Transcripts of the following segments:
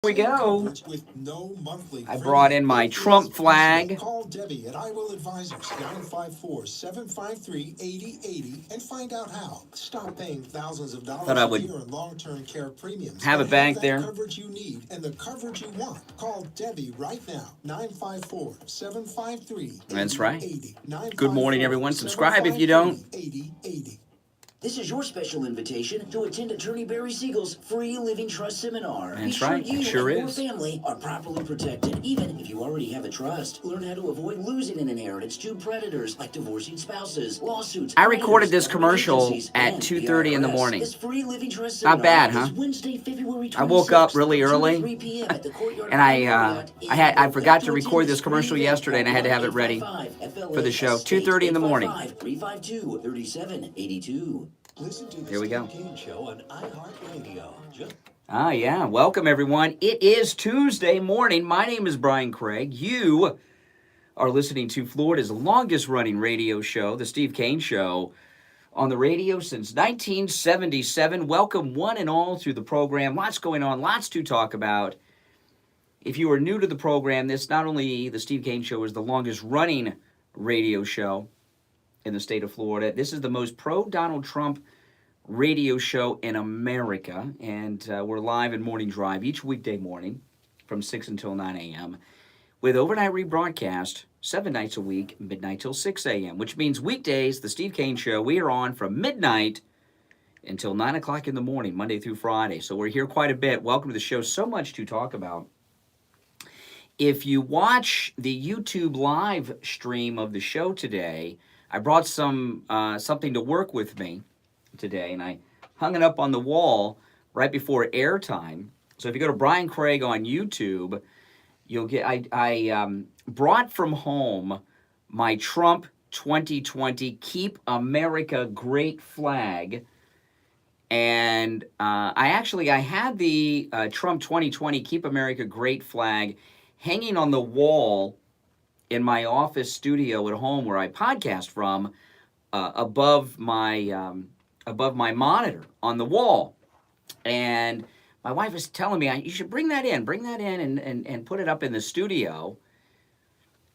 We go. I brought in my Trump flag. Call Debbie at I Will Advisors 954-753-8080 and find out how. Stop paying thousands of dollars Thought I a would year in long-term care premiums. have it back that there. coverage you need and the coverage you want. Call Debbie right now. 954-753-8080. That's right. Good morning, everyone. Subscribe if you don't. 8080. This is your special invitation to attend Attorney Barry Siegel's free Living Trust seminar. That's Be sure right, you it sure and your is. family are properly protected, even if you already have a trust. Learn how to avoid losing an inheritance to predators like divorcing spouses, lawsuits. I recorded this creditors, commercial agencies, at and 2:30 in the IRS. morning. This free Living Trust Not seminar bad, huh? is Wednesday, February 26th, I woke up really from 2 to early, 3 p.m. at the Courtyard and Marriott in I forgot to Orlando. record this commercial yesterday, and I had to have it ready for the show. 2:30 in the morning. 352-3782. Listen to the Here we go. Steve Kane Show on iHeartRadio. Ah, yeah. Welcome, everyone. It is Tuesday morning. My name is Brian Craig. You are listening to Florida's longest-running radio show, The Steve Kane Show, on the radio since 1977. Welcome, one and all, to the program. Lots going on, lots to talk about. If you are new to the program, this not only The Steve Kane Show is the longest-running radio show in the state of Florida, this is the most pro-Donald Trump radio show in America, and we're live in Morning Drive each weekday morning from 6 until 9 a.m. with overnight rebroadcast 7 nights a week, midnight till 6 a.m., which means weekdays, the Steve Kane Show, we are on from midnight until 9 o'clock in the morning, Monday through Friday. So we're here quite a bit. Welcome to the show. So much to talk about. If you watch the YouTube live stream of the show today, I brought something to work with me today, and I hung it up on the wall right before airtime. So if you go to Brian Craig on YouTube, you'll get. I brought from home my Trump 2020 Keep America Great flag, and I had the Trump 2020 Keep America Great flag hanging on the wall in my office studio at home where I podcast from, above my monitor on the wall. And my wife was telling me, you should bring that in and put it up in the studio.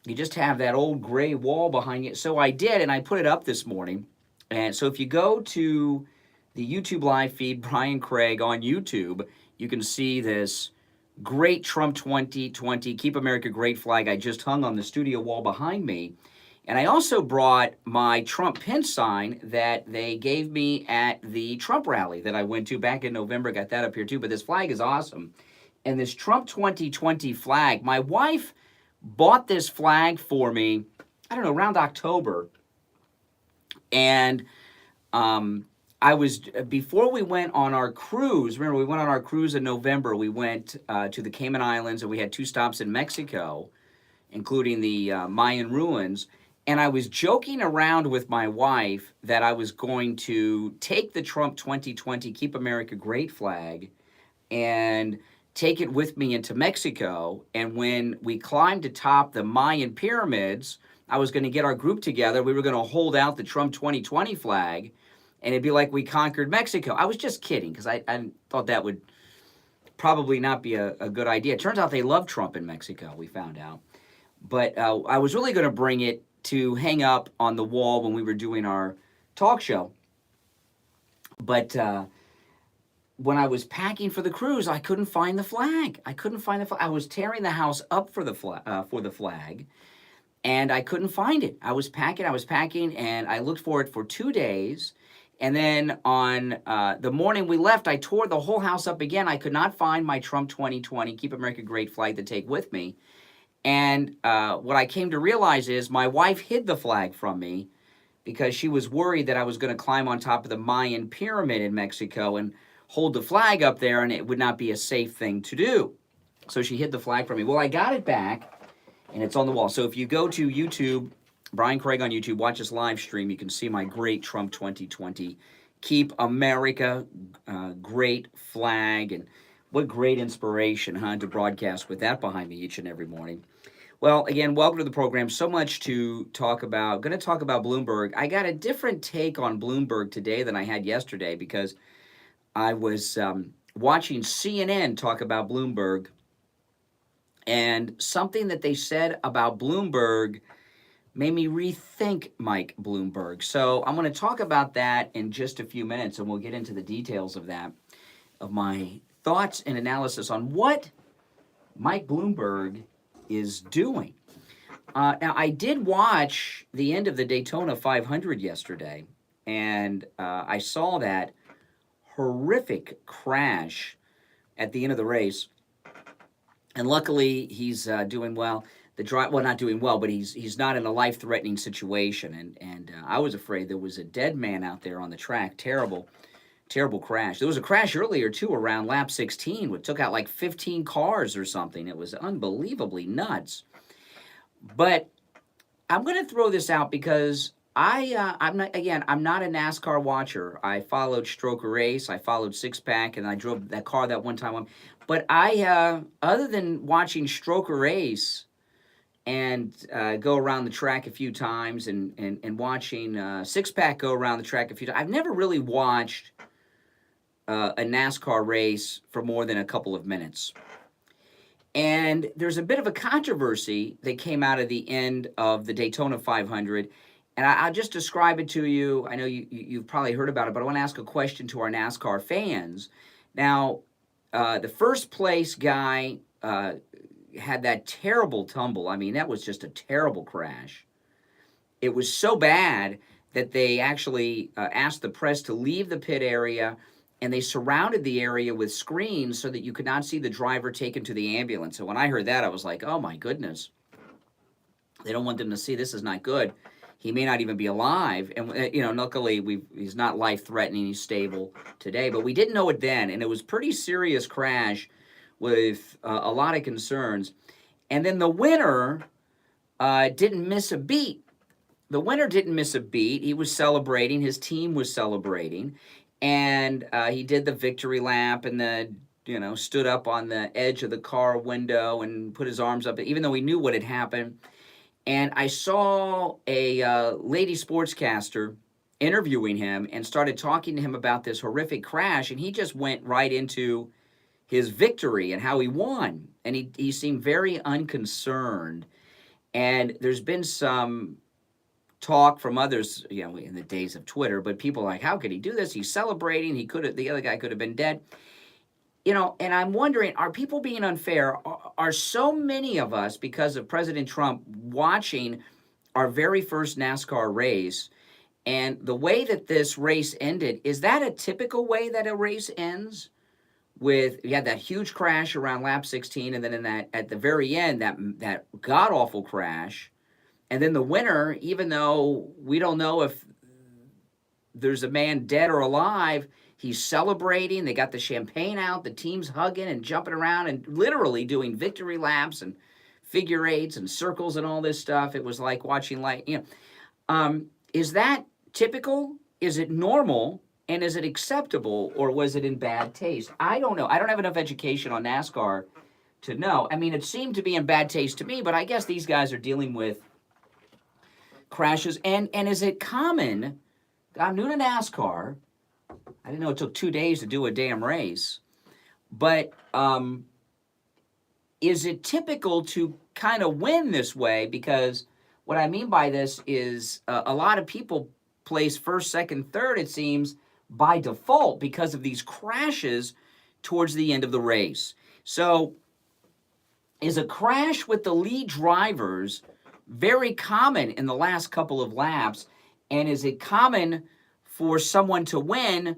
You just have that old gray wall behind you. So I did, and I put it up this morning. And so if you go to the YouTube live feed, Brian Craig on YouTube, you can see this great Trump 2020 Keep America Great flag I just hung on the studio wall behind me. And I also brought my Trump pin sign that they gave me at the Trump rally that I went to back in November. Got that up here too. But this flag is awesome. And this Trump 2020 flag, my wife bought this flag for me, I don't know, around October. And before we went on our cruise, remember we went on our cruise in November, we went to the Cayman Islands, and we had 2 stops in Mexico, including the Mayan ruins. And I was joking around with my wife that I was going to take the Trump 2020 Keep America Great flag and take it with me into Mexico. And when we climbed atop the Mayan pyramids, I was going to get our group together. We were going to hold out the Trump 2020 flag, and it'd be like we conquered Mexico. I was just kidding, because I thought that would probably not be a good idea. It turns out they love Trump in Mexico, we found out. But I was really going to bring it to hang up on the wall when we were doing our talk show. But when I was packing for the cruise, I couldn't find the flag. I was tearing the house up for the flag, and I couldn't find it. I was packing, and I looked for it for 2 days. And then on the morning we left, I tore the whole house up again. I could not find my Trump 2020 Keep America Great flag to take with me. And what I came to realize is my wife hid the flag from me because she was worried that I was going to climb on top of the Mayan pyramid in Mexico and hold the flag up there, and it would not be a safe thing to do. So she hid the flag from me. Well, I got it back, and it's on the wall. So if you go to YouTube, Brian Craig on YouTube, watch this live stream, you can see my great Trump 2020 Keep America Great flag. And what great inspiration, to broadcast with that behind me each and every morning. Well, again, welcome to the program. So much to talk about. Going to talk about Bloomberg. I got a different take on Bloomberg today than I had yesterday, because I was watching CNN talk about Bloomberg, and something that they said about Bloomberg made me rethink Mike Bloomberg. So I'm going to talk about that in just a few minutes, and we'll get into the details of that, of my thoughts and analysis on what Mike Bloomberg is doing. Now, I did watch the end of the Daytona 500 yesterday, and I saw that horrific crash at the end of the race. And luckily, he's doing well. Well, not doing well, but he's not in a life-threatening situation. And I was afraid there was a dead man out there on the track. Terrible, terrible crash. There was a crash earlier too, around lap 16, which took out like 15 cars or something. It was unbelievably nuts. But I'm going to throw this out because I'm not a NASCAR watcher. I followed Stroker Race, I followed Six Pack, and I drove that car that one time. But other than watching Stroker Race and go around the track a few times, and watching Six Pack go around the track a few times, I've never really watched a NASCAR race for more than a couple of minutes. And there's a bit of a controversy that came out of the end of the Daytona 500. And I'll just describe it to you. I know you've probably heard about it, but I want to ask a question to our NASCAR fans. Now, the first place guy had that terrible tumble. I mean, that was just a terrible crash. It was so bad that they actually asked the press to leave the pit area, and they surrounded the area with screens so that you could not see the driver taken to the ambulance. So when I heard that, I was like, oh my goodness. They don't want them to see. This is not good. He may not even be alive. And, luckily, he's not life-threatening. He's stable today. But we didn't know it then, and it was a pretty serious crash with a lot of concerns. And then the winner didn't miss a beat. The winner didn't miss a beat. He was celebrating. His team was celebrating. And he did the victory lap and stood up on the edge of the car window and put his arms up, even though he knew what had happened. And I saw a lady sportscaster interviewing him and started talking to him about this horrific crash, and he just went right into his victory and how he won. And he seemed very unconcerned. And there's been some talk from others, in the days of Twitter, but people are like, how could he do this? He's celebrating. The other guy could have been dead. And I'm wondering, are people being unfair? Are so many of us, because of President Trump, watching our very first NASCAR race, and the way that this race ended, is that a typical way that a race ends? You had that huge crash around lap 16, and then at the very end, that god-awful crash. And then the winner, even though we don't know if there's a man dead or alive, he's celebrating. They got the champagne out. The team's hugging and jumping around and literally doing victory laps and figure eights and circles and all this stuff. It was like watching is that typical? Is it normal? And is it acceptable? Or was it in bad taste? I don't know. I don't have enough education on NASCAR to know. I mean, it seemed to be in bad taste to me, but I guess these guys are dealing with crashes. And is it common? I'm new to NASCAR. I didn't know it took 2 days to do a damn race. But is it typical to kind of win this way? Because what I mean by this is a lot of people place first, second, third, it seems, by default because of these crashes towards the end of the race. So is a crash with the lead drivers very common in the last couple of laps? And is it common for someone to win,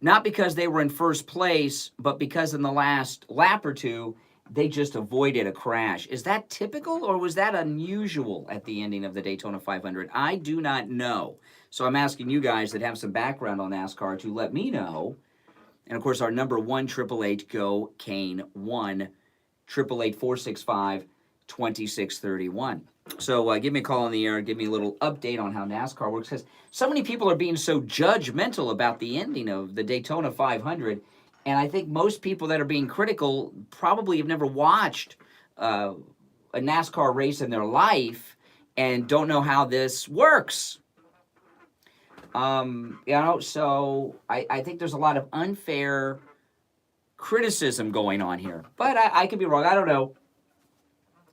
not because they were in first place, but because in the last lap or two, they just avoided a crash? Is that typical, or was that unusual at the ending of the Daytona 500? I do not know. So I'm asking you guys that have some background on NASCAR to let me know. And, of course, our number 1-888-GO-KANE, 1-888-465-2631. So give me a call on the air, give me a little update on how NASCAR works, because so many people are being so judgmental about the ending of the Daytona 500, and I think most people that are being critical probably have never watched a NASCAR race in their life and don't know how this works. So I think there's a lot of unfair criticism going on here. But I could be wrong. I don't know.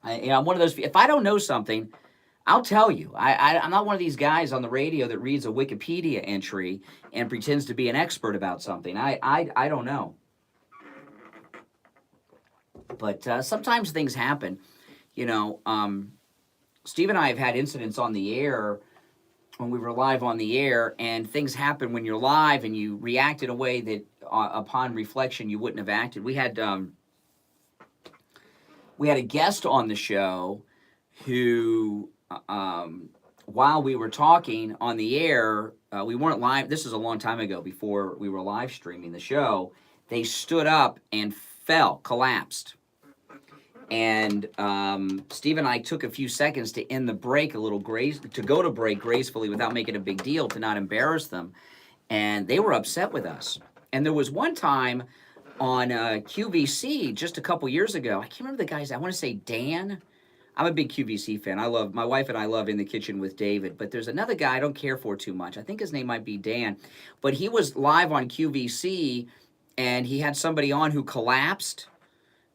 I'm one of those. If I don't know something, I'll tell you. I'm not one of these guys on the radio that reads a Wikipedia entry and pretends to be an expert about something. I don't know. But sometimes things happen. You know, Steve and I have had incidents on the air when we were live on the air, and things happen when you're live and you react in a way that upon reflection you wouldn't have acted. We had a guest on the show who, while we were talking on the air, we weren't live. This is a long time ago before we were live streaming the show. They stood up and collapsed. And Steve and I took a few seconds to end the break to go to break gracefully without making a big deal to not embarrass them. And they were upset with us. And there was one time on QVC just a couple years ago. I can't remember the guy's. I want to say Dan. I'm a big QVC fan. My wife and I love In the Kitchen with David. But there's another guy I don't care for too much. I think his name might be Dan. But he was live on QVC, and he had somebody on who collapsed.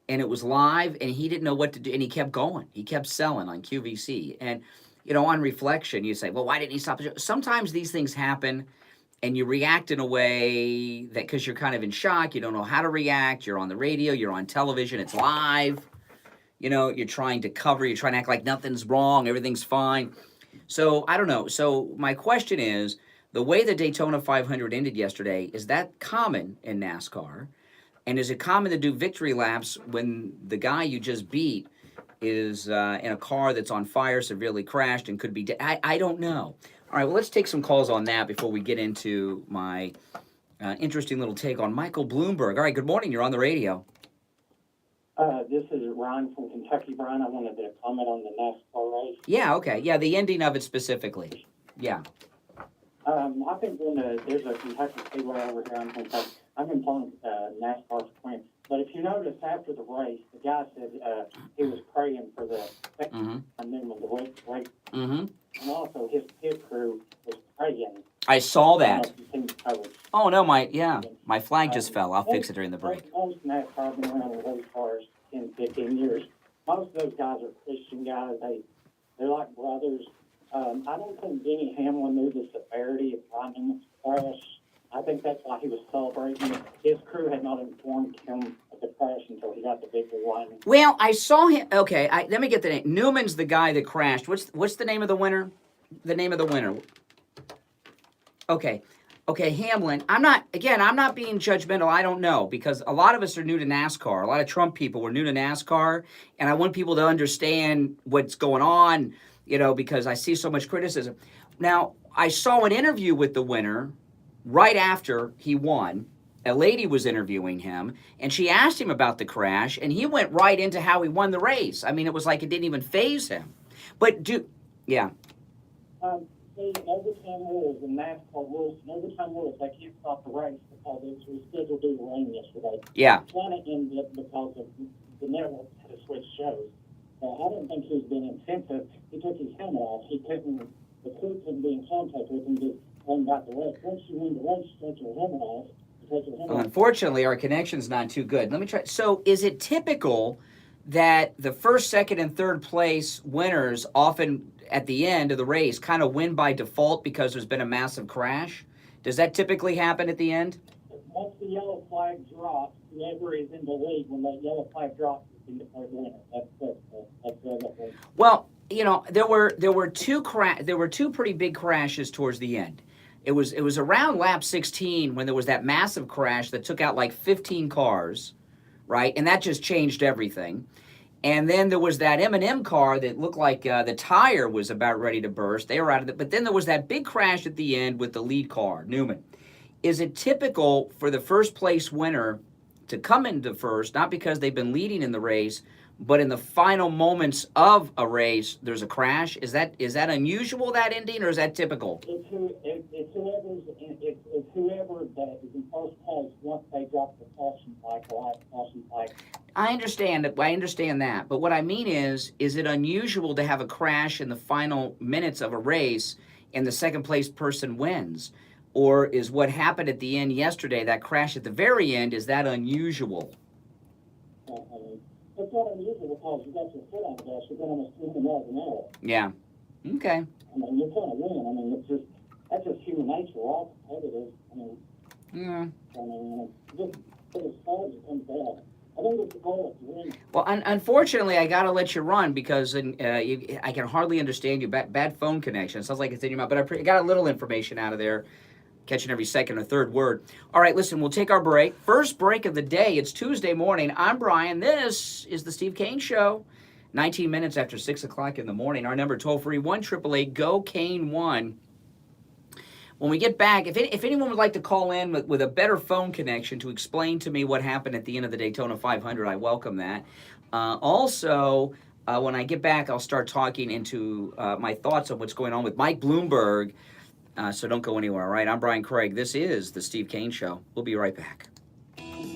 And it was live, and he didn't know what to do, and he kept going. He kept selling on QVC. And, you know, on reflection, you say, well, why didn't he stop the show? Sometimes these things happen, and you react in a way that, because you're kind of in shock, you don't know how to react. You're on the radio, you're on television, it's live. You know, you're trying to act like nothing's wrong, everything's fine. So, I don't know. So, my question is, the way the Daytona 500 ended yesterday, is that common in NASCAR? And is it common to do victory laps when the guy you just beat is in a car that's on fire, severely crashed, and could be dead? I don't know. All right, well, let's take some calls on that before we get into my interesting little take on Michael Bloomberg. All right, good morning. You're on the radio. This is Ryan from Kentucky. Brian, I wanted to comment on the NASCAR race. Yeah, okay. Yeah, the ending of it specifically. Yeah. I've been doing there's a Kentucky Speedway over here in Kentucky. I've been playing NASCAR for 20. But if you notice, after the race, the guy said he was praying for the and then when the race, and also his pit crew was praying. I saw that. Oh no, my flag just fell. I'll fix it during the break. Most NASCAR have been around with those cars 10, 15 years. Most of those guys are Christian guys. They're like brothers. I don't think Denny Hamlin knew the severity of Lyman's crash. I think that's why he was celebrating. His crew had not informed him of the crash until he got the victory line. Well, I saw him. Okay, let me get the name. Newman's the guy that crashed. What's the name of the winner? The name of the winner. Okay, Hamlin. I'm not being judgmental. I don't know, because a lot of us are new to NASCAR. A lot of Trump people were new to NASCAR, and I want people to understand what's going on, you know, because I see so much criticism. Now, I saw an interview with the winner right after he won. A lady was interviewing him, and she asked him about the crash, and he went right into how he won the race. I mean, it was like it didn't even faze him. But yeah. See, overtime rules and NASCAR rules, and overtime rules, they can't stop the race because it was scheduled due to rain yesterday. Yeah. It kind of ended up because of the network had to switch shows. I don't think he's been insensitive. He took his helmet off. The crew couldn't be in contact with him to run about the race. Once you win the race, you take your helmet off. Unfortunately, our connection's not too good. Let me try. So, is it typical that the first, second, and third place winners often at the end of the race kind of win by default because there's been a massive crash? Does that typically happen at the end? Once the yellow flag drops, whoever is in the lead, when that yellow flag drops, is the winner. That's well, you know, there were two pretty big crashes towards the end. It was around lap 16 when there was that massive crash that took out like 15 cars, right? And that just changed everything. And then there was that M&M car that looked like the tire was about ready to burst. They were out of it. But then there was that big crash at the end with the lead car, Newman. Is it typical for the first place winner to come into first, not because they've been leading in the race, but in the final moments of a race, there's a crash? Is that unusual, that ending, or is that typical? It's whoever that is in first place once they drop the caution flag. I understand that. But what I mean is it unusual to have a crash in the final minutes of a race and the second place person wins? Or is what happened at the end yesterday, that crash at the very end, is that unusual? It's not unusual because you got your foot on the gas, you're going almost 20 miles an hour. Yeah. Okay. I mean, you're going to win. I mean, that's just human nature. We're all competitive. I mean, Yeah. Just for as far as it comes out. I think it's the goal to win. Well, unfortunately, I got to let you run because I can hardly understand you. Bad phone connection. It sounds like it's in your mouth, but I got a little information out of there, catching every second or third word. All right, listen, we'll take our break. First break of the day. It's Tuesday morning. I'm Brian. This is the Steve Kane Show. 19 minutes after 6 o'clock in the morning. Our number, toll-free, 1-888-GO-KANE-1. When we get back, if anyone would like to call in with a better phone connection to explain to me what happened at the end of the Daytona 500, I welcome that. Also, when I get back, I'll start talking into my thoughts on what's going on with Mike Bloomberg. So don't go anywhere, all right? I'm Brian Craig. This is the Steve Kane Show. We'll be right back.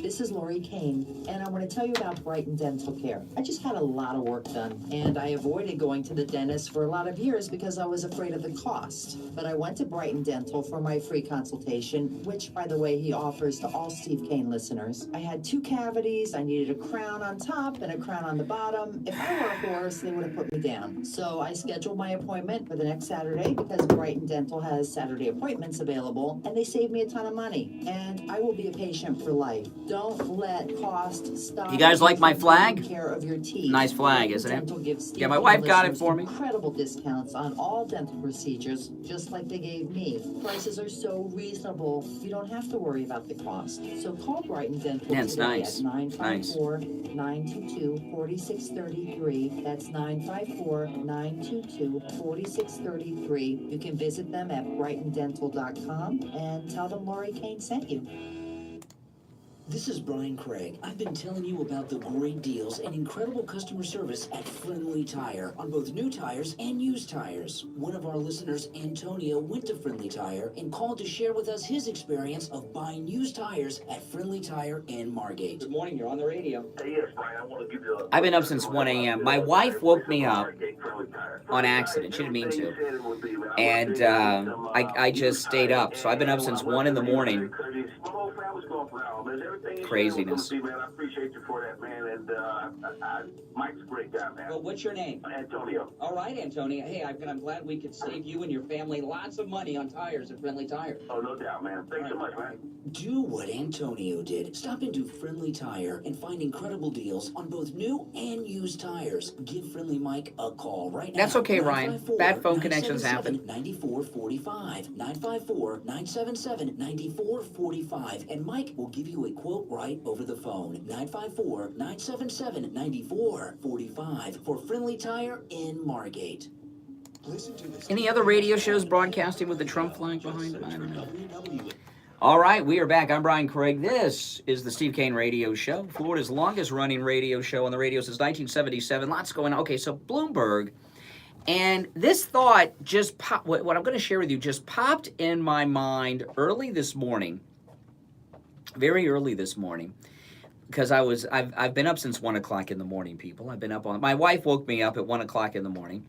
This is Lori Kane, and I want to tell you about Brighton Dental Care. I just had a lot of work done, and I avoided going to the dentist for a lot of years because I was afraid of the cost. But I went to Brighton Dental for my free consultation, which, by the way, he offers to all Steve Kane listeners. I had 2 cavities, I needed a crown on top and a crown on the bottom. If I were a horse, they would have put me down. So I scheduled my appointment for the next Saturday because Brighton Dental has Saturday appointments available, and they saved me a ton of money. And I will be a patient for life. Don't let cost stop. You guys like my flag? Care of your teeth. Nice flag, isn't it? Dental gives Steve Yeah, my Kane wife got it listeners for me. Incredible discounts on all dental procedures, just like they gave me. Prices are so reasonable, you don't have to worry about the cost. So call Brighton Dental Yeah, it's today nice. at 954-922-4633. That's 954-922-4633. You can visit them at brightondental.com and tell them Lori Kane sent you. This is Brian Craig. I've been telling you about the great deals and incredible customer service at Friendly Tire on both new tires and used tires. One of our listeners, Antonio, went to Friendly Tire and called to share with us his experience of buying used tires at Friendly Tire in Margate. Good morning. You're on the radio. Yes, Brian, I want to give you a... I've been up since 1 a.m. My wife woke me up on accident. She didn't mean to. And I just stayed up. So I've been up since 1 in the morning. Craziness. Man, I appreciate you for that, man. And Mike's a great guy, man. Well, what's your name? Antonio. All right, Antonio. Hey, I'm glad we could save you and your family lots of money on tires at Friendly Tire. Oh, no doubt, man. Thanks so much, man. Do what Antonio did. Stop into Friendly Tire and find incredible deals on both new and used tires. Give Friendly Mike a call right now. That's okay, Ryan. Bad phone connections happen. 9445. 954-977-9445. And Mike will give you a quote right over the phone. 954-977-9445 for Friendly Tire in Margate. Any other radio shows broadcasting with the Trump flag behind them? I don't know. All right, we are back. I'm Brian Craig. This is the Steve Kane Radio Show, Florida's longest-running radio show on the radio since 1977. Lots going on. Okay, so Bloomberg, and this thought just popped. What I'm going to share with you just popped in my mind early this morning, very early this morning, because I've been up since 1 o'clock in the morning. People, I've been up on. My wife woke me up at 1 o'clock in the morning,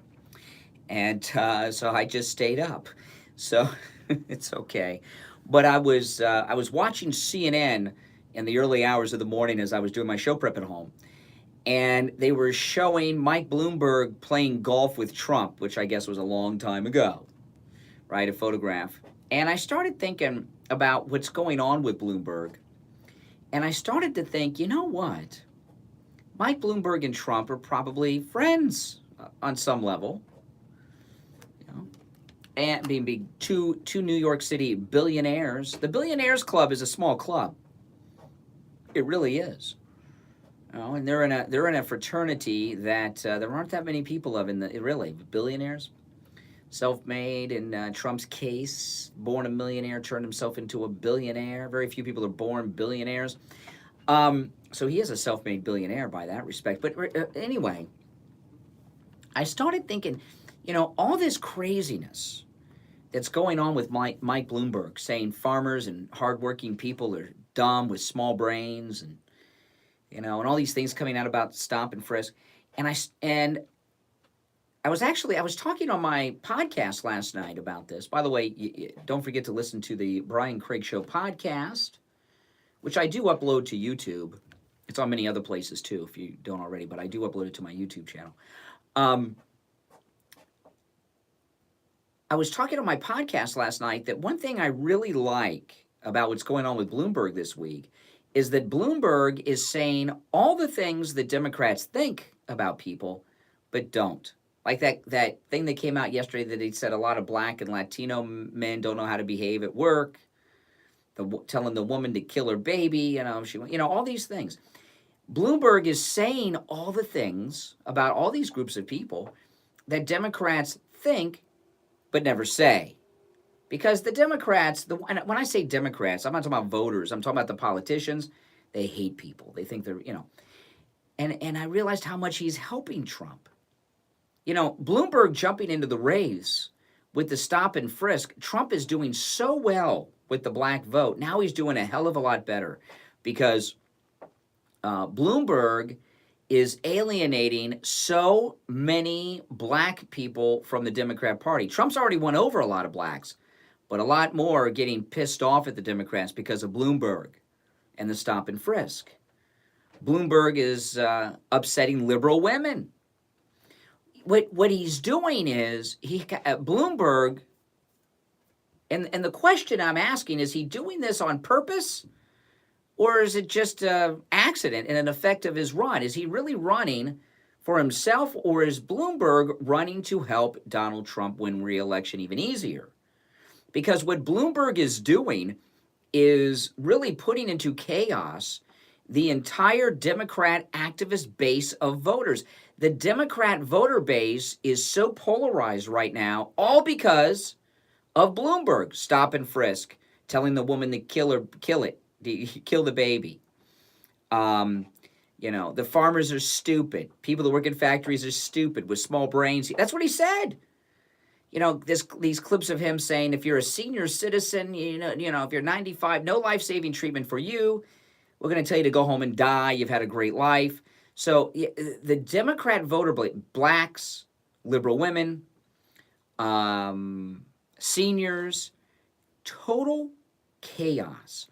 and so I just stayed up. So it's okay. But I was watching CNN in the early hours of the morning as I was doing my show prep at home, and they were showing Mike Bloomberg playing golf with Trump, which I guess was a long time ago, right? A photograph. And I started thinking about what's going on with Bloomberg, and I started to think, you know what? Mike Bloomberg and Trump are probably friends on some level. And being two New York City billionaires. The Billionaires Club is a small club. It really is. And they're in a fraternity that there aren't that many people of really billionaires, self-made. In Trump's case, born a millionaire, turned himself into a billionaire. Very few people are born billionaires. So he is a self-made billionaire by that respect. But anyway, I started thinking, all this craziness that's going on with Mike Bloomberg, saying farmers and hardworking people are dumb with small brains, and all these things coming out about stop and frisk, and I was talking on my podcast last night about this. By the way, don't forget to listen to the Brian Craig Show podcast, which I do upload to YouTube. It's on many other places too, if you don't already, but I do upload it to my YouTube channel. I was talking on my podcast last night that one thing I really like about what's going on with Bloomberg this week is that Bloomberg is saying all the things that Democrats think about people, but don't. Like that thing that came out yesterday that he said a lot of Black and Latino men don't know how to behave at work, telling the woman to kill her baby, all these things. Bloomberg is saying all the things about all these groups of people that Democrats think but never say. Because the Democrats, when I say Democrats, I'm not talking about voters, I'm talking about the politicians. They hate people. They think they're, And I realized how much he's helping Trump. Bloomberg jumping into the race with the stop and frisk, Trump is doing so well with the black vote. Now he's doing a hell of a lot better because Bloomberg is alienating so many black people from the Democrat Party. Trump's already won over a lot of blacks, but a lot more are getting pissed off at the Democrats because of Bloomberg and the stop and frisk. Bloomberg is upsetting liberal women. What he's doing is, Bloomberg, and the question I'm asking, is he doing this on purpose? Or is it just an accident and an effect of his run? Is he really running for himself, or is Bloomberg running to help Donald Trump win re-election even easier? Because what Bloomberg is doing is really putting into chaos the entire Democrat activist base of voters. The Democrat voter base is so polarized right now, all because of Bloomberg. Stop and frisk, telling the woman to kill the baby. The farmers are stupid. People that work in factories are stupid with small brains. That's what he said. These clips of him saying, if you're a senior citizen, if you're 95, no life-saving treatment for you. We're going to tell you to go home and die. You've had a great life. So the Democrat voter, blacks, liberal women, seniors, total chaos.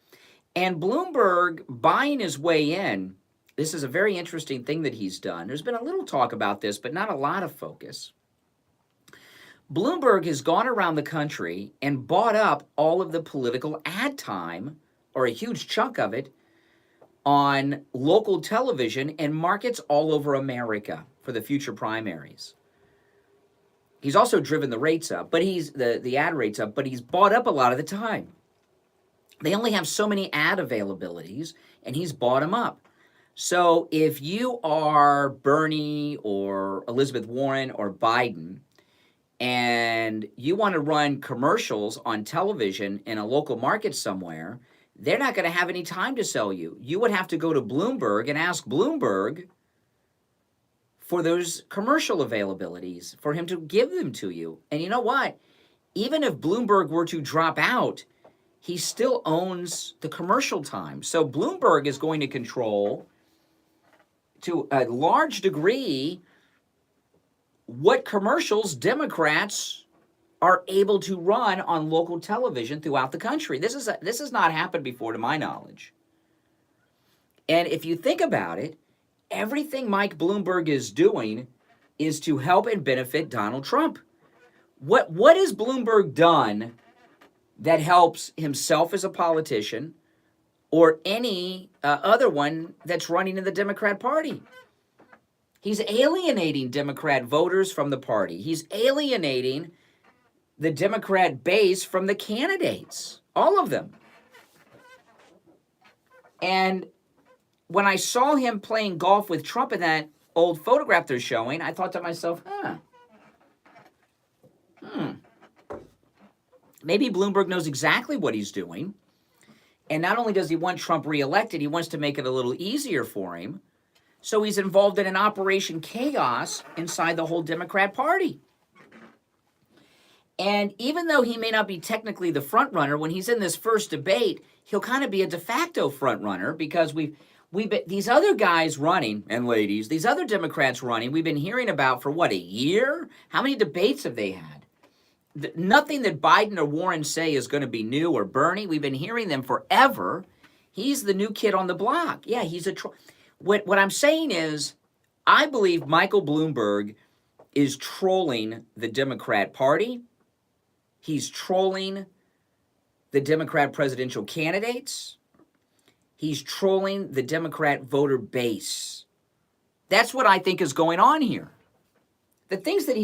And Bloomberg buying his way in, this is a very interesting thing that he's done. There's been a little talk about this, but not a lot of focus. Bloomberg has gone around the country and bought up all of the political ad time, or a huge chunk of it, on local television and markets all over America for the future primaries. He's also driven the rates up, but the ad rates up, but he's bought up a lot of the time. They only have so many ad availabilities, and he's bought them up. So if you are Bernie or Elizabeth Warren or Biden, and you want to run commercials on television in a local market somewhere, they're not going to have any time to sell you. You would have to go to Bloomberg and ask Bloomberg for those commercial availabilities, for him to give them to you. And you know what? Even if Bloomberg were to drop out, he still owns the commercial time. So Bloomberg is going to control, to a large degree, what commercials Democrats are able to run on local television throughout the country. This has not happened before, to my knowledge. And if you think about it, everything Mike Bloomberg is doing is to help and benefit Donald Trump. What has Bloomberg done that helps himself as a politician or any other one that's running in the Democrat Party? He's alienating Democrat voters from the party. He's alienating the Democrat base from the candidates, all of them. And when I saw him playing golf with Trump in that old photograph they're showing, I thought to myself, maybe Bloomberg knows exactly what he's doing. And not only does he want Trump reelected, he wants to make it a little easier for him. So he's involved in an Operation Chaos inside the whole Democrat Party. And even though he may not be technically the front runner, when he's in this first debate, he'll kind of be a de facto front runner because we've these other guys running, and ladies, these other Democrats running, we've been hearing about for what, a year? How many debates have they had? Nothing that Biden or Warren say is going to be new, or Bernie. We've been hearing them forever. He's the new kid on the block. Yeah, he's a what I'm saying is, I believe Michael Bloomberg is trolling the Democrat Party. He's trolling the Democrat presidential candidates. He's trolling the Democrat voter base. That's what I think is going on here. The things that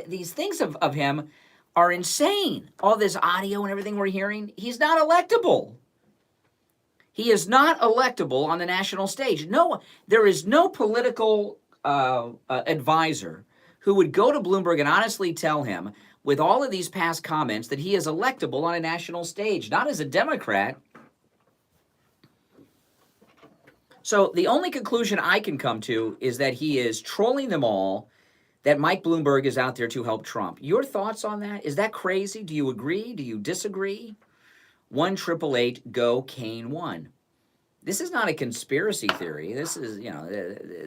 these things of him are insane. All this audio and everything we're hearing, he's not electable. He is not electable on the national stage. No, there is no political advisor who would go to Bloomberg and honestly tell him, with all of these past comments, that he is electable on a national stage, not as a Democrat. So the only conclusion I can come to is that he is trolling them all, that Mike Bloomberg is out there to help Trump. Your thoughts on that? Is that crazy? Do you agree? Do you disagree? 1-888-GO-KANE-1. This is not a conspiracy theory. This is,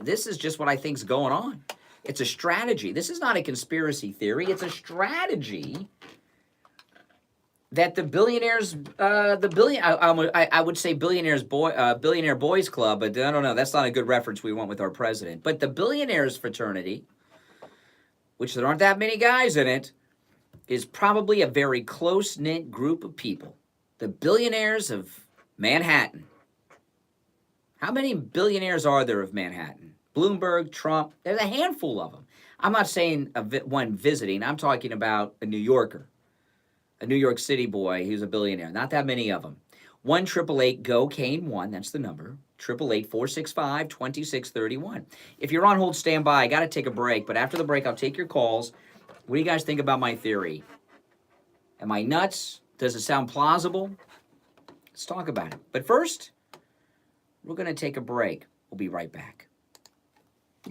this is just what I think's going on. It's a strategy. This is not a conspiracy theory. It's a strategy that the billionaires, I would say billionaire boys club, but I don't know. That's not a good reference we want with our president. But the billionaires fraternity, which there aren't that many guys in it, is probably a very close-knit group of people. The billionaires of Manhattan. How many billionaires are there of Manhattan? Bloomberg, Trump, there's a handful of them. I'm not saying one visiting. I'm talking about a New Yorker, a New York City boy who's a billionaire. Not that many of them. 1-888-GO-KANE-1, that's the number. 888-465-2631. If you're on hold, stand by. I got to take a break, but after the break, I'll take your calls. What do you guys think about my theory? Am I nuts? Does it sound plausible? Let's talk about it. But first, we're going to take a break. We'll be right back.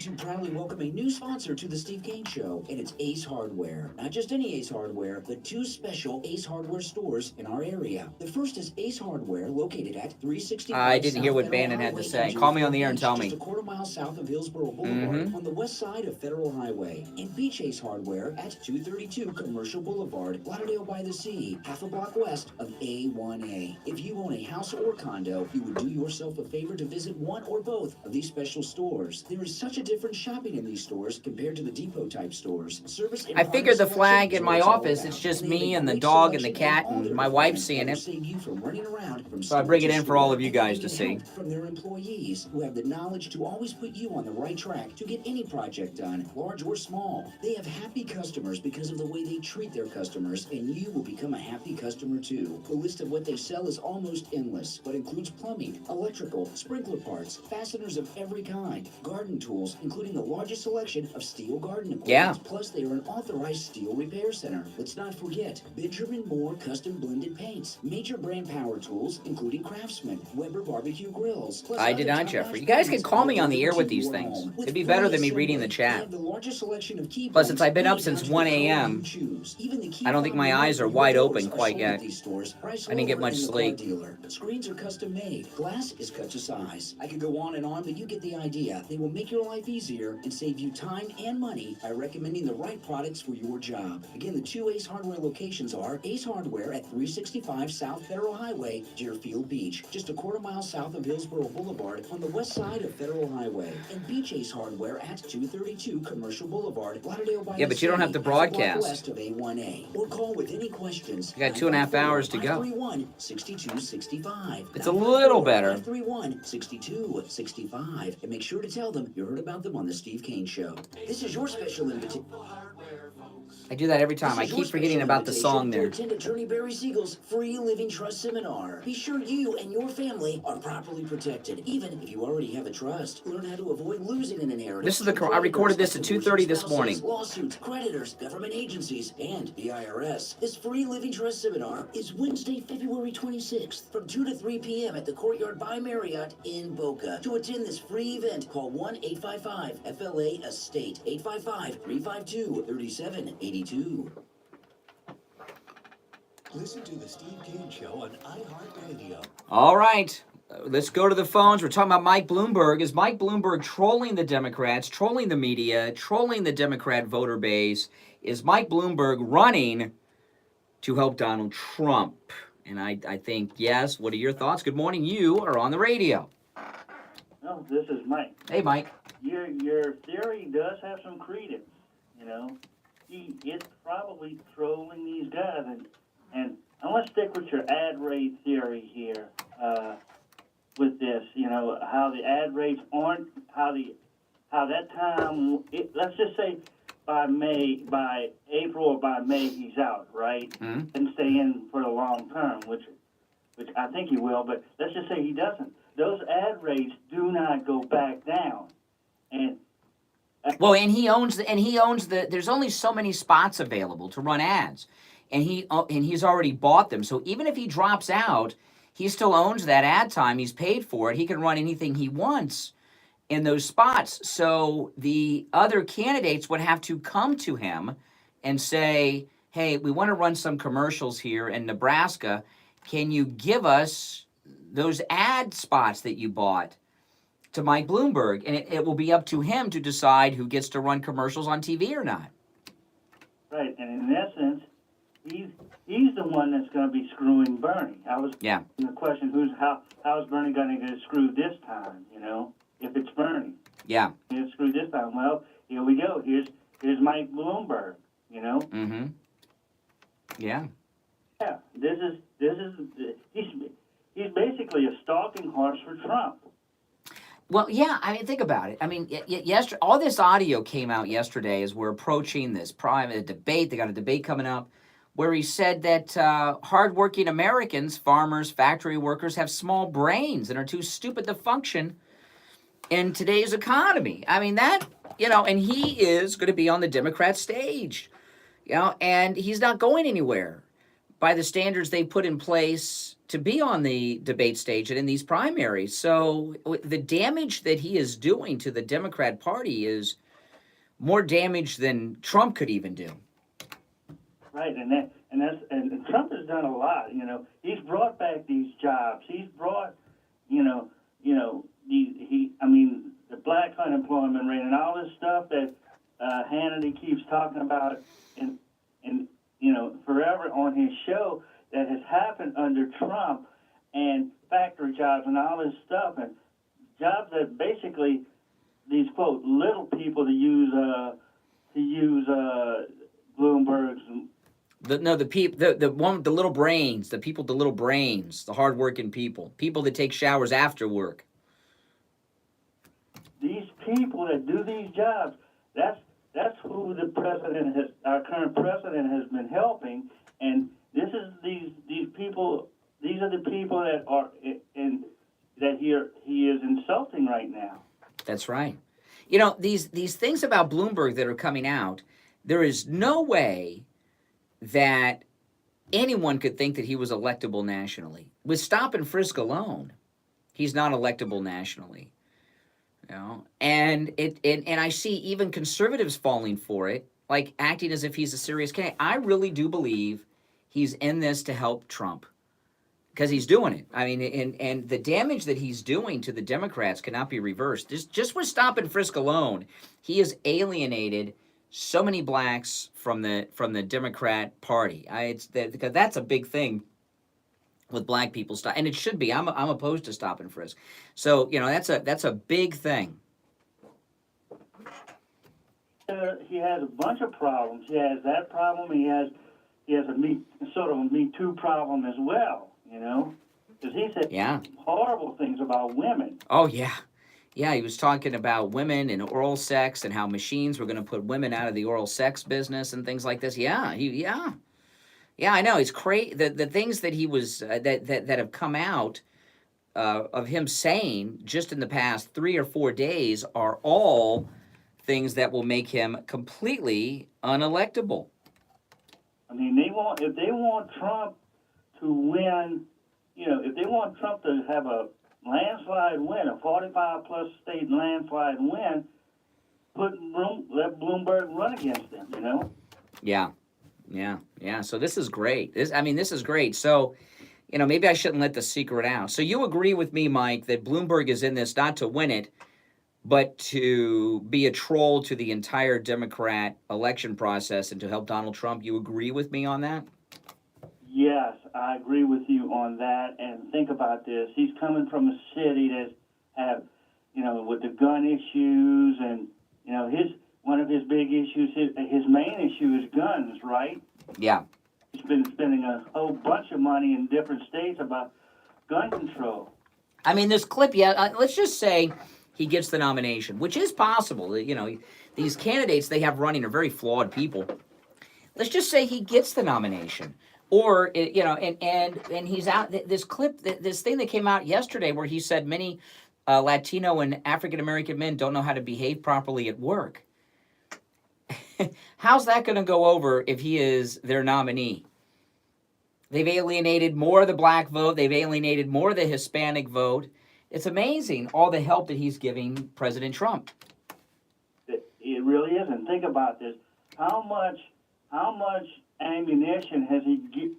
To proudly welcome a new sponsor to the Steve Kane Show, and it's Ace Hardware. Not just any Ace Hardware, but two special Ace Hardware stores in our area. The first is Ace Hardware, located at 365 I didn't hear what South Bannon Federal had to Highway say. Call me on the air and tell me. Just a quarter mile south of Hillsborough Boulevard on the west side of Federal Highway. And Beach Ace Hardware at 232 Commercial Boulevard, Lauderdale by the Sea, half a block west of A1A. If you own a house or condo, you would do yourself a favor to visit one or both of these special stores. There is such a different shopping in these stores compared to the depot type stores. Service and I figured the product flag selection in my is all office, about. it's just And they me have and the great dog and the selection cat all and their my wife brands seeing that will it. save you from running around from So I store bring to it in for store. all of you And guys they to get see. help from their employees who have the knowledge to always put you on the right track to get any project done, large or small. They have happy customers because of the way they treat their customers, and you will become a happy customer too. The list of what they sell is almost endless, but includes plumbing, electrical, sprinkler parts, fasteners of every kind, garden tools, including the largest selection of steel garden equipment. Yeah. Plus, they are an authorized steel repair center. Let's not forget Benjamin Moore custom blended paints, major brand power tools, including Craftsman, Weber barbecue grills. Plus I did other not, top-notch Jeffrey. You guys can brands call me on the delivered air with to these your things. home. With It'd be better than me free reading the assembly, they chat. have the largest selection of key Plus, since fob I've been up down since to the 1 color a.m., you choose. Even the key I don't think fob my eyes are remote wide doors open are quite sold yet. at these stores. Price I didn't get lower much in the car sleep. dealer. Screens are custom made. Glass is cut to size. I could go on and on, but you get the idea. They will make your life easier and save you time and money by recommending the right products for your job. Again, the two Ace Hardware locations are Ace Hardware at 365 South Federal Highway, Deerfield Beach, just a quarter mile south of Hillsborough Boulevard on the west side of Federal Highway, and Beach Ace Hardware at 232 Commercial Boulevard, Lauderdale by Yeah, the but you don't have to Sea, half a block broadcast. west of A1A. Or call with any questions. You got 2.5 hours to go. 954-531-6265. It's a little better. 531-6265. And make sure to tell them you heard about them on the Steve Kane Show. This is your special invitation. I do that every time. I keep forgetting about the song there. To attend Attorney Barry Siegel's free Living Trust seminar. Be sure you and your family are properly protected, even if you already have a trust. Learn how to avoid losing an inheritance. This is I recorded this at 2:30 this morning. Lawsuits, creditors, government agencies, and the IRS. This free Living Trust seminar is Wednesday, February 26th from 2 to 3 p.m. at the Courtyard by Marriott in Boca. To attend this free event, call 1-855-FLA-ESTATE, 855-352-3782. Listen to the Steve Kane Show on iHeartRadio. All right. let's go to the phones. We're talking about Mike Bloomberg. Is Mike Bloomberg trolling the Democrats, trolling the media, trolling the Democrat voter base? Is Mike Bloomberg running to help Donald Trump? And I think yes. What are your thoughts? Good morning. You are on the radio. No, this is Mike. Hey, Mike. Your theory does have some credence. You know, he is probably trolling these guys, and I want to stick with your ad rate theory here. With this, you know, how the ad rates aren't how that time. Let's just say by April or by May he's out, right? Mm-hmm. And stay in for the long term, which I think he will. But let's just say he doesn't. Those ad rates do not go back down, and Well, and he owns the. There's only so many spots available to run ads, and he's already bought them. So even if he drops out, he still owns that ad time. He's paid for it. He can run anything he wants in those spots. So the other candidates would have to come to him and say, "Hey, we want to run some commercials here in Nebraska. Can you give us those ad spots that you bought to Mike Bloomberg?" And it will be up to him to decide who gets to run commercials on TV or not. right, and in essence, he's the one that's going to be screwing Bernie. I was Yeah. the question: how is Bernie going to get screwed this time? You know, if it's Bernie, Yeah. get screwed this time. Well, here we go. Here's Mike Bloomberg. You know. Mm-hmm. Yeah. Yeah, this is he's basically a stalking horse for Trump. Well, yeah. I mean, think about it. I mean, yesterday, all this audio came out yesterday as we're approaching this private debate. They got a debate coming up where he said that hardworking Americans, farmers, factory workers, have small brains and are too stupid to function in today's economy. I mean, that, and he is going to be on the Democrat stage, and he's not going anywhere by the standards they put in place to be on the debate stage and in these primaries. So the damage that he is doing to the Democrat Party is more damage than Trump could even do. Right, and Trump has done a lot. You know, he's brought back these jobs. He's brought, the black unemployment rate and all this stuff that Hannity keeps talking about and forever on his show that has happened under Trump, and factory jobs and all this stuff, and jobs that basically these quote little people to use Bloomberg's. The one with the little brains, the people with the little brains, the hardworking people that take showers after work. These people that do these jobs, that's who our current president has been helping, and this is these people. These are the people that are that he is insulting right now. That's right. These things about Bloomberg that are coming out, there is no way that anyone could think that he was electable nationally. With stop and frisk alone, he's not electable nationally. And I see even conservatives falling for it, like acting as if he's a serious candidate. I really do believe he's in this to help Trump because he's doing it. I mean, and the damage that he's doing to the Democrats cannot be reversed. Just with stop and frisk alone, he has alienated so many blacks from the Democrat Party. Because that's a big thing with black people, and it should be. I'm opposed to stop and frisk. So that's a big thing. He has a bunch of problems. He has that problem. He has a sort of a Me Too problem as well. Because he said horrible things about women. Oh yeah. Yeah, he was talking about women and oral sex and how machines were going to put women out of the oral sex business and things like this. Yeah, I know. It's crazy. The things that he was that have come out of him saying just in the past 3 or 4 days are all things that will make him completely unelectable. I mean, if they want Trump to win, if they want Trump to have a landslide win, a 45-plus state landslide win, let Bloomberg run against him, Yeah. So this is great. This is great. So, maybe I shouldn't let the secret out. So you agree with me, Mike, that Bloomberg is in this not to win it, but to be a troll to the entire Democrat election process and to help Donald Trump. You agree with me on that? Yes, I agree with you on that. And think about this: he's coming from a city that have, with the gun issues, and his one of his big issues, his main issue is guns, right? Yeah. He's been spending a whole bunch of money in different states about gun control. I mean, this clip, let's just say he gets the nomination, which is possible. These candidates they have running are very flawed people. Let's just say he gets the nomination. Or, and he's out, this clip, this thing that came out yesterday where he said many Latino and African-American men don't know how to behave properly at work. How's that going to go over if he is their nominee? They've alienated more of the black vote. They've alienated more of the Hispanic vote. It's amazing all the help that he's giving President Trump. It really is. And think about this. How much ammunition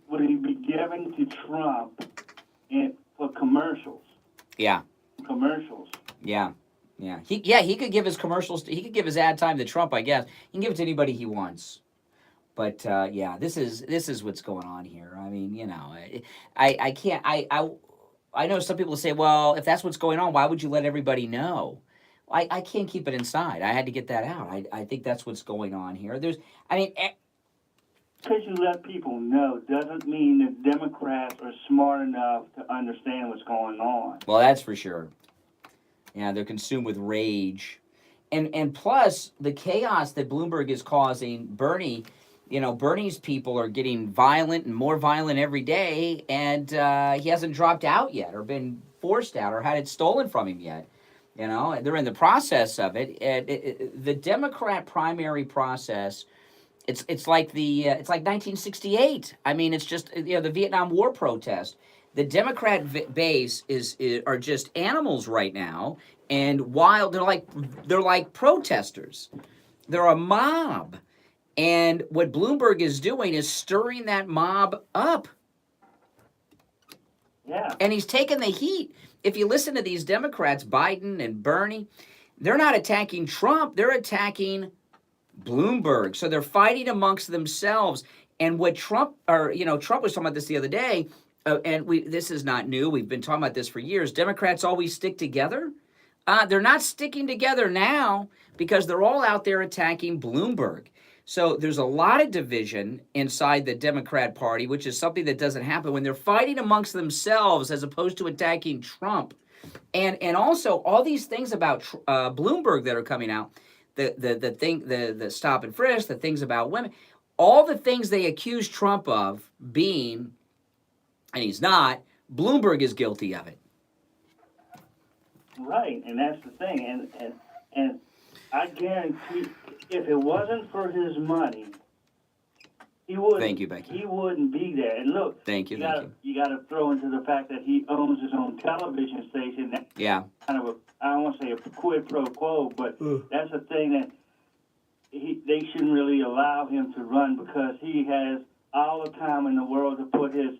would he be giving to Trump for commercials? Yeah. Commercials. Yeah. He could give his commercials. He could give his ad time to Trump, I guess. He can give it to anybody he wants. But this is what's going on here. I mean, I can't. I know some people say, well, if that's what's going on, why would you let everybody know? I can't keep it inside. I had to get that out. I think that's what's going on here. Because you let people know doesn't mean that Democrats are smart enough to understand what's going on. Well, that's for sure. Yeah, they're consumed with rage. And plus, the chaos that Bloomberg is causing, Bernie's people are getting violent and more violent every day, and he hasn't dropped out yet or been forced out or had it stolen from him yet. They're in the process of it. The Democrat primary process, it's like 1968. I mean, it's just the Vietnam War protest. The Democrat base are just animals right now, and wild. They're like protesters. They're a mob, and what Bloomberg is doing is stirring that mob up. Yeah. And he's taking the heat. If you listen to these Democrats, Biden and Bernie, they're not attacking Trump. They're attacking Bloomberg. So they're fighting amongst themselves. And what Trump was talking about this the other day, this is not new. We've been talking about this for years. Democrats always stick together. They're not sticking together now because they're all out there attacking Bloomberg. So there's a lot of division inside the Democrat Party, which is something that doesn't happen when they're fighting amongst themselves as opposed to attacking Trump. And also all these things about Bloomberg that are coming out, the stop and frisk, the things about women, all the things they accuse Trump of being, and he's not, Bloomberg is guilty of it. Right, and that's the thing. And I guarantee, if it wasn't for his money, he wouldn't. Thank you, Becky. He wouldn't be there. And look, thank you. You got to throw into the fact that he owns his own television station. That's kind of I don't want to say a quid pro quo, but that's a thing that they shouldn't really allow him to run because he has all the time in the world to put his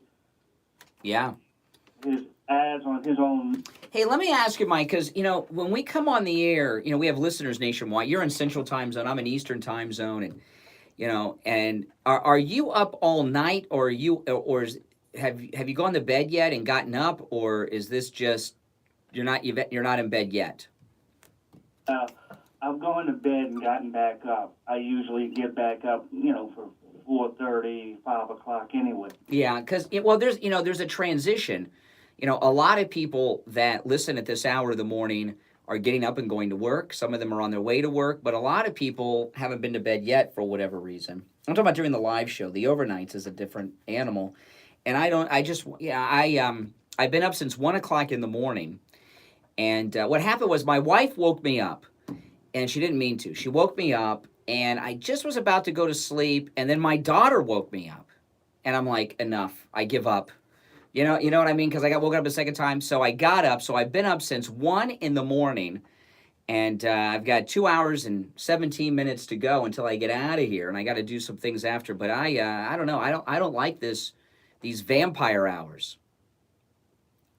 ads on his own. Hey, let me ask you, Mike, because, when we come on the air, we have listeners nationwide. You're in Central Time Zone. I'm in Eastern Time Zone. And, and are you up all night or have you gone to bed yet and gotten up, or is this just, you're not in bed yet? I've gone to bed and gotten back up. I usually get back up, for 4:30, 5 o'clock anyway. Yeah, because, there's a transition. A lot of people that listen at this hour of the morning are getting up and going to work. Some of them are on their way to work, but a lot of people haven't been to bed yet for whatever reason. I'm talking about during the live show. The overnights is a different animal. And I've been up since 1 o'clock in the morning. And what happened was my wife woke me up, and she didn't mean to. She woke me up, and I just was about to go to sleep, and then my daughter woke me up. And I'm like, enough. I give up. You know what I mean? Because I got woken up a second time. So I got up. So I've been up since 1 in the morning. And I've got 2 hours and 17 minutes to go until I get out of here. And I got to do some things after. But I don't know. I don't like these vampire hours.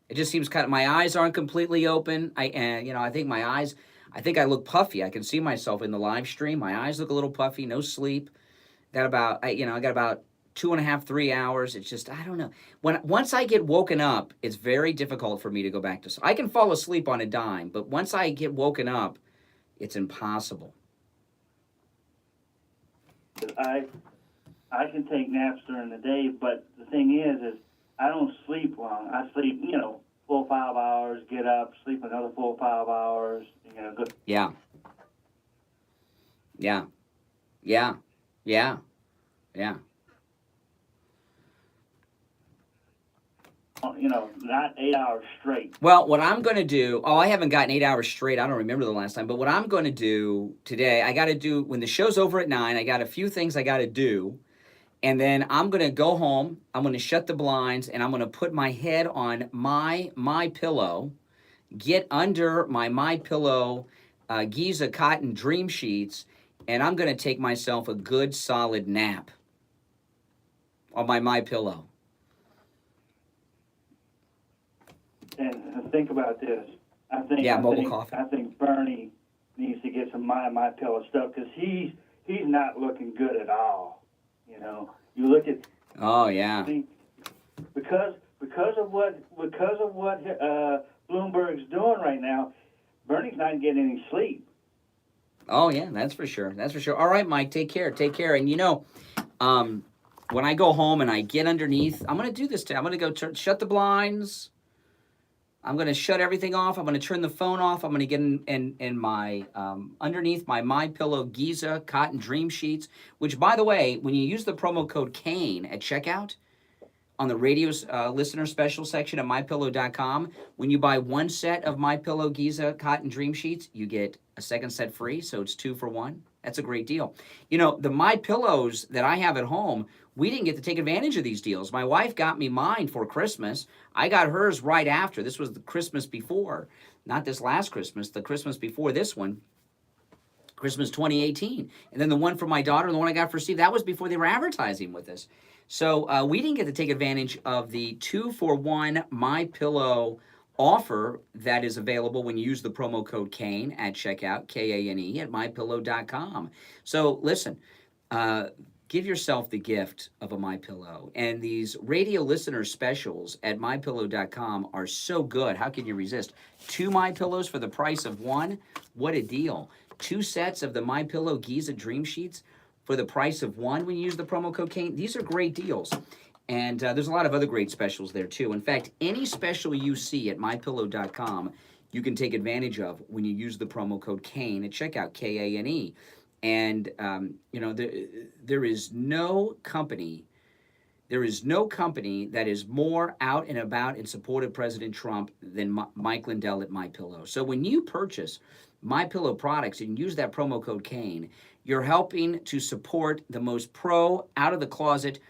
It just seems kind of, my eyes aren't completely open. I think my eyes, I think I look puffy. I can see myself in the live stream. My eyes look a little puffy, no sleep. I got about 2.5, 3 hours. It's just, I don't know. Once I get woken up, it's very difficult for me to go back to sleep. I can fall asleep on a dime, but once I get woken up, it's impossible. I can take naps during the day, but the thing is I don't sleep long. I sleep, 4 or 5 hours, get up, sleep another 4 or 5 hours, go. Yeah. Yeah. Yeah. Yeah. Yeah. Not 8 hours straight. Well, what I'm going to do, I haven't gotten 8 hours straight. I don't remember the last time. But what I'm going to do today, I got to do, when the show's over at 9, I got a few things I got to do. And then I'm going to go home. I'm going to shut the blinds, and I'm going to put my head on my pillow, get under my pillow Giza cotton dream sheets, and I'm going to take myself a good solid nap on my pillow. And think about this. I think Bernie needs to get some my pillow stuff because he's not looking good at all. You look at. Oh yeah. Because of what Bloomberg's doing right now, Bernie's not getting any sleep. Oh yeah, that's for sure. That's for sure. All right, Mike, take care. Take care. And when I go home and I get underneath, I'm gonna do this today. I'm gonna go shut the blinds. I'm going to shut everything off. I'm going to turn the phone off. I'm going to get in my, underneath my Pillow Giza cotton dream sheets, which, by the way, when you use the promo code KANE at checkout on the radio's listener special section at mypillow.com, when you buy one set of Pillow Giza cotton dream sheets, you get a second set free, so it's 2 for 1. That's a great deal. The My Pillows that I have at home, we didn't get to take advantage of these deals. My wife got me mine for Christmas. I got hers right after. This was the Christmas before, not this last Christmas, the Christmas before this one, Christmas 2018. And then the one for my daughter, the one I got for Steve, that was before they were advertising with us. So we didn't get to take advantage of the 2 for 1 My Pillow offer that is available when you use the promo code KANE at checkout, KANE, at mypillow.com. So listen, give yourself the gift of a MyPillow. And these radio listener specials at mypillow.com are so good. How can you resist? 2 MyPillows for the price of 1. What a deal. 2 sets of the MyPillow Giza Dream Sheets for the price of 1 when you use the promo code KANE. These are great deals. And there's a lot of other great specials there, too. In fact, any special you see at mypillow.com, you can take advantage of when you use the promo code KANE at checkout, KANE. And, there is no company that is more out and about in support of President Trump than Mike Lindell at MyPillow. So when you purchase MyPillow products and use that promo code KANE, you're helping to support the most out-of-the-closet,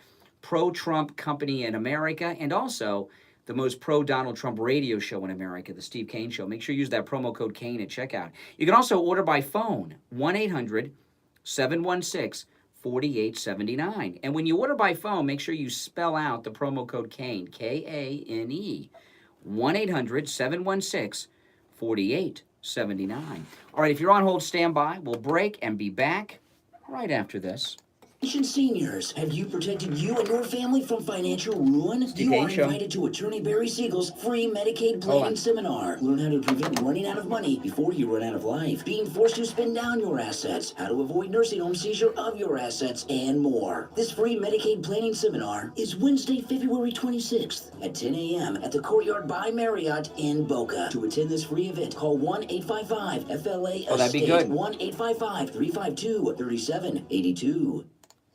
pro-Trump company in America, and also the most pro-Donald Trump radio show in America, the Steve Kane Show. Make sure you use that promo code KANE at checkout. You can also order by phone, 1-800-716-4879. And when you order by phone, make sure you spell out the promo code KANE, K-A-N-E, 1-800-716-4879. All right, if you're on hold, stand by. We'll break and be back right after this. Attention seniors, have you protected you and your family from financial ruin? You are invited to Attorney Barry Siegel's free Medicaid planning seminar. Learn how to prevent running out of money before you run out of life, being forced to spend down your assets, how to avoid nursing home seizure of your assets, and more. This free Medicaid planning seminar is Wednesday, February 26th at 10 a.m. at the Courtyard by Marriott in Boca. To attend this free event, call 1-855-FLA-ESTATE. That'd be good. 1-855-352-3782.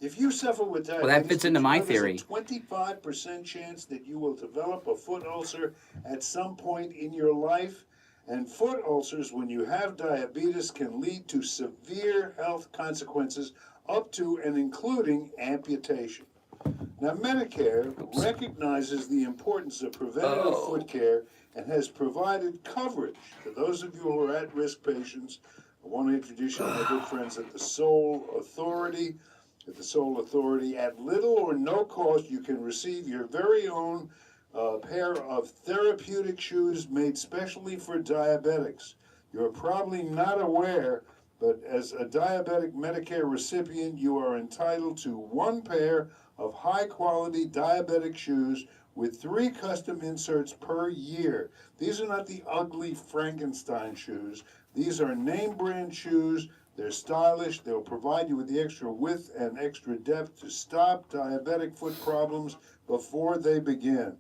If you suffer with diabetes, Well, that fits into my theory. There's a 25% chance that you will develop a foot ulcer at some point in your life. And foot ulcers, when you have diabetes, can lead to severe health consequences up to and including amputation. Now, Medicare recognizes the importance of preventative foot care and has provided coverage to those of you who are at-risk patients. I want to introduce you to my good friends at the Soul Authority. At the Soul Authority, at little or no cost, you can receive your very own a pair of therapeutic shoes made specially for diabetics. You're probably not aware, but as a diabetic Medicare recipient, you are entitled to one pair of high-quality diabetic shoes with 3 custom inserts per year. These are not the ugly Frankenstein shoes. These are name brand shoes. They're stylish. They'll provide you with the extra width and extra depth to stop diabetic foot problems before they begin.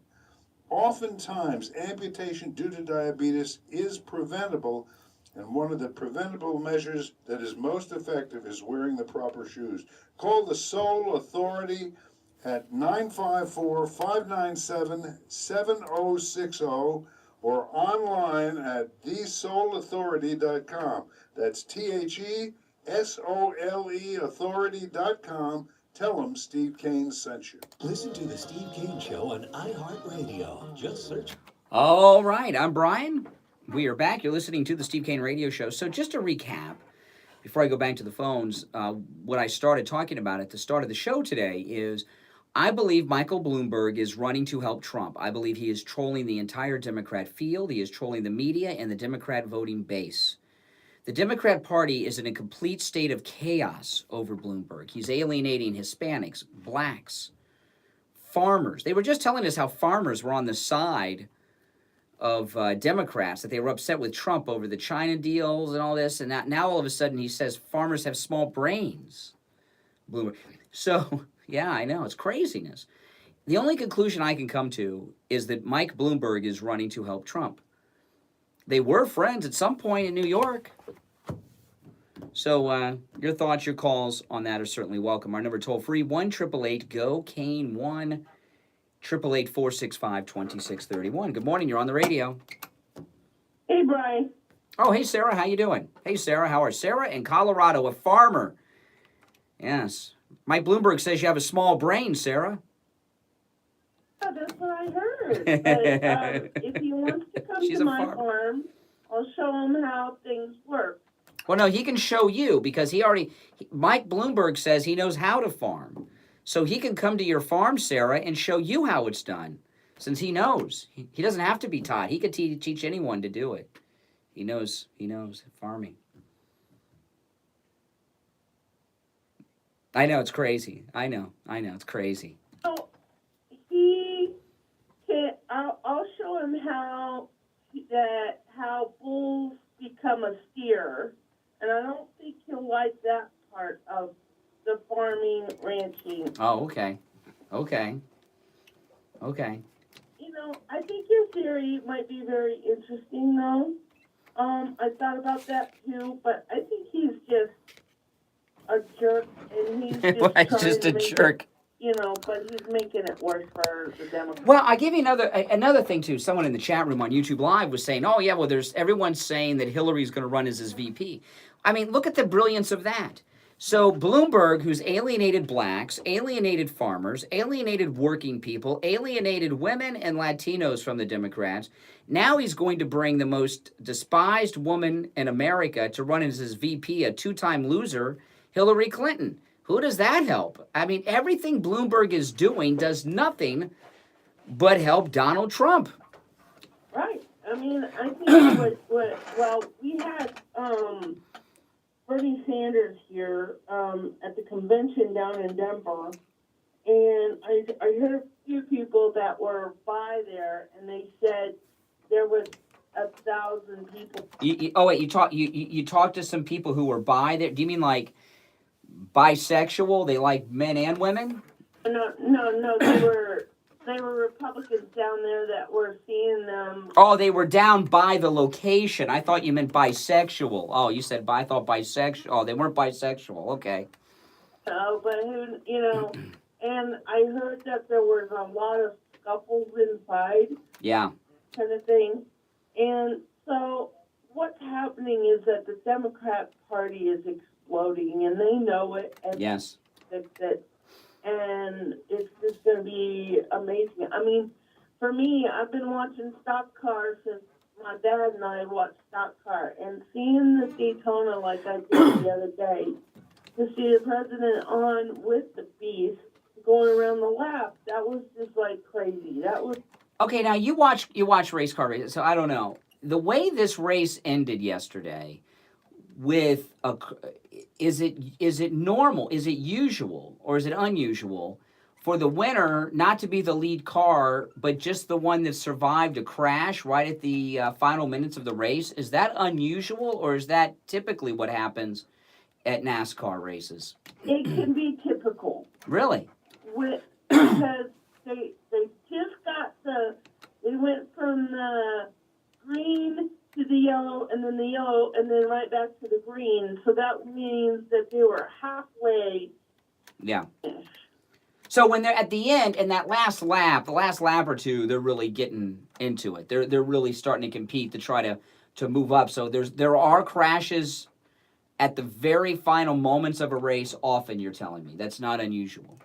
Oftentimes, amputation due to diabetes is preventable, and one of the preventable measures that is most effective is wearing the proper shoes. Call the Sole Authority at 954-597-7060 or online at thesoleauthority.com. That's THESOLE authority.com. Tell them Steve Kane sent you. Listen to The Steve Kane Show on iHeartRadio. Just search. All right, I'm Brian. We are back. You're listening to the Steve Kane Radio Show. So just to recap, before I go back to the phones, what I started talking about at the start of the show today is I believe Michael Bloomberg is running to help Trump. I believe he is trolling the entire Democrat field. He is trolling the media and the Democrat voting base. The Democrat Party is in a complete state of chaos over Bloomberg. He's alienating Hispanics, blacks, farmers. They were just telling us how farmers were on the side of Democrats, that they were upset with Trump over the China deals and all this, and now all of a sudden he says farmers have small brains. Bloomberg. So, yeah, I know, it's craziness. The only conclusion I can come to is that Mike Bloomberg is running to help Trump. They were friends at some point in New York. So your thoughts, your calls on that are certainly welcome. Our number toll-free, 1-888-GO-KANE, 1-888-465-2631. Good morning, you're on the radio. Hey, Brian. Oh, hey, Sarah, how you doing? Hey, Sarah, how are Sarah in Colorado, a farmer? Yes. Mike Bloomberg says you have a small brain, Sarah. Oh, that's what I heard. But if he wants to come She's to a my farmer. farm, I'll show him how things work. Well, no, he can show you because Mike Bloomberg says he knows how to farm. So he can come to your farm, Sarah, and show you how it's done, since he knows. He doesn't have to be taught. He could teach anyone to do it. He knows farming. I know, it's crazy. I know, it's crazy. So I'll show him how bulls become a steer, and I don't think he'll like that part of the farming, ranching. Oh, okay. You know, I think your theory might be very interesting, though. I thought about that too, but I think he's just a jerk, and he's just Well, trying just to a make jerk. It, but he's making it worse for the Democrats. Well, I give you another thing too. Someone in the chat room on YouTube Live was saying, "Oh yeah, well, everyone's saying that Hillary's going to run as his VP." I mean, look at the brilliance of that. So Bloomberg, who's alienated blacks, alienated farmers, alienated working people, alienated women and Latinos from the Democrats, now he's going to bring the most despised woman in America to run as his VP, a two-time loser, Hillary Clinton. Who does that help? I mean, everything Bloomberg is doing does nothing but help Donald Trump. Right. I mean, I think we had Bernie Sanders here at the convention down in Denver, and I heard a few people that were by there, and they said there was 1,000 people. You talked to some people who were by there. Do you mean like bisexual? They like men and women? No. They were Republicans down there that were seeing them. Oh, they were down by the location. I thought you meant bisexual. Oh, you said I thought bisexual. Oh, they weren't bisexual. Okay. No, but and I heard that there was a lot of scuffles inside. Yeah. Kind of thing. And so what's happening is that the Democrat Party is exploding, and they know it. And Yes. And it's just going to be amazing. I mean, for me, I've been watching Stock Car since my dad and I watched Stock Car. And seeing the Daytona like I did the other day, to see the president on with the beast going around the lap, that was just like crazy. That was Okay, now you watch race car races, so I don't know. The way this race ended yesterday with is it normal? Is it usual or is it unusual for the winner not to be the lead car, but just the one that survived a crash right at the final minutes of the race? Is that unusual or is that typically what happens at NASCAR races? It can be typical. Really? Because they just got they went from the green to the yellow, and then the yellow, and then right back to the green. So that means that they were halfway. Yeah. So when they're at the end in that last lap, the last lap or two, they're really getting into it. They're really starting to compete to try to move up. So there are crashes at the very final moments of a race. Often, you're telling me that's not unusual.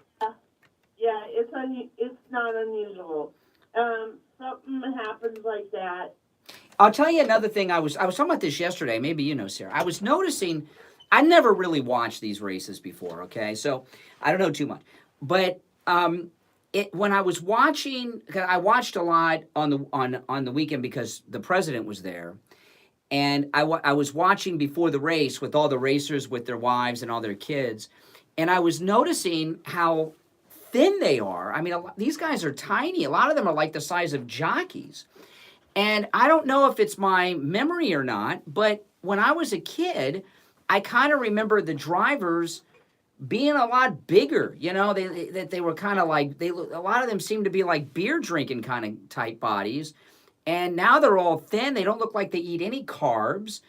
Yeah, it's not unusual. Something happens like that. I'll tell you another thing. I was talking about this yesterday. Maybe you know, Sarah. I was noticing. I never really watched these races before. Okay, so I don't know too much. But when I was watching, I watched a lot on the weekend because the president was there, and I was watching before the race with all the racers with their wives and all their kids, and I was noticing how thin they are. I mean, these guys are tiny. A lot of them are like the size of jockeys. And I don't know if it's my memory or not, but when I was a kid, I kind of remember the drivers being a lot bigger. You know, they were kind of like, a lot of them seemed to be like beer drinking kind of type bodies. And now they're all thin. They don't look like they eat any carbs.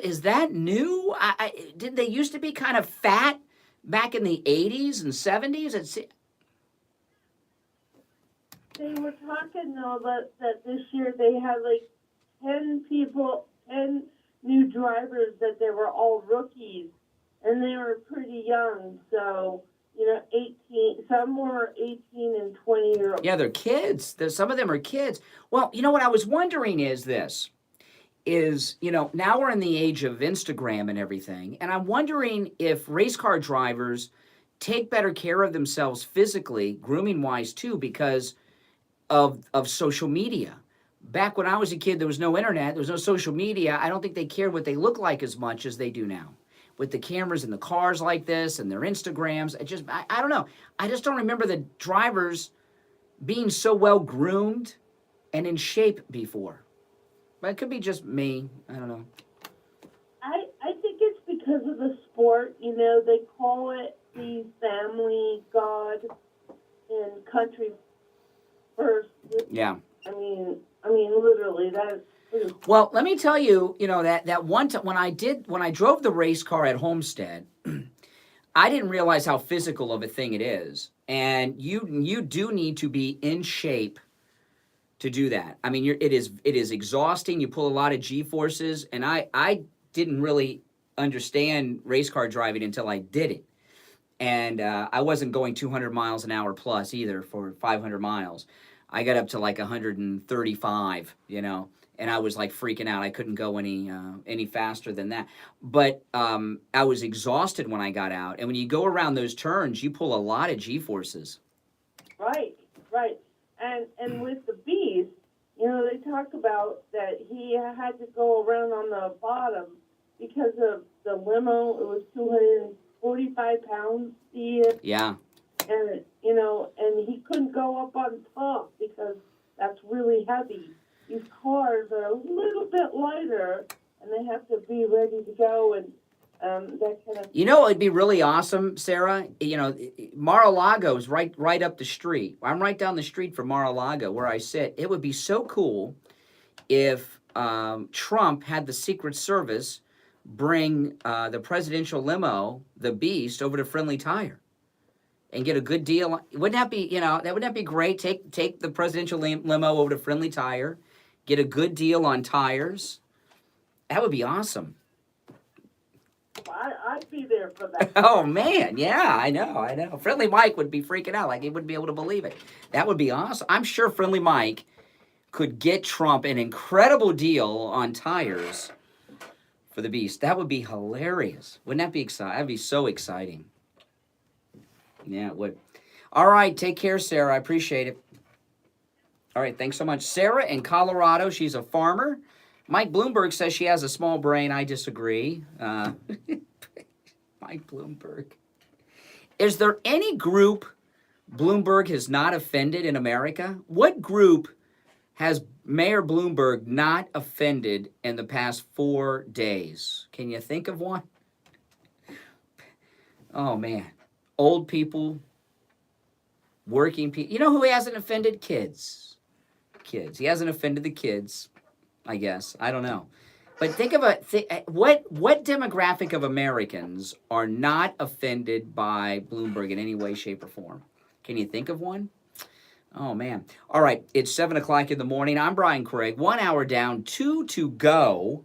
Is that new? Did they used to be kind of fat back in the 80s and 70s? They were talking though that this year they had like 10 new drivers, that they were all rookies, and they were pretty young. So, 18, some were 18 and 20-year-olds. Yeah, they're kids. Some of them are kids. Well, what I was wondering is now we're in the age of Instagram and everything, and I'm wondering if race car drivers take better care of themselves physically, grooming-wise too, because of social media. Back when I was a kid, there was no internet, there was no social media. I don't think they cared what they look like as much as they do now. With the cameras in the cars like this and their Instagrams, I don't know. I just don't remember the drivers being so well groomed and in shape before. But it could be just me. I don't know. I think it's because of the sport. They call it the family god and country first. Yeah. I mean, literally, that is. Well, let me tell you, that one time when I drove the race car at Homestead, I didn't realize how physical of a thing it is, and you do need to be in shape to do that. I mean, it is exhausting. You pull a lot of G-forces, and I didn't really understand race car driving until I did it, and I wasn't going 200 miles an hour plus either for 500 miles. I got up to like 135, and I was like freaking out. I couldn't go any faster than that. But I was exhausted when I got out. And when you go around those turns, you pull a lot of G-forces. Right. And with the Beast, they talk about that he had to go around on the bottom because of the limo. It was 245 pounds. Yeah. And, and he couldn't go up on top because that's really heavy. These cars are a little bit lighter, and they have to be ready to go, and that kind of... It'd be really awesome, Sarah. Mar-a-Lago is right up the street. I'm right down the street from Mar-a-Lago where I sit. It would be so cool if Trump had the Secret Service bring the presidential limo, the Beast, over to Friendly Tire and get a good deal. Wouldn't that be great? Take the presidential limo over to Friendly Tire, get a good deal on tires. That would be awesome. I'd be there for that. Oh, man. Yeah, I know. Friendly Mike would be freaking out. Like, he wouldn't be able to believe it. That would be awesome. I'm sure Friendly Mike could get Trump an incredible deal on tires for the Beast. That would be hilarious. Wouldn't that be exciting? That'd be so exciting. Yeah, it would. All right. Take care, Sarah. I appreciate it. All right, thanks so much. Sarah in Colorado, she's a farmer. Mike Bloomberg says she has a small brain. I disagree. Mike Bloomberg. Is there any group Bloomberg has not offended in America? What group has Mayor Bloomberg not offended in the past 4 days? Can you think of one? Oh, man. Old people, working people. You know who he hasn't offended? Kids. Kids. He hasn't offended the kids, I guess. I don't know. But think of what demographic of Americans are not offended by Bloomberg in any way, shape, or form? Can you think of one? Oh, man. All right, it's 7 o'clock in the morning. I'm Brian Craig. 1 hour down, 2 to go.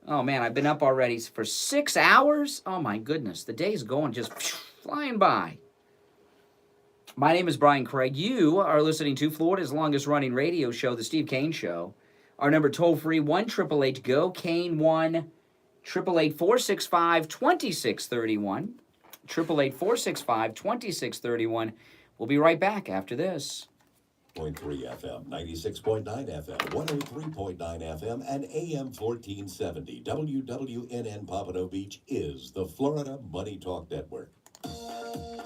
Oh, man, I've been up already for 6 hours. Oh, my goodness. The day's going just flying by. My name is Brian Craig. You are listening to Florida's longest-running radio show, The Steve Kane Show. Our number toll-free, 1-888-GO-KANE, 1-888-465-2631. 888-465-2631. We'll be right back after this. 0.3 FM, 96.9 FM, 103.9 FM, and AM 1470. WWNN Pompano Beach is the Florida Money Talk Network.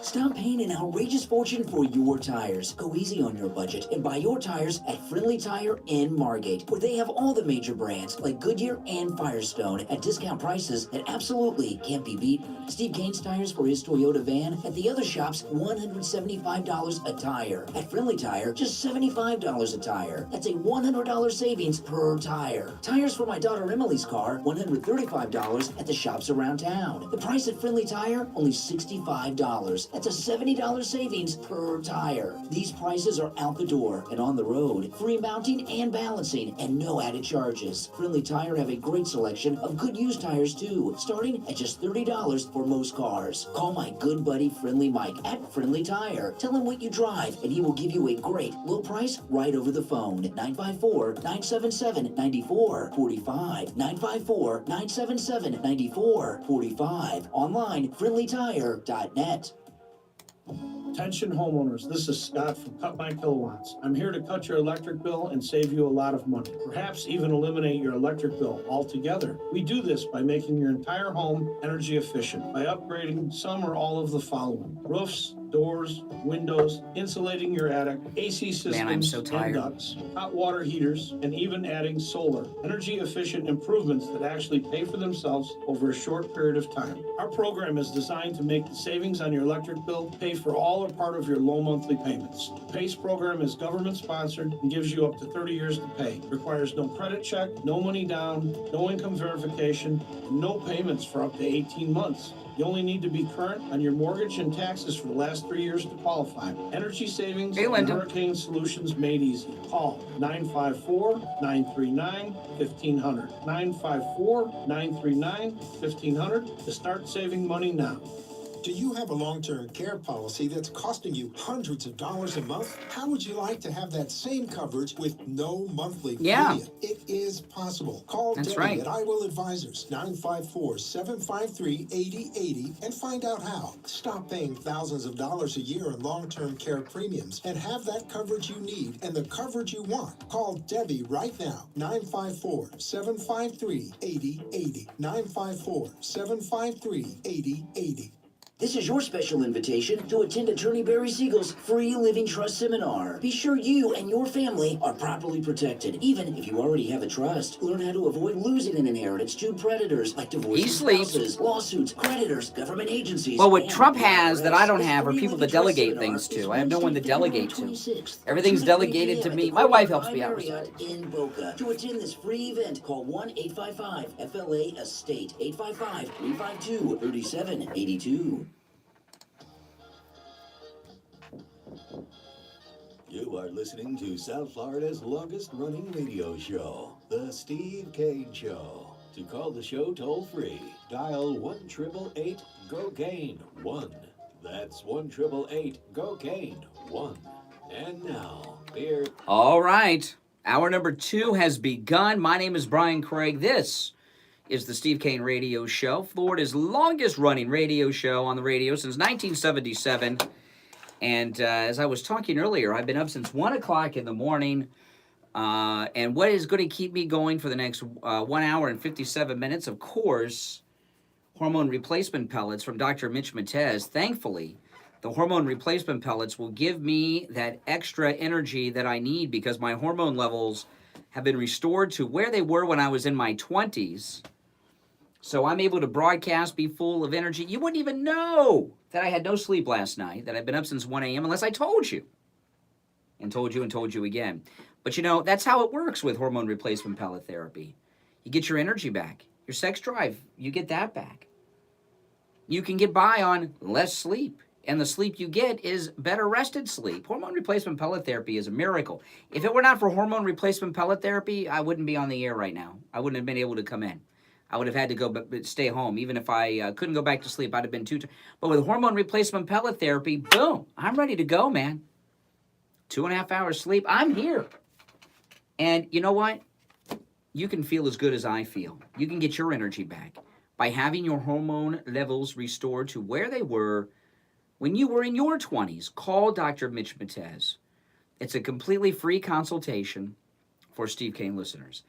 Stop paying an outrageous fortune for your tires. Go easy on your budget and buy your tires at Friendly Tire in Margate, where they have all the major brands like Goodyear and Firestone at discount prices that absolutely can't be beaten. Steve Kane's tires for his Toyota van at the other shops, $175 a tire. At Friendly Tire, just $75 a tire. That's a $100 savings per tire. Tires for my daughter Emily's car, $135 at the shops around town. The price at Friendly Tire, only $65. That's a $70 savings per tire. These prices are out the door and on the road. Free mounting and balancing and no added charges. Friendly Tire have a great selection of good used tires too, starting at just $30 for most cars. Call my good buddy Friendly Mike at Friendly Tire. Tell him what you drive and he will give you a great low price right over the phone. 954-977-9445. 954-977-9445. Online, friendlytire.net. Attention homeowners, this is Scott from Cut My Kilowatts. I'm here to cut your electric bill and save you a lot of money. Perhaps even eliminate your electric bill altogether. We do this by making your entire home energy efficient, by upgrading some or all of the following: roofs, doors, windows, insulating your attic, AC systems, Man, I'm so tired. and ducts, hot water heaters, and even adding solar. Energy efficient improvements that actually pay for themselves over a short period of time. Our program is designed to make the savings on your electric bill pay for all or part of your low monthly payments. The PACE program is government sponsored and gives you up to 30 years to pay. Requires no credit check, no money down, no income verification, and no payments for up to 18 months. You only need to be current on your mortgage and taxes for the last 3 years to qualify. Energy savings and hurricane solutions made easy. Call 954-939-1500. 954-939-1500 to start saving money now. Do you have a long-term care policy that's costing you hundreds of dollars a month? How would you like to have that same coverage with no monthly premium? It is possible. Call Debbie at I Will Advisors, 954-753-8080, and find out how. Stop paying thousands of dollars a year in long-term care premiums and have that coverage you need and the coverage you want. Call Debbie right now, 954-753-8080, 954-753-8080. This is your special invitation to attend Attorney Barry Siegel's free Living Trust Seminar. Be sure you and your family are properly protected, even if you already have a trust. Learn how to avoid losing an inheritance to predators like divorce spouses, lawsuits, creditors, government agencies. Well, what Trump has that I don't have are people to delegate things to. I have no one to delegate to. Everything's delegated to me. My wife helps me out. In Boca. To attend this free event, call 1-855-FLA-ESTATE, 855-352-3782. You are listening to South Florida's longest-running radio show, The Steve Kane Show. To call the show toll-free, dial 1-888-GO-KANE, 1. That's 1-888-GO-KANE, 1. And now, here. All right. Hour number 2 has begun. My name is Brian Craig. This is the Steve Kane Radio Show, Florida's longest-running radio show on the radio since 1977. And as I was talking earlier, I've been up since 1 o'clock in the morning. And what is going to keep me going for the next 1 hour and 57 minutes? Of course, hormone replacement pellets from Dr. Mitch Matez. Thankfully, the hormone replacement pellets will give me that extra energy that I need because my hormone levels have been restored to where they were when I was in my 20s. So I'm able to broadcast, be full of energy. You wouldn't even know that I had no sleep last night, that I've been up since 1 a.m. unless I told you. And told you again. But you know, that's how it works with hormone replacement pellet therapy. You get your energy back. Your sex drive, you get that back. You can get by on less sleep. And the sleep you get is better rested sleep. Hormone replacement pellet therapy is a miracle. If it were not for hormone replacement pellet therapy, I wouldn't be on the air right now. I wouldn't have been able to come in. I would have had to go but stay home. Even if I couldn't go back to sleep, I'd have been too tired. But with hormone replacement pellet therapy, boom, I'm ready to go, man. 2.5 hours sleep, I'm here. And you know what? You can feel as good as I feel. You can get your energy back by having your hormone levels restored to where they were when you were in your 20s. Call Dr. Mitch Matez. It's a completely free consultation for Steve Kane listeners.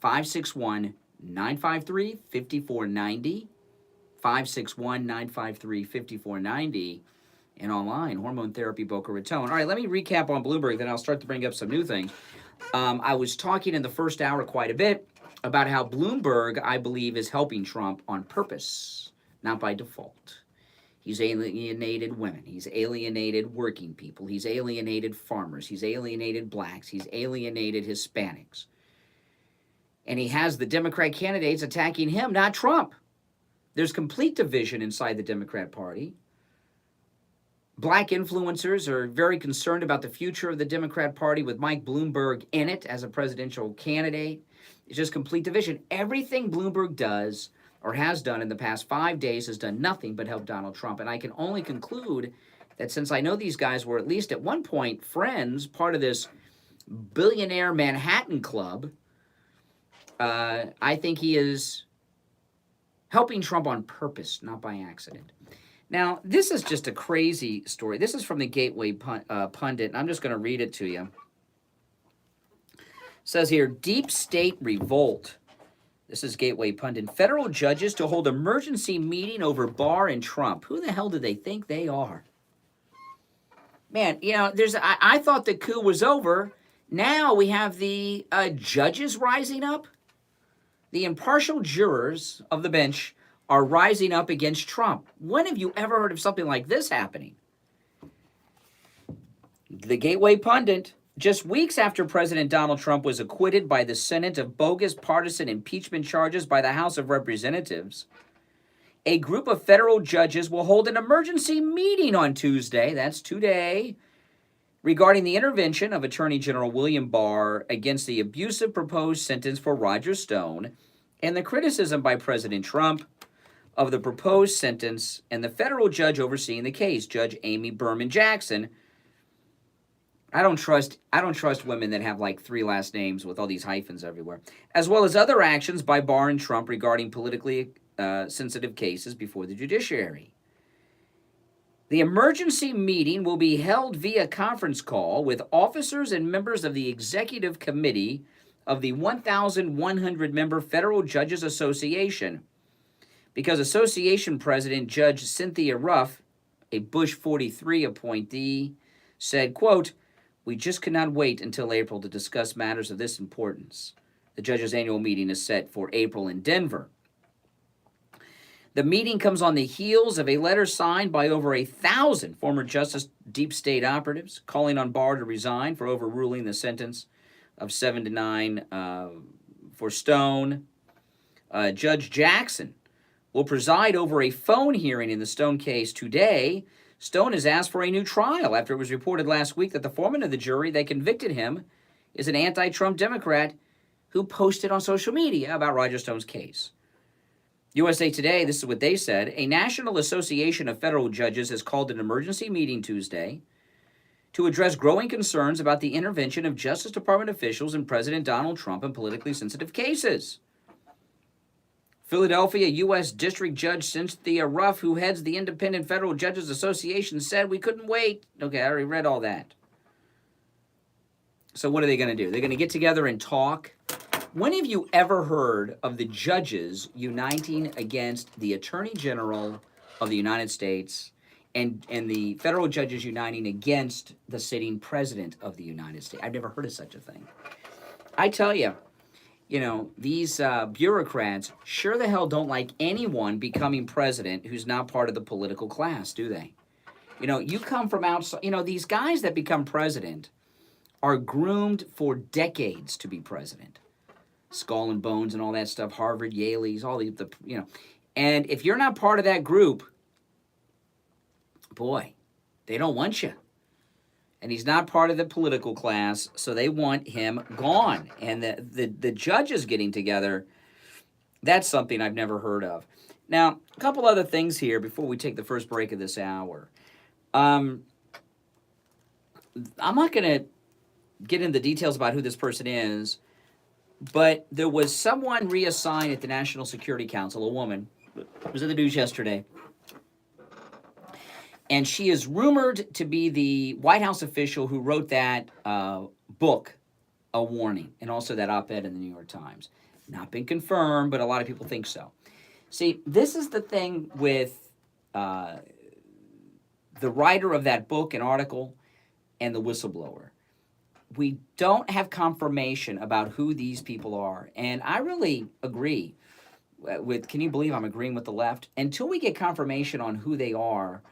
561-953-5490. 561-953-5490. And online, Hormone Therapy Boca Raton. All right, let me recap on Bloomberg, then I'll start to bring up some new things. I was talking in the first hour quite a bit about how Bloomberg, I believe, is helping Trump on purpose, not by default. He's alienated women. He's alienated working people. He's alienated farmers. He's alienated blacks. He's alienated Hispanics. And he has the Democrat candidates attacking him, not Trump. There's complete division inside the Democrat Party. Black influencers are very concerned about the future of the Democrat Party with Mike Bloomberg in it as a presidential candidate. It's just complete division. Everything Bloomberg does or has done in the past 5 days has done nothing but help Donald Trump. And I can only conclude that since I know these guys were at least at one point friends, part of this billionaire Manhattan Club, I think he is helping Trump on purpose, not by accident. Now, this is just a crazy story. This is from the Gateway Pundit, and I'm just going to read it to you. It says here, Deep State Revolt. This is Gateway Pundit. Federal judges to hold emergency meeting over Barr and Trump. Who the hell do they think they are? Man, you know, I thought the coup was over. Now we have the judges rising up. The impartial jurors of the bench are rising up against Trump. When have you ever heard of something like this happening? The Gateway Pundit, just weeks after President Donald Trump was acquitted by the Senate of bogus partisan impeachment charges by the House of Representatives, a group of federal judges will hold an emergency meeting on Tuesday, that's today, regarding the intervention of Attorney General William Barr against the abusive proposed sentence for Roger Stone and the criticism by President Trump of the proposed sentence and the federal judge overseeing the case, Judge Amy Berman Jackson. I don't trust women that have like 3 last names with all these hyphens everywhere, as well as other actions by Barr and Trump regarding politically sensitive cases before the judiciary. The emergency meeting will be held via conference call with officers and members of the executive committee of the 1,100-member Federal Judges Association, because Association President Judge Cynthia Ruff, a Bush 43 appointee, said, quote, "We just cannot wait until April to discuss matters of this importance." The judges' annual meeting is set for April in Denver. The meeting comes on the heels of a letter signed by over 1,000 former Justice Deep State operatives calling on Barr to resign for overruling the sentence of 7 to 9 for Stone. Judge Jackson will preside over a phone hearing in the Stone case today. Stone has asked for a new trial after it was reported last week that the foreman of the jury that convicted him is an anti-Trump Democrat who posted on social media about Roger Stone's case. USA Today, this is what they said, a National Association of Federal Judges has called an emergency meeting Tuesday to address growing concerns about the intervention of Justice Department officials in President Donald Trump in politically sensitive cases. Philadelphia U.S. District Judge Cynthia Ruff, who heads the Independent Federal Judges Association, said we couldn't wait. Okay, I already read all that. So what are they going to do? They're going to get together and talk. When have you ever heard of the judges uniting against the Attorney General of the United States and the federal judges uniting against the sitting president of the United States? I've never heard of such a thing. I tell you, these bureaucrats sure the hell don't like anyone becoming president who's not part of the political class, do they? You come from outside. These guys that become president are groomed for decades to be president. Skull and Bones and all that stuff, Harvard, Yale's, all the. And if you're not part of that group, boy, they don't want you. And he's not part of the political class, so they want him gone. And the judges getting together, that's something I've never heard of. Now, a couple other things here before we take the first break of this hour. I'm not going to get into the details about who this person is, but there was someone reassigned at the National Security Council, a woman, it was in the news yesterday, and she is rumored to be the White House official who wrote that book, A Warning, and also that op-ed in the New York Times. Not been confirmed, but a lot of people think so. See, this is the thing with the writer of that book and article and the whistleblower. We don't have confirmation about who these people are. And I really agree with, can you believe I'm agreeing with the left? Until we get confirmation on who they are,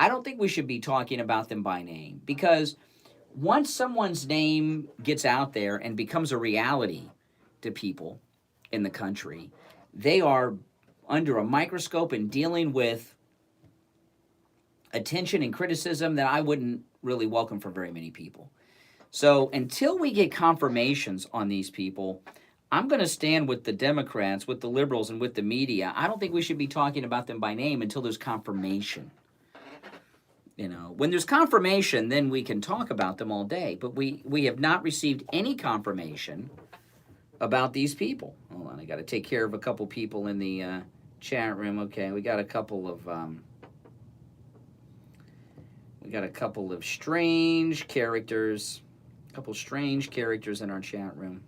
I don't think we should be talking about them by name. Because once someone's name gets out there and becomes a reality to people in the country, they are under a microscope and dealing with attention and criticism that I wouldn't really welcome for very many people. So until we get confirmations on these people, I'm going to stand with the Democrats, with the liberals, and with the media. I don't think we should be talking about them by name until there's confirmation. When there's confirmation, then we can talk about them all day. But we have not received any confirmation about these people. Hold on, I got to take care of a couple people in the chat room. Okay, we got a couple of strange characters. A couple strange characters in our chat room.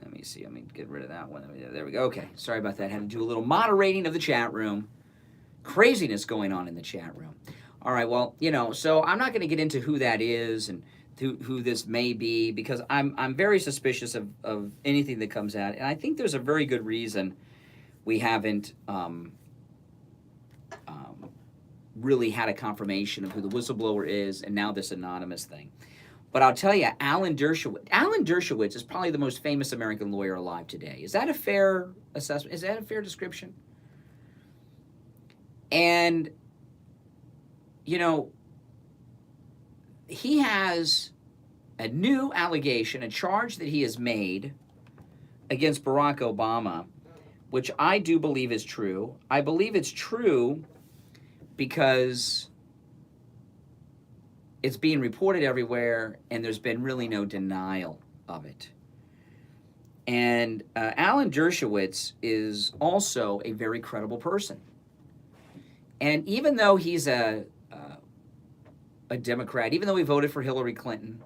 Let me see. Let me get rid of that one. There we go. Okay. Sorry about that. Had to do a little moderating of the chat room. Craziness going on in the chat room. All right. Well, so I'm not going to get into who that is and who this may be, because I'm very suspicious of anything that comes out. And I think there's a very good reason we haven't really had a confirmation of who the whistleblower is, and now this anonymous thing. But I'll tell you, Alan Dershowitz is probably the most famous American lawyer alive today. Is that a fair assessment? Is that a fair description? And, he has a new allegation, a charge that he has made against Barack Obama, which I do believe is true. I believe it's true because it's being reported everywhere, and there's been really no denial of it. And Alan Dershowitz is also a very credible person. And even though he's a Democrat, even though he voted for Hillary Clinton,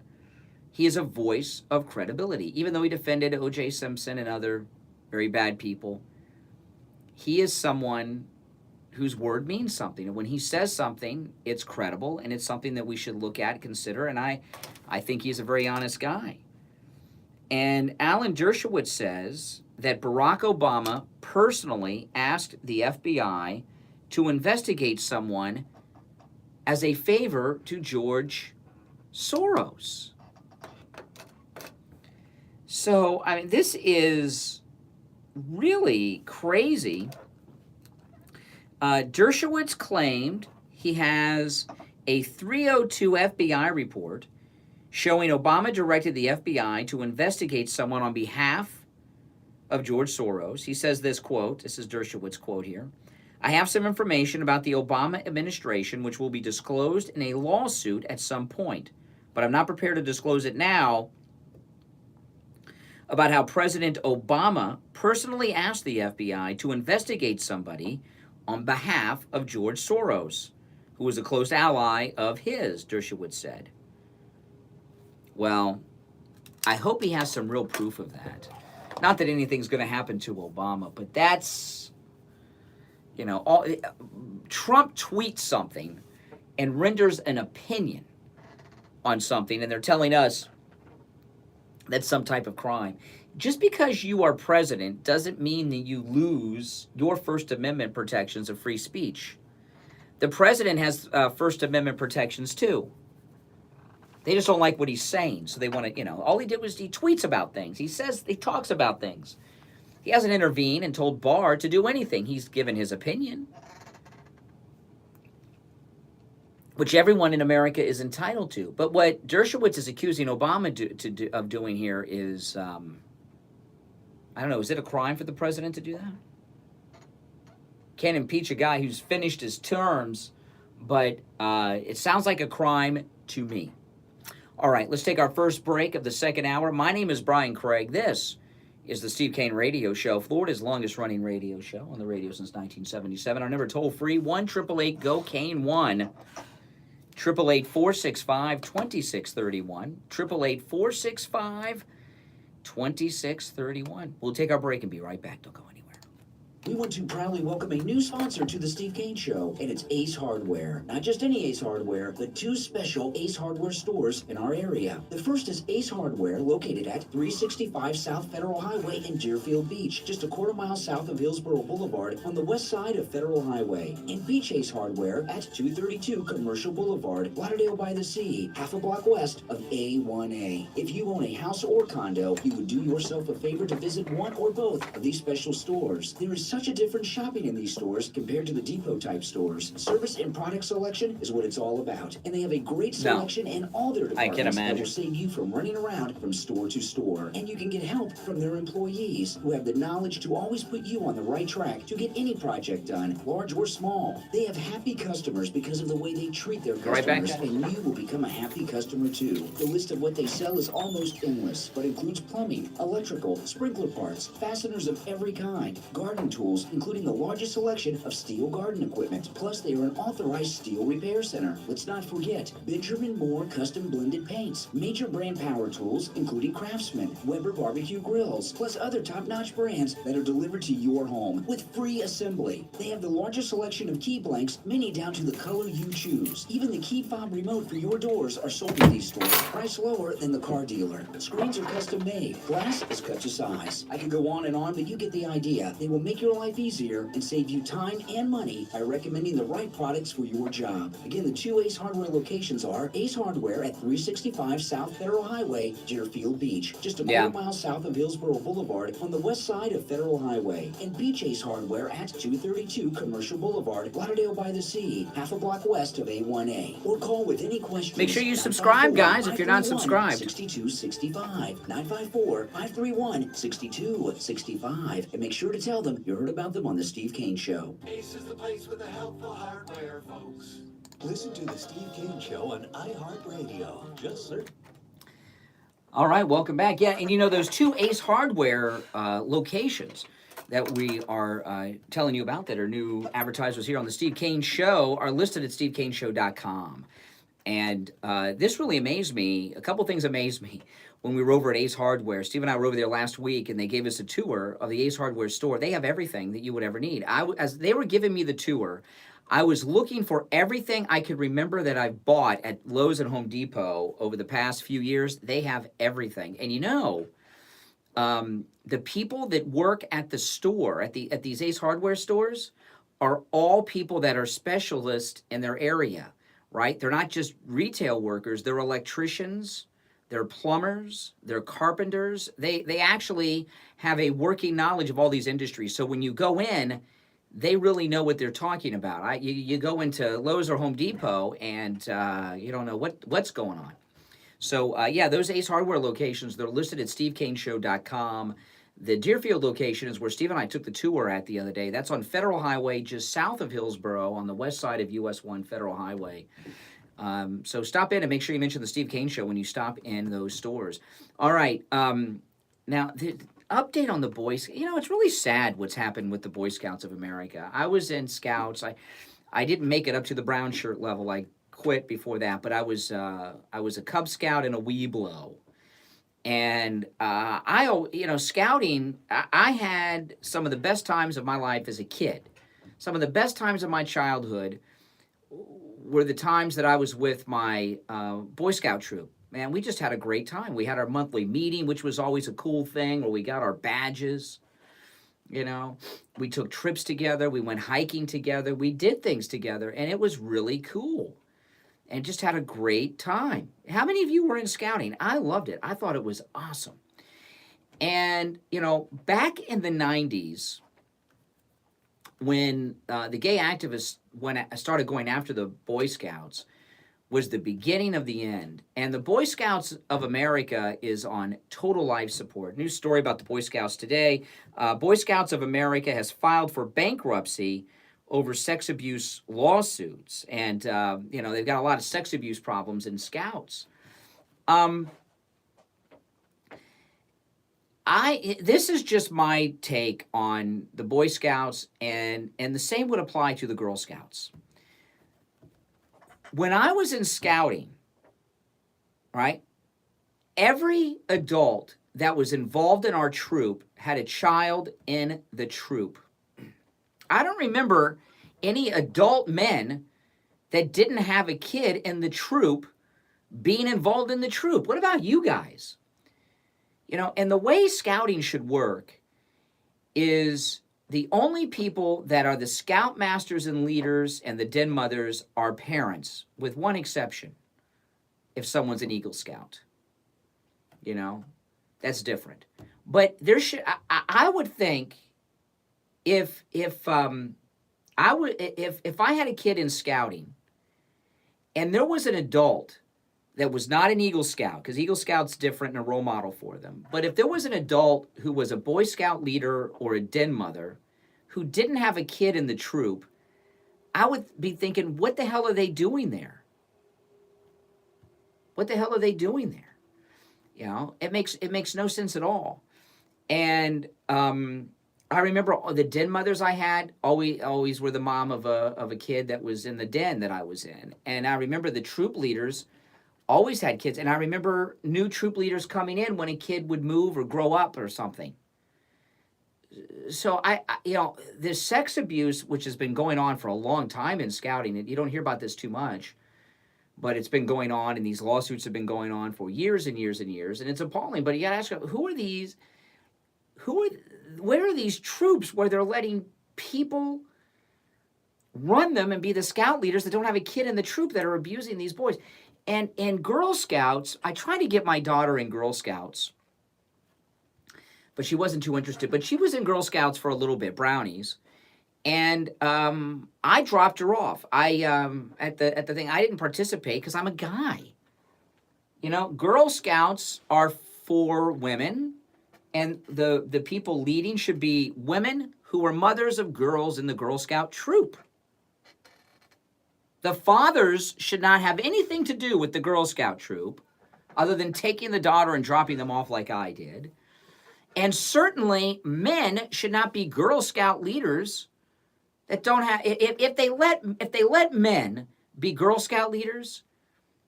he is a voice of credibility. Even though he defended O.J. Simpson and other very bad people, he is someone whose word means something. And when he says something, it's credible, and it's something that we should look at, consider, and I think he's a very honest guy. And Alan Dershowitz says that Barack Obama personally asked the FBI to investigate someone as a favor to George Soros. So, this is really crazy. Dershowitz claimed he has a 302 FBI report showing Obama directed the FBI to investigate someone on behalf of George Soros. He says this, quote, this is Dershowitz quote here, "I have some information about the Obama administration which will be disclosed in a lawsuit at some point, but I'm not prepared to disclose it now about how President Obama personally asked the FBI to investigate somebody on behalf of George Soros, who was a close ally of his, Dershowitz said. Well, I hope he has some real proof of that. Not that anything's going to happen to Obama, but that's, Trump tweets something and renders an opinion on something, and they're telling us that's some type of crime. Just because you are president doesn't mean that you lose your First Amendment protections of free speech. The president has First Amendment protections too. They just don't like what he's saying, so they want to, all he did was he tweets about things. He talks about things. He hasn't intervened and told Barr to do anything. He's given his opinion, which everyone in America is entitled to. But what Dershowitz is accusing Obama of doing here is, I don't know, is it a crime for the president to do that? Can't impeach a guy who's finished his terms, but it sounds like a crime to me. All right, let's take our first break of the second hour. My name is Brian Craig. This is the Steve Kane Radio Show, Florida's longest-running radio show on the radio since 1977. Our number toll-free, 1-888-GO-KANE, 1-888-465-2631, 888-465-2631. We'll take our break and be right back. Don't go anywhere. We want to proudly welcome a new sponsor to the Steve Kane Show, and it's Ace Hardware. Not just any Ace Hardware, but two special Ace Hardware stores in our area. The first is Ace Hardware, located at 365 South Federal Highway in Deerfield Beach, just a quarter mile south of Hillsborough Boulevard on the west side of Federal Highway. And Beach Ace Hardware at 232 Commercial Boulevard, Lauderdale by the Sea, half a block west of A1A. If you own a house or condo, you would do yourself a favor to visit one or both of these special stores. There is such a difference shopping in these stores compared to the depot-type stores. Service and product selection is what it's all about. And they have a great selection in all their departments that will save you from running around from store to store. And you can get help from their employees who have the knowledge to always put you on the right track to get any project done, large or small. They have happy customers because of the way they treat their customers, and you will become a happy customer too. The list of what they sell is almost endless, but includes plumbing, electrical, sprinkler parts, fasteners of every kind, garden tools, including the largest selection of steel garden equipment. Plus, they are an authorized steel repair center. Let's not forget Benjamin Moore custom blended paints, major brand power tools, including Craftsman, Weber barbecue grills, plus other top-notch brands that are delivered to your home with free assembly. They have the largest selection of key blanks, many down to the color you choose. Even the key fob remote for your doors are sold in these stores, priced lower than the car dealer. Screens are custom made. Glass is cut to size. I could go on, but you get the idea. They will make your life easier and save you time and money by recommending the right products for your job. Again, the two Ace Hardware locations are Ace Hardware at 365 South Federal Highway, Deerfield Beach, just a quarter mile south of Hillsborough Boulevard on the west side of Federal Highway, and Beach Ace Hardware at 232 Commercial Boulevard, Lauderdale by the Sea, half a block west of A1A. Or call with any questions. Make sure you subscribe, guys, if you're not subscribed. 6265 954-531-6265, and make sure to tell them you heard about them on the Steve Kane Show. Ace is the place with the helpful hardware, folks. Listen to the Steve Kane Show on iHeartRadio. Just search. All right, welcome back. Yeah, and those two Ace Hardware locations that we are telling you about that are new advertisers here on the Steve Kane Show are listed at stevekaneshow.com. And this really amazed me. A couple things amazed me when we were over at Ace Hardware. Steve and I were over there last week, and they gave us a tour of the Ace Hardware store. They have everything that you would ever need. As they were giving me the tour, I was looking for everything I could remember that I bought at Lowe's and Home Depot over the past few years. They have everything. And the people that work at the store, at these Ace Hardware stores, are all people that are specialists in their area, right? They're not just retail workers. They're electricians. They're plumbers, they're carpenters. They actually have a working knowledge of all these industries. So when you go in, they really know what they're talking about. You go into Lowe's or Home Depot and you don't know what's going on. So those Ace Hardware locations, they're listed at stevekaneshow.com. The Deerfield location is where Steve and I took the tour at the other day. That's on Federal Highway, just south of Hillsborough, on the west side of US 1 Federal Highway. So stop in and make sure you mention the Steve Kane Show when you stop in those stores. All right. Now, the update on the Boy Scouts, it's really sad what's happened with the Boy Scouts of America. I was in Scouts. I didn't make it up to the brown shirt level. I quit before that, but I was a Cub Scout and a Weeblo. And scouting, I had some of the best times of my life as a kid. Some of the best times of my childhood were the times that I was with my Boy Scout troop. Man, we just had a great time. We had our monthly meeting, which was always a cool thing, where we got our badges. We took trips together. We went hiking together. We did things together, and it was really cool. And just had a great time. How many of you were in scouting? I loved it. I thought it was awesome. And, back in the 90s, when the gay activists started going after the Boy Scouts, was the beginning of the end. And the Boy Scouts of America is on total life support. New story about the Boy Scouts today. Boy Scouts of America has filed for bankruptcy over sex abuse lawsuits. And, they've got a lot of sex abuse problems in Scouts. This is just my take on the Boy Scouts, and the same would apply to the Girl Scouts. When I was in scouting, right, every adult that was involved in our troop had a child in the troop. I don't remember any adult men that didn't have a kid in the troop being involved in the troop. What about you guys? And the way scouting should work is the only people that are the scout masters and leaders and the den mothers are parents, with one exception. If someone's an Eagle Scout, that's different. But there should, I would think, if I had a kid in scouting, and there was an adult that was not an Eagle Scout, because Eagle Scout's different and a role model for them. But if there was an adult who was a Boy Scout leader or a den mother who didn't have a kid in the troop, I would be thinking, what the hell are they doing there? What the hell are they doing there? It makes no sense at all. And I remember the den mothers I had always were the mom of a kid that was in the den that I was in. And I remember the troop leaders always had kids. And I remember new troop leaders coming in when a kid would move or grow up or something. So this sex abuse, which has been going on for a long time in scouting, and you don't hear about this too much, but it's been going on, and these lawsuits have been going on for years and years and years, and it's appalling. But you got to ask, where are these troops where they're letting people run them and be the scout leaders that don't have a kid in the troop that are abusing these boys? And in Girl Scouts, I tried to get my daughter in Girl Scouts, but she wasn't too interested. But she was in Girl Scouts for a little bit, Brownies, and I dropped her off. At the thing, I didn't participate because I'm a guy. Girl Scouts are for women, and the people leading should be women who are mothers of girls in the Girl Scout troop. The fathers should not have anything to do with the Girl Scout troop other than taking the daughter and dropping them off like I did. And certainly men should not be Girl Scout leaders that don't have, if they let men be Girl Scout leaders,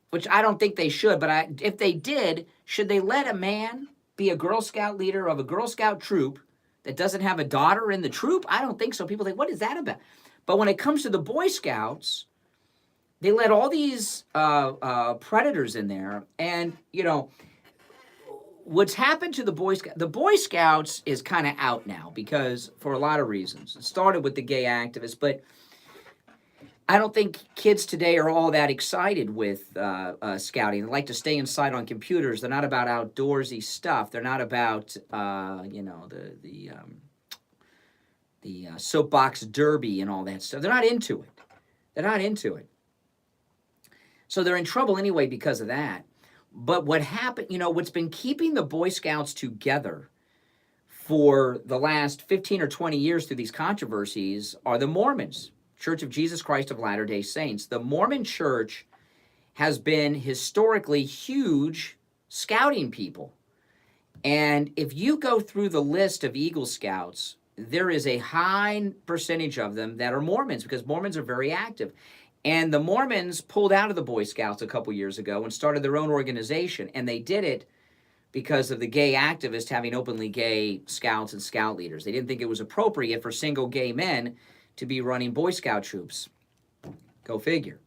which I don't think they should, but if they did, should they let a man be a Girl Scout leader of a Girl Scout troop that doesn't have a daughter in the troop? I don't think so. People think, what is that about? But when it comes to the Boy Scouts, they let all these predators in there. And, what's happened to the Boy Scouts is kind of out now because for a lot of reasons. It started with the gay activists, but I don't think kids today are all that excited with scouting. They like to stay inside on computers. They're not about outdoorsy stuff. They're not about, the soapbox derby and all that stuff. They're not into it. So they're in trouble anyway because of that. But what happened, what's been keeping the Boy Scouts together for the last 15 or 20 years through these controversies are the Mormons, Church of Jesus Christ of Latter-day Saints. The Mormon Church has been historically huge scouting people. And if you go through the list of Eagle Scouts, there is a high percentage of them that are Mormons because Mormons are very active. And the Mormons pulled out of the Boy Scouts a couple years ago and started their own organization. And they did it because of the gay activists having openly gay scouts and scout leaders. They didn't think it was appropriate for single gay men to be running Boy Scout troops. Go figure.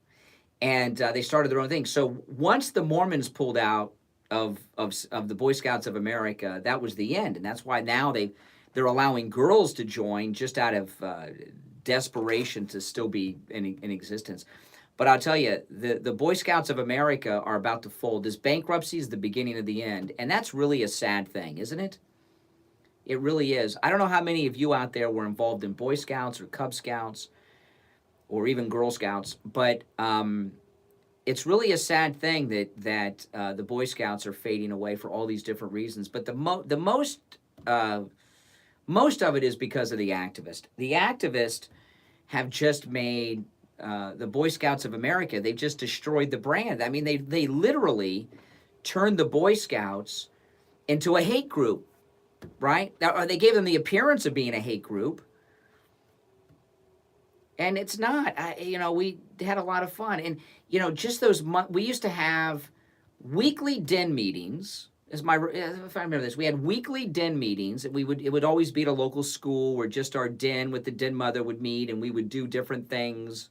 And they started their own thing. So once the Mormons pulled out of the Boy Scouts of America, that was the end. And that's why now they're allowing girls to join just out of desperation to still be in existence. But I'll tell you, the Boy Scouts of America are about to fold. This bankruptcy is the beginning of the end. And that's really a sad thing, isn't it? It really is. I don't know how many of you out there were involved in Boy Scouts or Cub Scouts or even Girl Scouts, but it's really a sad thing that the Boy Scouts are fading away for all these different reasons. But the most of it is because of the activists. The activists have just made the Boy Scouts of America, they've just destroyed the brand. I mean, they literally turned the Boy Scouts into a hate group, right? Or they gave them the appearance of being a hate group. And it's not. We had a lot of fun. And, just those we used to have weekly den meetings. If I remember this, we had weekly den meetings. And it would always be at a local school where just our den with the den mother would meet, and we would do different things,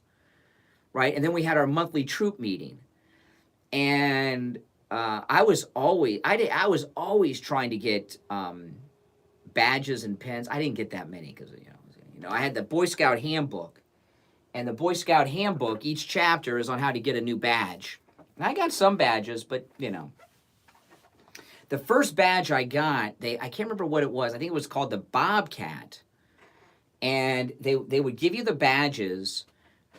right? And then we had our monthly troop meeting. And I was always trying to get badges and pins. I didn't get that many because I had the Boy Scout handbook. And the Boy Scout handbook, each chapter is on how to get a new badge. And I got some badges, but, the first badge I got, I can't remember what it was. I think it was called the Bobcat. And they would give you the badges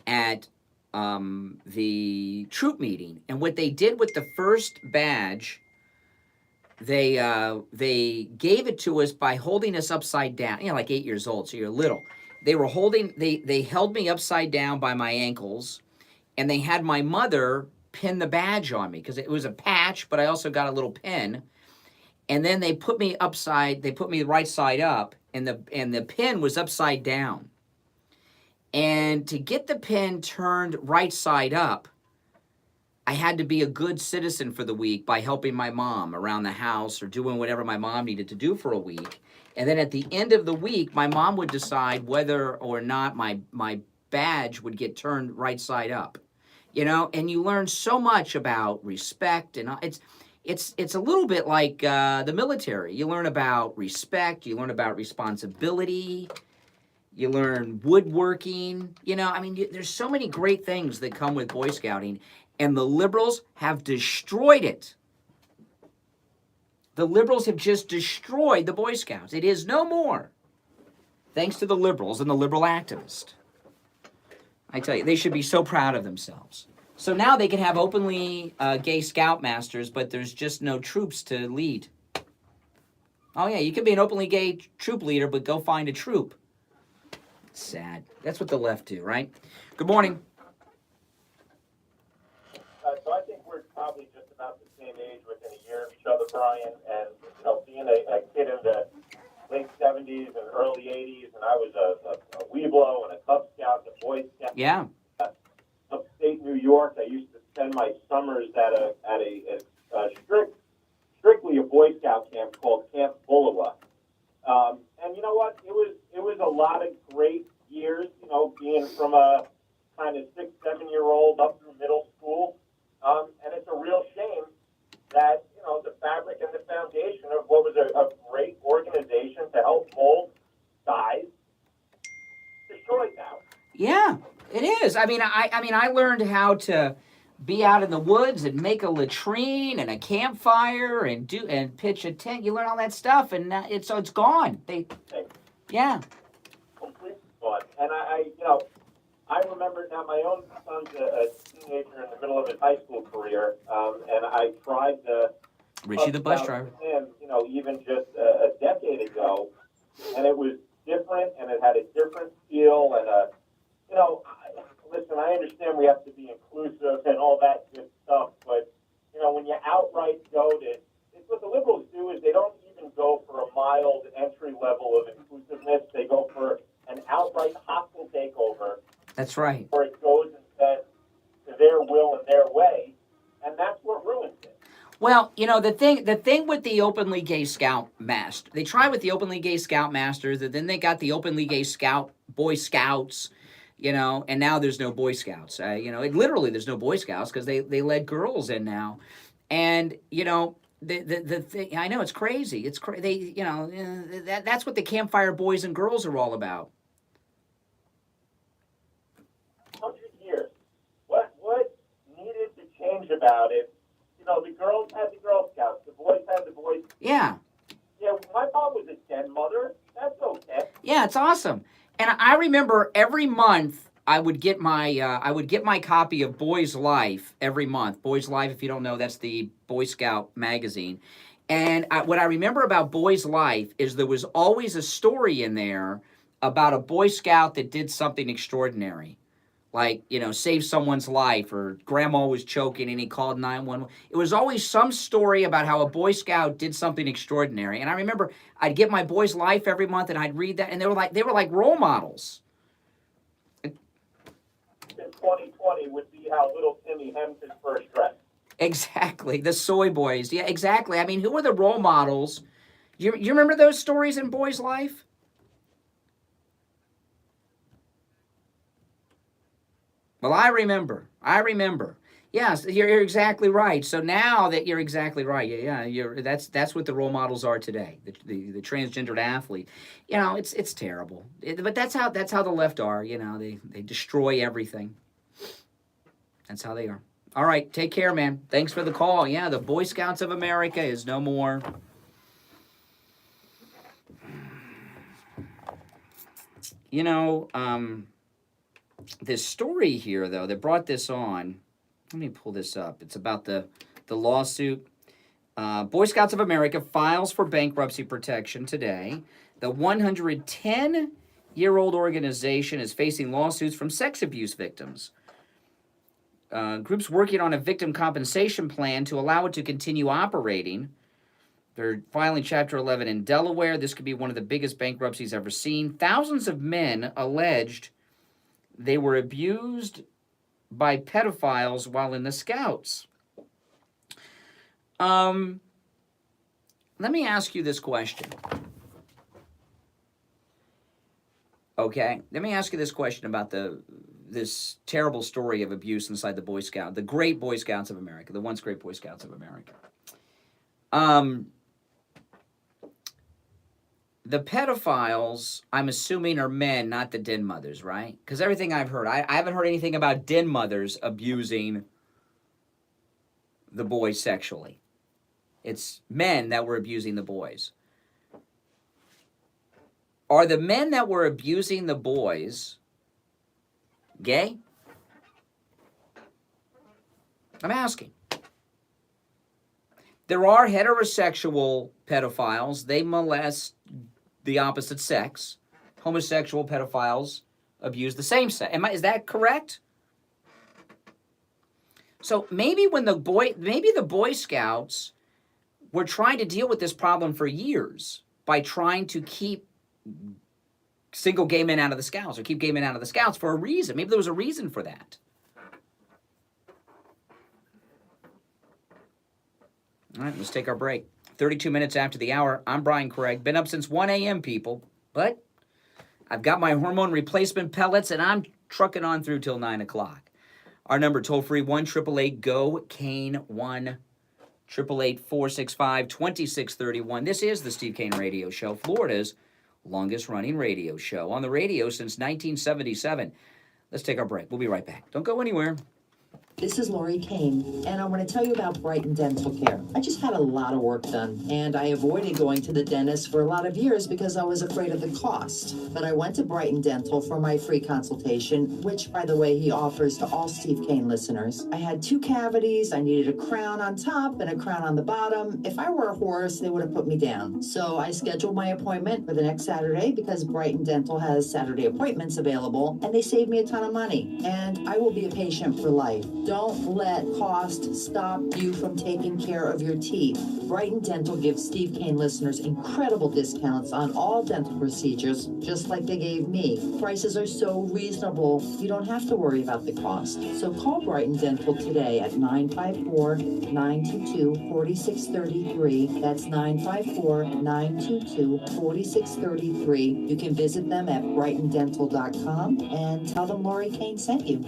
at the troop meeting. And what they did with the first badge, they gave it to us by holding us upside down. Like 8 years old, so you're little. They held me upside down by my ankles, and they had my mother pin the badge on me because it was a patch, but I also got a little pin. And then they put me right side up, and the pin was upside down. And to get the pin turned right side up, I had to be a good citizen for the week by helping my mom around the house or doing whatever my mom needed to do for a week. And then at the end of the week, my mom would decide whether or not my badge would get turned right side up. And you learn so much about respect, and it's a little bit like the military. You learn about respect, you learn about responsibility, you learn woodworking. There's so many great things that come with Boy Scouting, and the liberals have destroyed it. The liberals have just destroyed the Boy Scouts. It is no more. Thanks to the liberals and the liberal activists. I tell you, they should be so proud of themselves. So now they can have openly gay scoutmasters, but there's just no troops to lead. Oh yeah, you can be an openly gay troop leader, but go find a troop. It's sad. That's what the left do, right? Good morning. So I think we're probably just about the same age within a year of each other, Brian. And being a kid in the late 70s and early 80s, and I was a Weeblo and a Cub Scout and a Boy Scout. Yeah. Upstate New York, I used to spend my summers at a strictly a Boy Scout camp called Camp Bulliwa. And you know what? It was a lot of great years. Being from a kind of 6, 7-year-old up through middle school. And it's a real shame that, the fabric and the foundation of what was a great organization to help mold guys destroyed now. Yeah, it is. I learned how to be out in the woods and make a latrine and a campfire and pitch a tent. You learn all that stuff, and it's gone. Yeah. Completely gone. And I remember now my own son's a teenager in the middle of his high school career, and I tried to Richie the bus driver. Him, even just a decade ago, and it was different, and it had a different feel, and listen, I understand we have to be inclusive and all that good stuff, but when you outright go to, it's what the liberals do is they don't even go for a mild entry level of inclusiveness. They go for an outright hostile takeover. That's right. Where it goes instead to their will and their way, and that's what ruins it. Well, you know, the thing with the openly gay scout master, they tried with the openly gay scout masters, and then they got the openly gay scout Boy Scouts, you know, and now there's no Boy Scouts. You know, literally there's no Boy Scouts because they let girls in now, and you know. The thing, I know it's crazy. It's they, you know, that's what the campfire boys and girls are all about. 100 years. What needed to change about it? You know, the girls had the Girl Scouts, the boys had the Boys. Yeah. Yeah, my mom was a den mother. That's okay. Yeah, it's awesome. And I remember every month I would get my copy of Boys Life every month. Boys Life, if you don't know, that's the Boy Scout magazine. And what I remember about Boys Life is there was always a story in there about a Boy Scout that did something extraordinary. Like, you know, saved someone's life, or grandma was choking and he called 911. It was always some story about how a Boy Scout did something extraordinary. And I remember I'd get my Boys Life every month and I'd read that, and they were like role models. 2020 would be how little Timmy hems his first dress. Exactly. The soy boys. Yeah, exactly. I mean, who were the role models? You remember those stories in Boys Life? Well, I remember. Yes, you're exactly right. So now that you're exactly right, that's what the role models are today. The transgendered athlete, you know, it's terrible. But that's how the left are. You know, they destroy everything. That's how they are. All right, take care, man. Thanks for the call. Yeah, the Boy Scouts of America is no more. You know, this story here, though, that brought this on, let me pull this up. It's about the lawsuit. Boy Scouts of America files for bankruptcy protection today. The 110-year-old organization is facing lawsuits from sex abuse victims. Groups working on a victim compensation plan to allow it to continue operating. They're filing Chapter 11 in Delaware. This could be one of the biggest bankruptcies ever seen. Thousands of men alleged they were abused by pedophiles while in the Scouts. Let me ask you this question. Okay, let me ask you this question about this terrible story of abuse inside the Boy Scout, the great Boy Scouts of America, the once great Boy Scouts of America. The pedophiles, I'm assuming, are men, not the den mothers, right? Because everything I've heard, I haven't heard anything about den mothers abusing the boys sexually. It's men that were abusing the boys. Are the men that were abusing the boys gay? I'm asking. There are heterosexual pedophiles. They molest the opposite sex. Homosexual pedophiles abuse the same sex. Is that correct? So maybe the Boy Scouts were trying to deal with this problem for years by trying to keep single gay men out of the Scouts, or keep gay men out of the Scouts for a reason. Maybe there was a reason for that. All right, let's take our break. 32 minutes after the hour. I'm Brian Craig. Been up since 1 a.m., people. But I've got my hormone replacement pellets, and I'm trucking on through till 9 o'clock. Our number, toll-free, 1-888-GO-KANE, 1-888-465-2631. This is the Steve Kane Radio Show, Florida's longest-running radio show. On the radio since 1977. Let's take our break. We'll be right back. Don't go anywhere. This is Lori Kane, and I want to tell you about Brighton Dental Care. I just had a lot of work done, and I avoided going to the dentist for a lot of years because I was afraid of the cost. But I went to Brighton Dental for my free consultation, which, by the way, he offers to all Steve Kane listeners. I had 2 cavities, I needed a crown on top and a crown on the bottom. If I were a horse, they would have put me down. So I scheduled my appointment for the next Saturday because Brighton Dental has Saturday appointments available, and they saved me a ton of money. And I will be a patient for life. Don't let cost stop you from taking care of your teeth. Brighton Dental gives Steve Kane listeners incredible discounts on all dental procedures, just like they gave me. Prices are so reasonable, you don't have to worry about the cost. So call Brighton Dental today at 954-922-4633. That's 954-922-4633. You can visit them at brightondental.com and tell them Lori Kane sent you.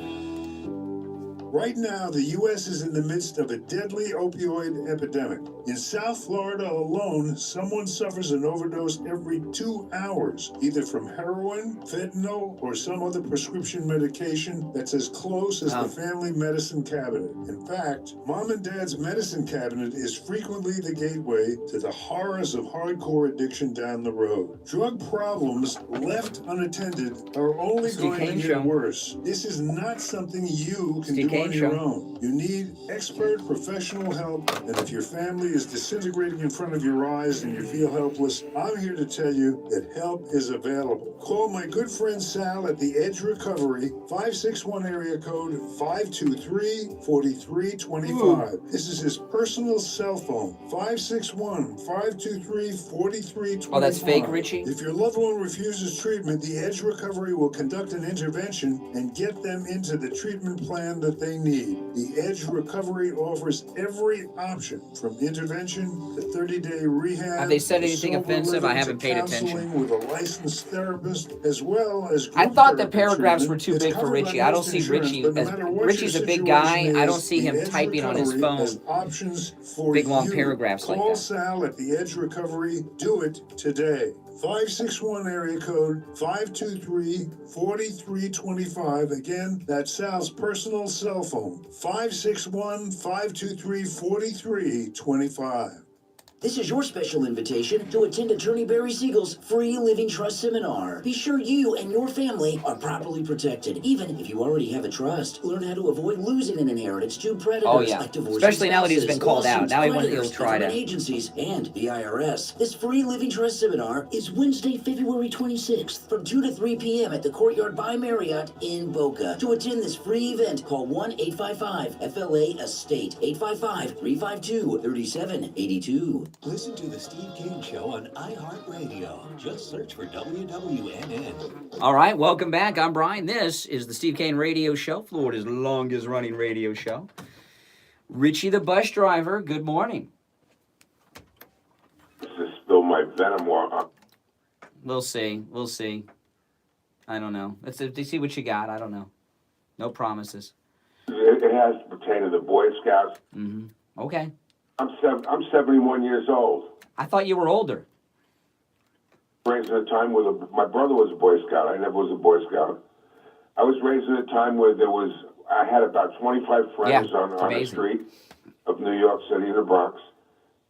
Right now, the U.S. is in the midst of a deadly opioid epidemic. In South Florida alone, someone suffers an overdose every 2 hours, either from heroin, fentanyl, or some other prescription medication that's as close as the family medicine cabinet. In fact, Mom and Dad's medicine cabinet is frequently the gateway to the horrors of hardcore addiction down the road. Drug problems left unattended are only going to get worse. This is not something you can do on your own. You need expert professional help, and if your family is disintegrating in front of your eyes and you feel helpless, I'm here to tell you that help is available. Call my good friend Sal at the Edge Recovery, 561 area code 523-4325. This is his personal cell phone, 561-523-4325. Oh, that's fake, Richie? If your loved one refuses treatment, the Edge Recovery will conduct an intervention and get them into the treatment plan that they need. The Edge Recovery offers every option from intervention to 30-day rehab. Have they said anything offensive? I haven't paid attention. With a licensed therapist, as well as I thought the paragraphs were too big for Richie. I don't see Richie as Richie's a big guy. I don't see him typing on his phone big long paragraphs like that. Call Sal at the Edge Recovery. Do it today. 561 area code 523-4325. Again, that's Sal's personal cell phone, 561-523-4325. This is your special invitation to attend Attorney Barry Siegel's free Living Trust Seminar. Be sure you and your family are properly protected, even if you already have a trust. Learn how to avoid losing an inheritance to predators like divorce, especially now that he's been called out. Now he'll try to. Agencies and the IRS. This free Living Trust Seminar is Wednesday, February 26th from 2 to 3 p.m. at the Courtyard by Marriott in Boca. To attend this free event, call 1-855-FLA-ESTATE, 855-352-3782. Listen to The Steve Kane Show on iHeartRadio. Just search for WWNN. All right, welcome back. I'm Brian. This is the Steve Kane Radio Show, Florida's longest running radio show. Richie the bus driver, good morning. This is still my venom war. We'll see. We'll see. I don't know. Let's see what you got. I don't know. No promises. It has to pertain to the Boy Scouts. Mm-hmm. Okay. I'm 71 years old. I thought you were older. Raised in a time where my brother was a Boy Scout. I never was a Boy Scout. I was raised in a time where I had about 25 friends on the street of New York City in the Bronx.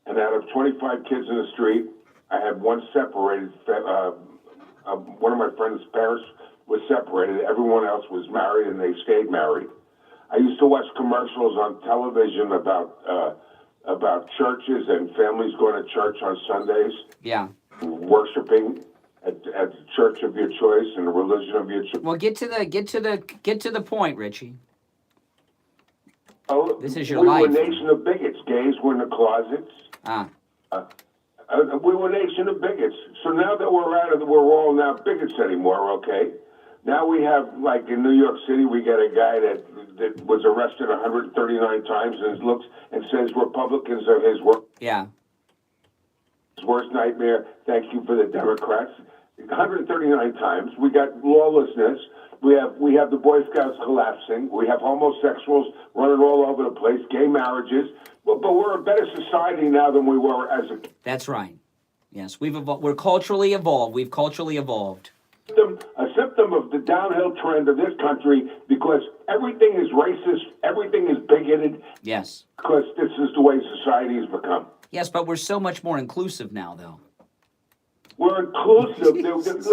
And out of 25 kids in the street, I had one separated. One of my friends' parents was separated. Everyone else was married, and they stayed married. I used to watch commercials on television about churches and families going to church on Sundays. Yeah. Worshiping at the church of your choice and the religion of your choice. Well, get to the point, Richie. Oh, this is your life. We life. were a nation of bigots. Gays were in the closets. We were a nation of bigots. So now that we're we're all now bigots anymore, okay? Now we have, like in New York City, we got a guy that was arrested 139 times and looks and says Republicans are his worst nightmare. Thank you for the Democrats. 139 times. We got lawlessness. We have the Boy Scouts collapsing. We have homosexuals running all over the place, gay marriages. But we're a better society now than we were as a... That's right. Yes, we've evolved. We're culturally evolved. We've culturally evolved. A symptom of the downhill trend of this country, because everything is racist, everything is bigoted. Yes. Because this is the way society has become. Yes, but we're so much more inclusive now, though. We're inclusive. Listen.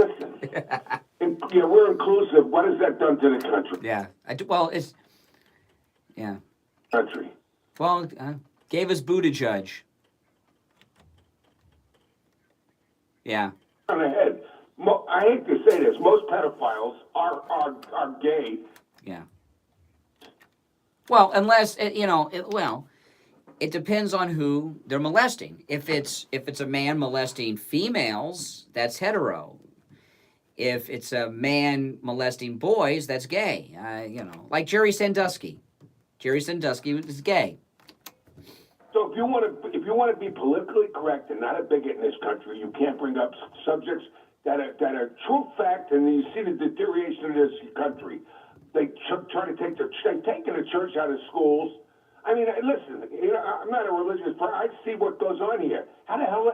We're inclusive. What has that done to the country? Yeah. It's... Yeah. Country. Well, gave us Buttigieg. Yeah. On ahead. I hate to say this. Most pedophiles are gay. Yeah. Well, unless, it depends on who they're molesting. If it's a man molesting females, that's hetero. If it's a man molesting boys, that's gay. Like Jerry Sandusky. Jerry Sandusky is gay. So if you want to be politically correct and not a bigot in this country, you can't bring up subjects that are true fact, and you see the deterioration of this country. They try to take they've taken the church out of schools. I mean, listen, I'm not a religious person. I see what goes on here. How the hell?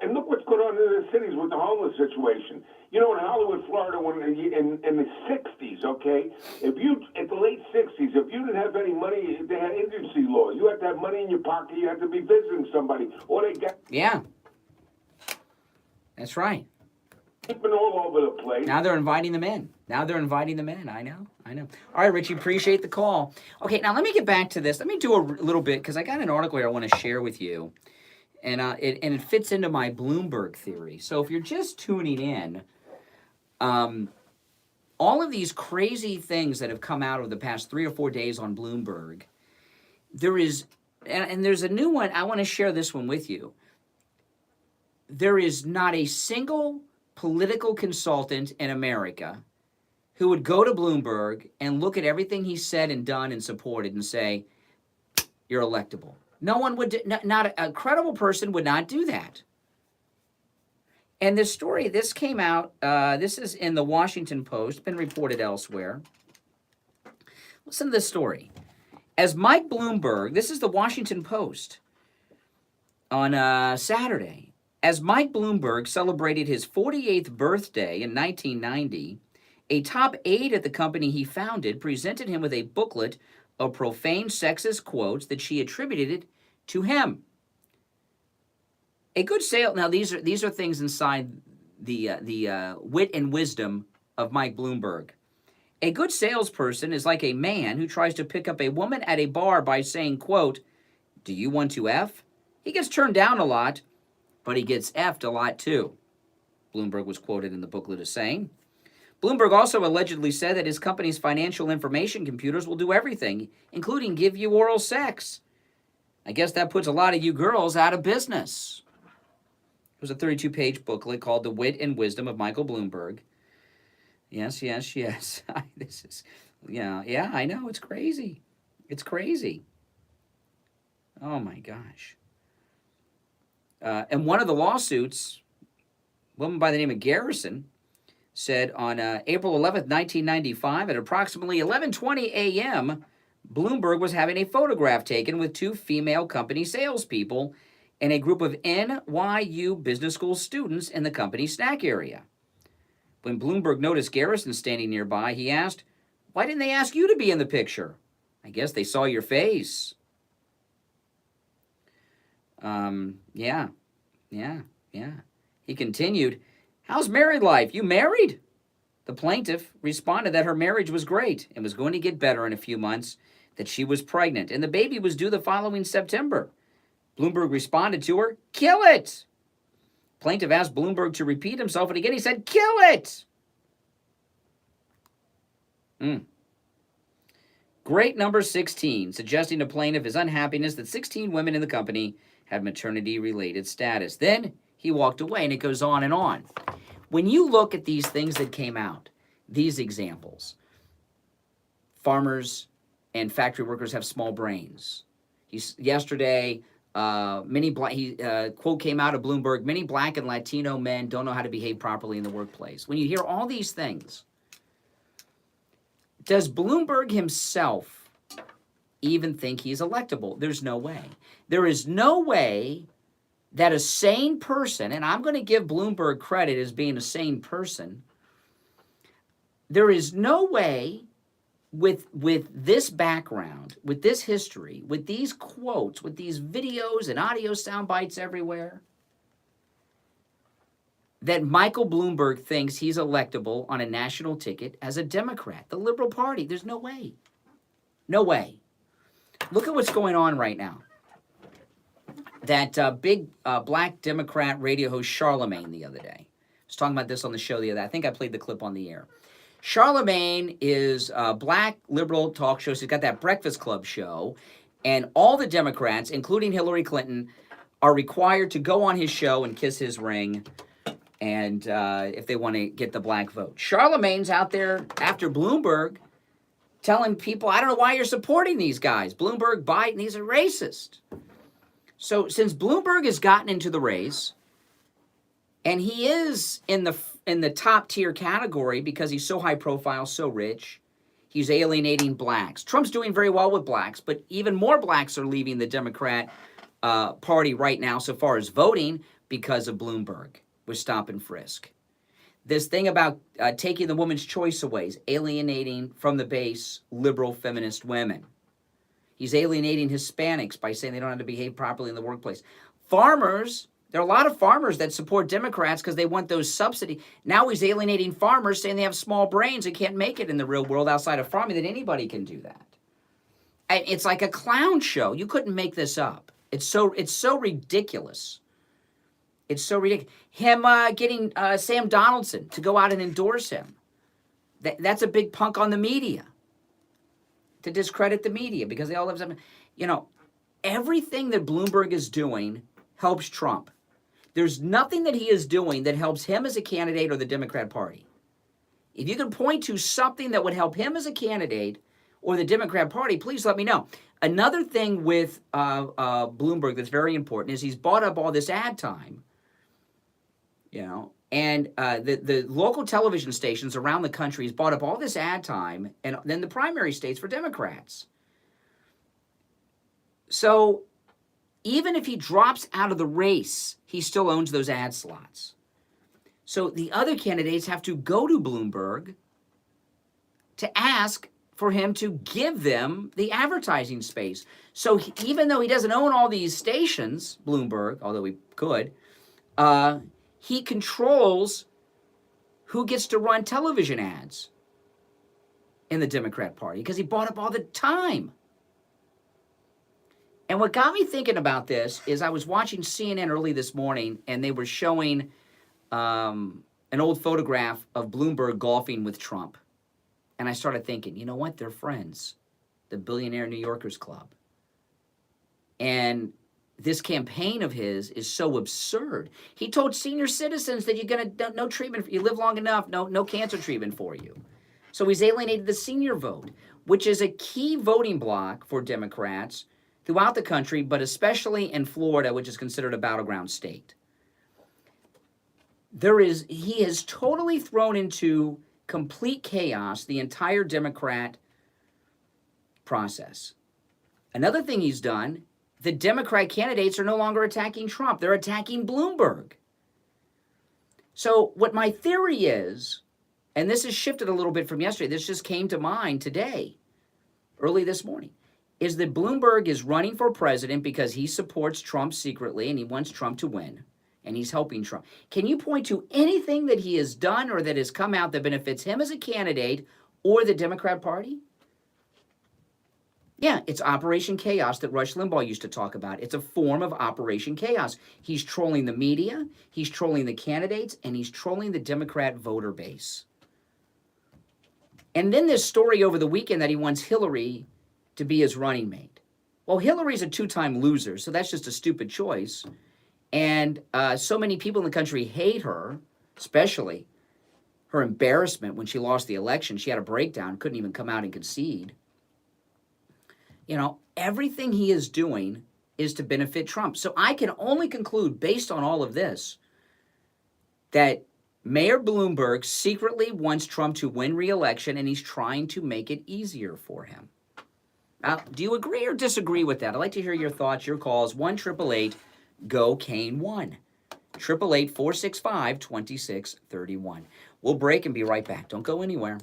And look what's going on in the cities with the homeless situation. In Hollywood, Florida, in the 60s, okay, at the late 60s, if you didn't have any money, they had agency law. You had to have money in your pocket. You had to be visiting somebody, or they got. Yeah, that's right. Been all over the place. Now they're inviting them in. I know. All right, Richie, appreciate the call. Okay, now let me get back to this. Let me do a little bit, because I got an article here I want to share with you, and it fits into my Bloomberg theory. So if you're just tuning in, all of these crazy things that have come out over the past 3 or 4 days on Bloomberg, there's a new one. I want to share this one with you. There is not a single political consultant in America who would go to Bloomberg and look at everything he said and done and supported and say, you're electable. No one would, not a credible person would not do that. And this story, this came out, this is in the Washington Post, been reported elsewhere. Listen to this story. As Mike Bloomberg, this is the Washington Post on Saturday. As Mike Bloomberg celebrated his 48th birthday in 1990, a top aide at the company he founded presented him with a booklet of profane sexist quotes that she attributed to him. A good sale. Now these are things inside the wit and wisdom of Mike Bloomberg. A good salesperson is like a man who tries to pick up a woman at a bar by saying, quote, "Do you want to F?" He gets turned down a lot, but he gets effed a lot too, Bloomberg was quoted in the booklet as saying. Bloomberg also allegedly said that his company's financial information computers will do everything, including give you oral sex. I guess that puts a lot of you girls out of business. It was a 32-page booklet called The Wit and Wisdom of Michael Bloomberg. Yes. This is, yeah, I know, it's crazy. It's crazy. Oh my gosh. And one of the lawsuits, a woman by the name of Garrison, said on April 11th, 1995, at approximately 11:20 a.m., Bloomberg was having a photograph taken with 2 female company salespeople and a group of NYU Business School students in the company snack area. When Bloomberg noticed Garrison standing nearby, he asked, "Why didn't they ask you to be in the picture? I guess they saw your face." Yeah. He continued, "How's married life? You married?" The plaintiff responded that her marriage was great and was going to get better in a few months, that she was pregnant, and the baby was due the following September. Bloomberg responded to her, "Kill it." Plaintiff asked Bloomberg to repeat himself, and again he said, "Kill it." Great number 16, suggesting to plaintiff his unhappiness that 16 women in the company had maternity-related status. Then he walked away, and it goes on and on. When you look at these things that came out, these examples, farmers and factory workers have small brains. Yesterday, quote came out of Bloomberg, many black and Latino men don't know how to behave properly in the workplace. When you hear all these things, does Bloomberg himself even think he's electable? There's no way. There is no way that a sane person, and I'm going to give Bloomberg credit as being a sane person, there is no way with this background, with this history, with these quotes, with these videos and audio sound bites everywhere, that Michael Bloomberg thinks he's electable on a national ticket as a Democrat, the Liberal Party. There's no way. No way. Look at what's going on right now. That big black Democrat radio host Charlemagne the other day. I was talking about this on the show the other day. I think I played the clip on the air. Charlemagne is a black liberal talk show. So he's got that Breakfast Club show. And all the Democrats, including Hillary Clinton, are required to go on his show and kiss his ring, and if they want to get the black vote. Charlemagne's out there after Bloomberg telling people, I don't know why you're supporting these guys. Bloomberg, Biden, these are racist. So since Bloomberg has gotten into the race, and he is in the top tier category because he's so high profile, so rich, he's alienating blacks. Trump's doing very well with blacks, but even more blacks are leaving the Democrat Party right now so far as voting because of Bloomberg with stop and frisk. This thing about taking the woman's choice away is alienating from the base liberal feminist women. He's alienating Hispanics by saying they don't have to behave properly in the workplace. Farmers, there are a lot of farmers that support Democrats because they want those subsidies. Now he's alienating farmers, saying they have small brains and can't make it in the real world outside of farming, that anybody can do that. And it's like a clown show. You couldn't make this up. It's so ridiculous. It's so ridiculous. Him getting Sam Donaldson to go out and endorse him. That's a big punk on the media. To discredit the media because they all have something. You know, everything that Bloomberg is doing helps Trump. There's nothing that he is doing that helps him as a candidate or the Democrat Party. If you can point to something that would help him as a candidate or the Democrat Party, please let me know. Another thing with Bloomberg that's very important is he's bought up all this ad time, you know, and the local television stations around the country, he's bought up all this ad time, and then the primary states for Democrats. So even if he drops out of the race, he still owns those ad slots. So the other candidates have to go to Bloomberg to ask for him to give them the advertising space. So even though he doesn't own all these stations, Bloomberg, although he could, he controls who gets to run television ads in the Democrat Party because he bought up all the time. And what got me thinking about this is I was watching CNN early this morning, and they were showing an old photograph of Bloomberg golfing with Trump. And I started thinking, you know what? They're friends, the Billionaire New Yorkers Club. And this campaign of his is so absurd. He told senior citizens that you're going to, no treatment, you live long enough, no cancer treatment for you. So he's alienated the senior vote, which is a key voting bloc for Democrats throughout the country, but especially in Florida, which is considered a battleground state. He has totally thrown into complete chaos the entire Democrat process. Another thing he's done, the Democrat candidates are no longer attacking Trump. They're attacking Bloomberg. So what my theory is, and this has shifted a little bit from yesterday, this just came to mind today, early this morning, is that Bloomberg is running for president because he supports Trump secretly and he wants Trump to win. And he's helping Trump. Can you point to anything that he has done or that has come out that benefits him as a candidate or the Democrat Party? Yeah, it's Operation Chaos that Rush Limbaugh used to talk about. It's a form of Operation Chaos. He's trolling the media, he's trolling the candidates, and he's trolling the Democrat voter base. And then this story over the weekend that he wants Hillary to be his running mate. Well, Hillary's a two-time loser, so that's just a stupid choice. And so many people in the country hate her, especially her embarrassment when she lost the election. She had a breakdown, couldn't even come out and concede. You know, everything he is doing is to benefit Trump. So I can only conclude, based on all of this, that Mayor Bloomberg secretly wants Trump to win re-election, and he's trying to make it easier for him. Now, do you agree or disagree with that? I'd like to hear your thoughts, your calls, 1-888-GO-KANE1. 888-465-2631. We'll break and be right back. Don't go anywhere.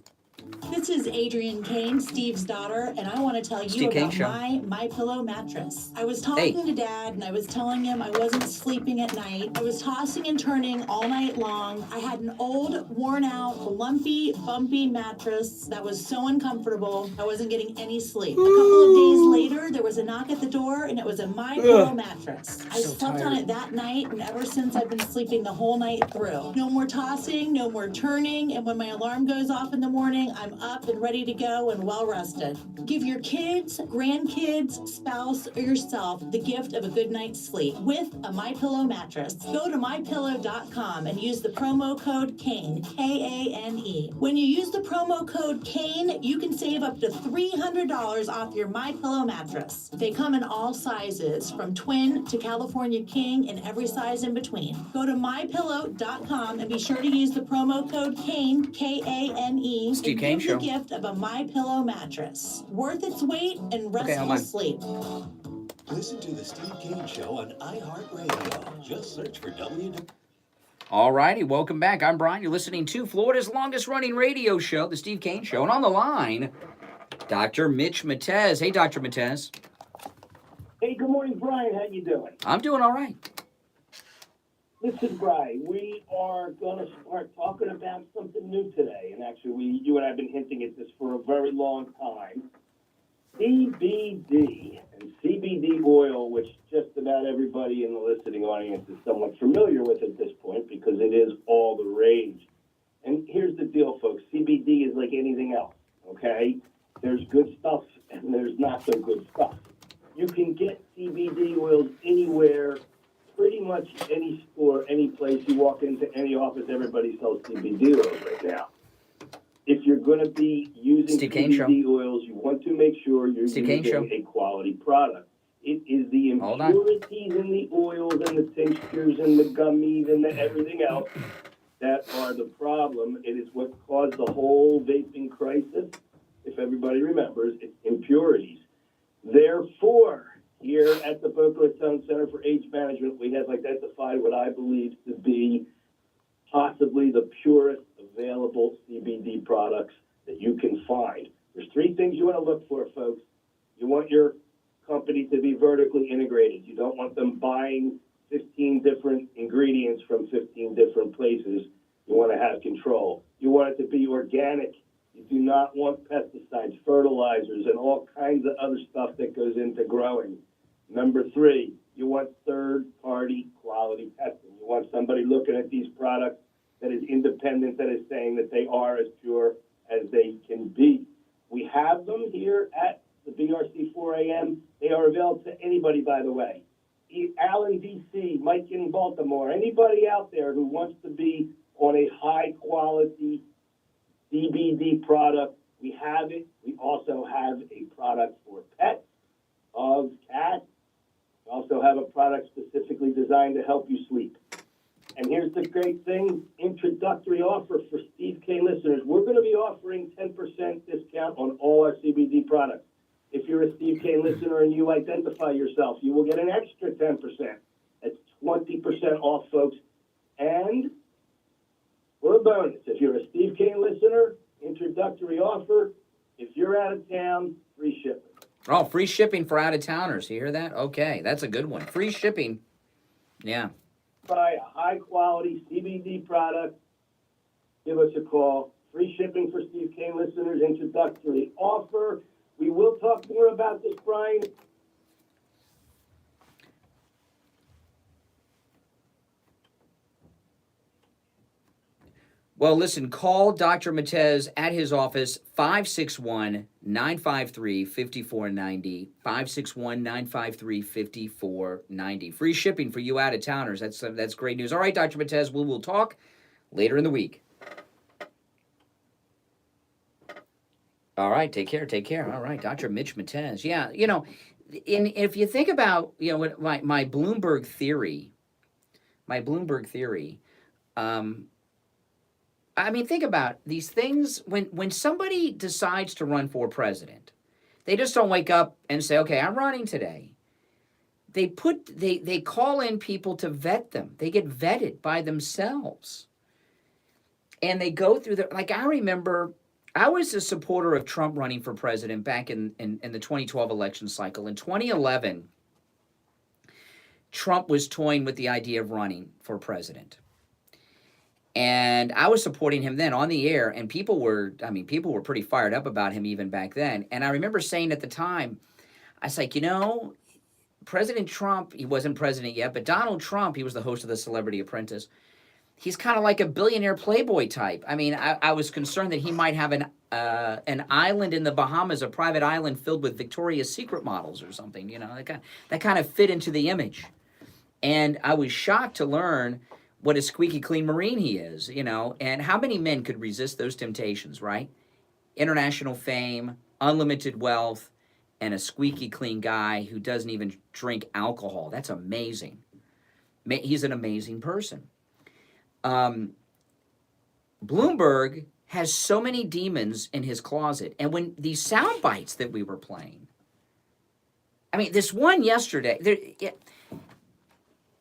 This is Adrienne Kane, Steve's daughter, and I want to tell you Steve Kane about Show. my pillow mattress. I was talking to Dad, and I was telling him I wasn't sleeping at night. I was tossing and turning all night long. I had an old, worn-out, lumpy, bumpy mattress that was so uncomfortable. I wasn't getting any sleep. A couple of days later, there was a knock at the door, and it was a my pillow mattress. I slept on it that night, and ever since I've been sleeping the whole night through. No more tossing, no more turning, and when my alarm goes off in the morning, I'm up and ready to go and well rested. Give your kids, grandkids, spouse, or yourself the gift of a good night's sleep with a MyPillow mattress. Go to mypillow.com and use the promo code KANE, K-A-N-E. When you use the promo code KANE, you can save up to $300 off your MyPillow mattress. They come in all sizes, from twin to California king and every size in between. Go to mypillow.com and be sure to use the promo code KANE, K-A-N-E, Steve and Kane give Show. the gift of a MyPillow mattress. Worth its weight in restful sleep. Listen to the Steve Kane Show on iHeartRadio. Just search for All righty, welcome back. I'm Brian. You're listening to Florida's longest-running radio show, The Steve Kane Show. And on the line, Dr. Mitch Matez. Hey, Dr. Matez. Hey, good morning, Brian. How you doing? I'm doing all right. Listen, Brian, we are going to start talking about something new today. And actually, you and I have been hinting at this for a very long time. CBD and CBD oil, which just about everybody in the listening audience is somewhat familiar with at this point because it is all the rage. And here's the deal, folks. CBD is like anything else, okay? There's good stuff and there's not so good stuff. You can get CBD oils anywhere, pretty much any store, any place. You walk into any office, everybody sells CBD oils right now. If you're going to be using CBD oils, you want to make sure you're using a quality product. It is the impurities in the oils and the tinctures and the gummies and the everything else that are the problem. It is what caused the whole vaping crisis. If everybody remembers, it's impurities. Therefore, here at the Boca Raton Center for Age Management, we have identified what I believe to be possibly the purest available CBD products that you can find. There's three things you want to look for, folks. You want your company to be vertically integrated. You don't want them buying 15 different ingredients from 15 different places. You want to have control. You want it to be organic. You do not want pesticides, fertilizers, and all kinds of other stuff that goes into growing. Number three, you want third-party quality testing. You want somebody looking at these products that is independent, that is saying that they are as pure as they can be. We have them here at the BRC 4am. They are available to anybody, by the way. Al in D.C., Mike in Baltimore, anybody out there who wants to be on a high-quality CBD product, we have it. We also have a product for pets, dogs, cats. We also have a product specifically designed to help you sleep. And here's the great thing, introductory offer for Steve K listeners. We're going to be offering 10% discount on all our CBD products. If you're a Steve K listener and you identify yourself, you will get an extra 10%. That's 20% off, folks. And for a bonus, if you're a Steve K listener, introductory offer. If you're out of town, free shipping. Oh, free shipping for out-of-towners. You hear that? Okay, that's a good one. Free shipping. Yeah. Buy a high-quality CBD product, give us a call. Free shipping for Steve Kane listeners, introductory offer. We will talk more about this, Brian. Well, listen, call Dr. Matez at his office, 561-953-5490, 561-953-5490. Free shipping for you out-of-towners. That's great news. All right, Dr. Matez, we will talk later in the week. All right, take care. All right, Dr. Mitch Matez. Yeah, if you think about, my Bloomberg theory, I mean, think about these things. When somebody decides to run for president, they just don't wake up and say, okay, I'm running today. They call in people to vet them. They get vetted by themselves. And they go through I remember I was a supporter of Trump running for president back in the 2012 election cycle. In 2011, Trump was toying with the idea of running for president. And I was supporting him then on the air, and people were pretty fired up about him even back then. And I remember saying at the time, I was like, President Trump, he wasn't president yet, but Donald Trump, he was the host of The Celebrity Apprentice. He's kind of like a billionaire playboy type. I mean, I was concerned that he might have an island in the Bahamas, a private island filled with Victoria's Secret models or something, that kind of fit into the image. And I was shocked to learn what a squeaky clean Marine he is, and how many men could resist those temptations, right? International fame, unlimited wealth, and a squeaky clean guy who doesn't even drink alcohol. That's amazing. He's an amazing person. Bloomberg has so many demons in his closet. And when these sound bites that we were playing, I mean, this one yesterday,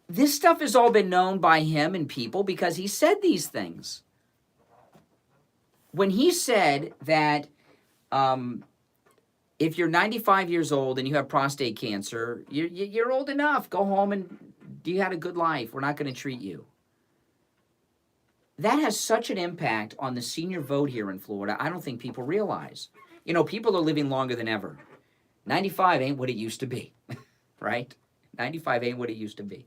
this stuff has all been known by him and people because he said these things. When he said that if you're 95 years old and you have prostate cancer, you're old enough. Go home and you had a good life. We're not going to treat you. That has such an impact on the senior vote here in Florida, I don't think people realize. People are living longer than ever. 95 ain't what it used to be, right? 95 ain't what it used to be.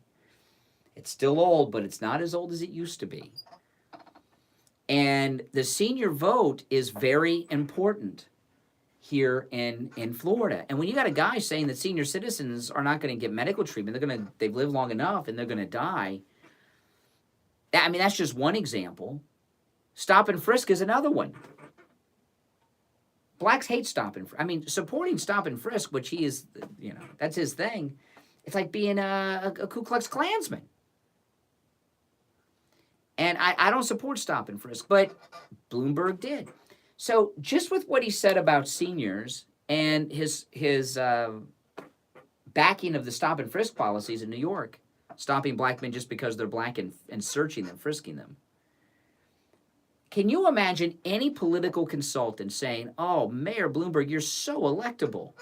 It's still old, but it's not as old as it used to be. And the senior vote is very important here in Florida. And when you got a guy saying that senior citizens are not going to get medical treatment, they've lived long enough and they're going to die, I mean, that's just one example. Stop and frisk is another one. Blacks hate stop and frisk. I mean, supporting stop and frisk, which he is, that's his thing. It's like being a Ku Klux Klansman. And I don't support stop and frisk, but Bloomberg did. So just with what he said about seniors and his backing of the stop and frisk policies in New York, stopping black men just because they're black and searching them, frisking them. Can you imagine any political consultant saying, oh, Mayor Bloomberg, you're so electable?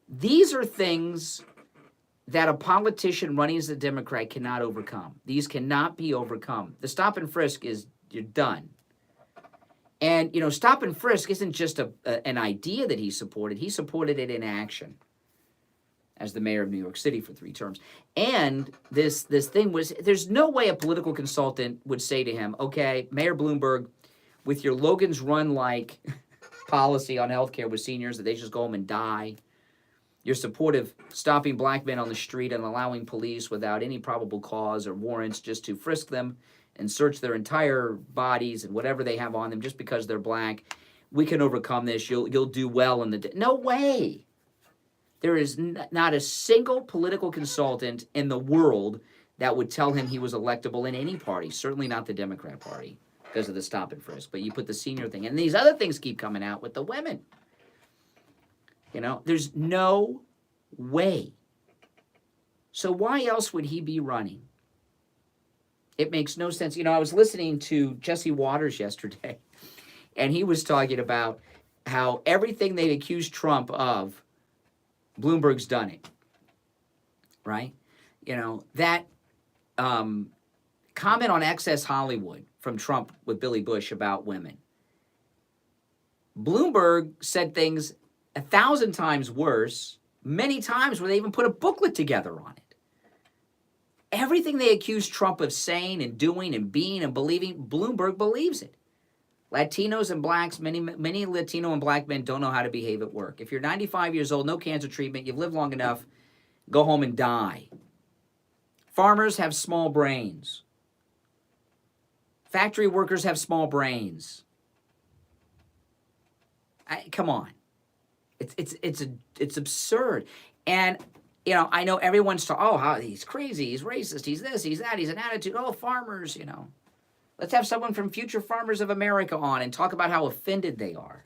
These are things that a politician running as a Democrat cannot overcome. These cannot be overcome. The stop and frisk is, you're done. And, stop and frisk isn't just an idea that he supported it in action as the mayor of New York City for 3 terms. And this thing was, there's no way a political consultant would say to him, okay, Mayor Bloomberg, with your Logan's Run-like policy on healthcare with seniors that they just go home and die, your support of stopping black men on the street and allowing police without any probable cause or warrants just to frisk them and search their entire bodies and whatever they have on them just because they're black, we can overcome this. You'll do well in the... No way. There is not a single political consultant in the world that would tell him he was electable in any party, certainly not the Democrat Party, because of the stop and frisk. But you put the senior thing, and these other things keep coming out with the women. There's no way. So why else would he be running? It makes no sense. I was listening to Jesse Waters yesterday, and he was talking about how everything they accused Trump of, Bloomberg's done it, right? That comment on Access Hollywood from Trump with Billy Bush about women. Bloomberg said things 1,000 times worse, many times where they even put a booklet together on it. Everything they accuse Trump of saying and doing and being and believing, Bloomberg believes it. Latinos and blacks, many Latino and black men don't know how to behave at work. If you're 95 years old, no cancer treatment, you've lived long enough, go home and die. Farmers have small brains. Factory workers have small brains. Come on. It's absurd. And, I know everyone's how he's crazy, he's racist, he's this, he's that, he's an attitude. Oh, farmers, Let's have someone from Future Farmers of America on and talk about how offended they are.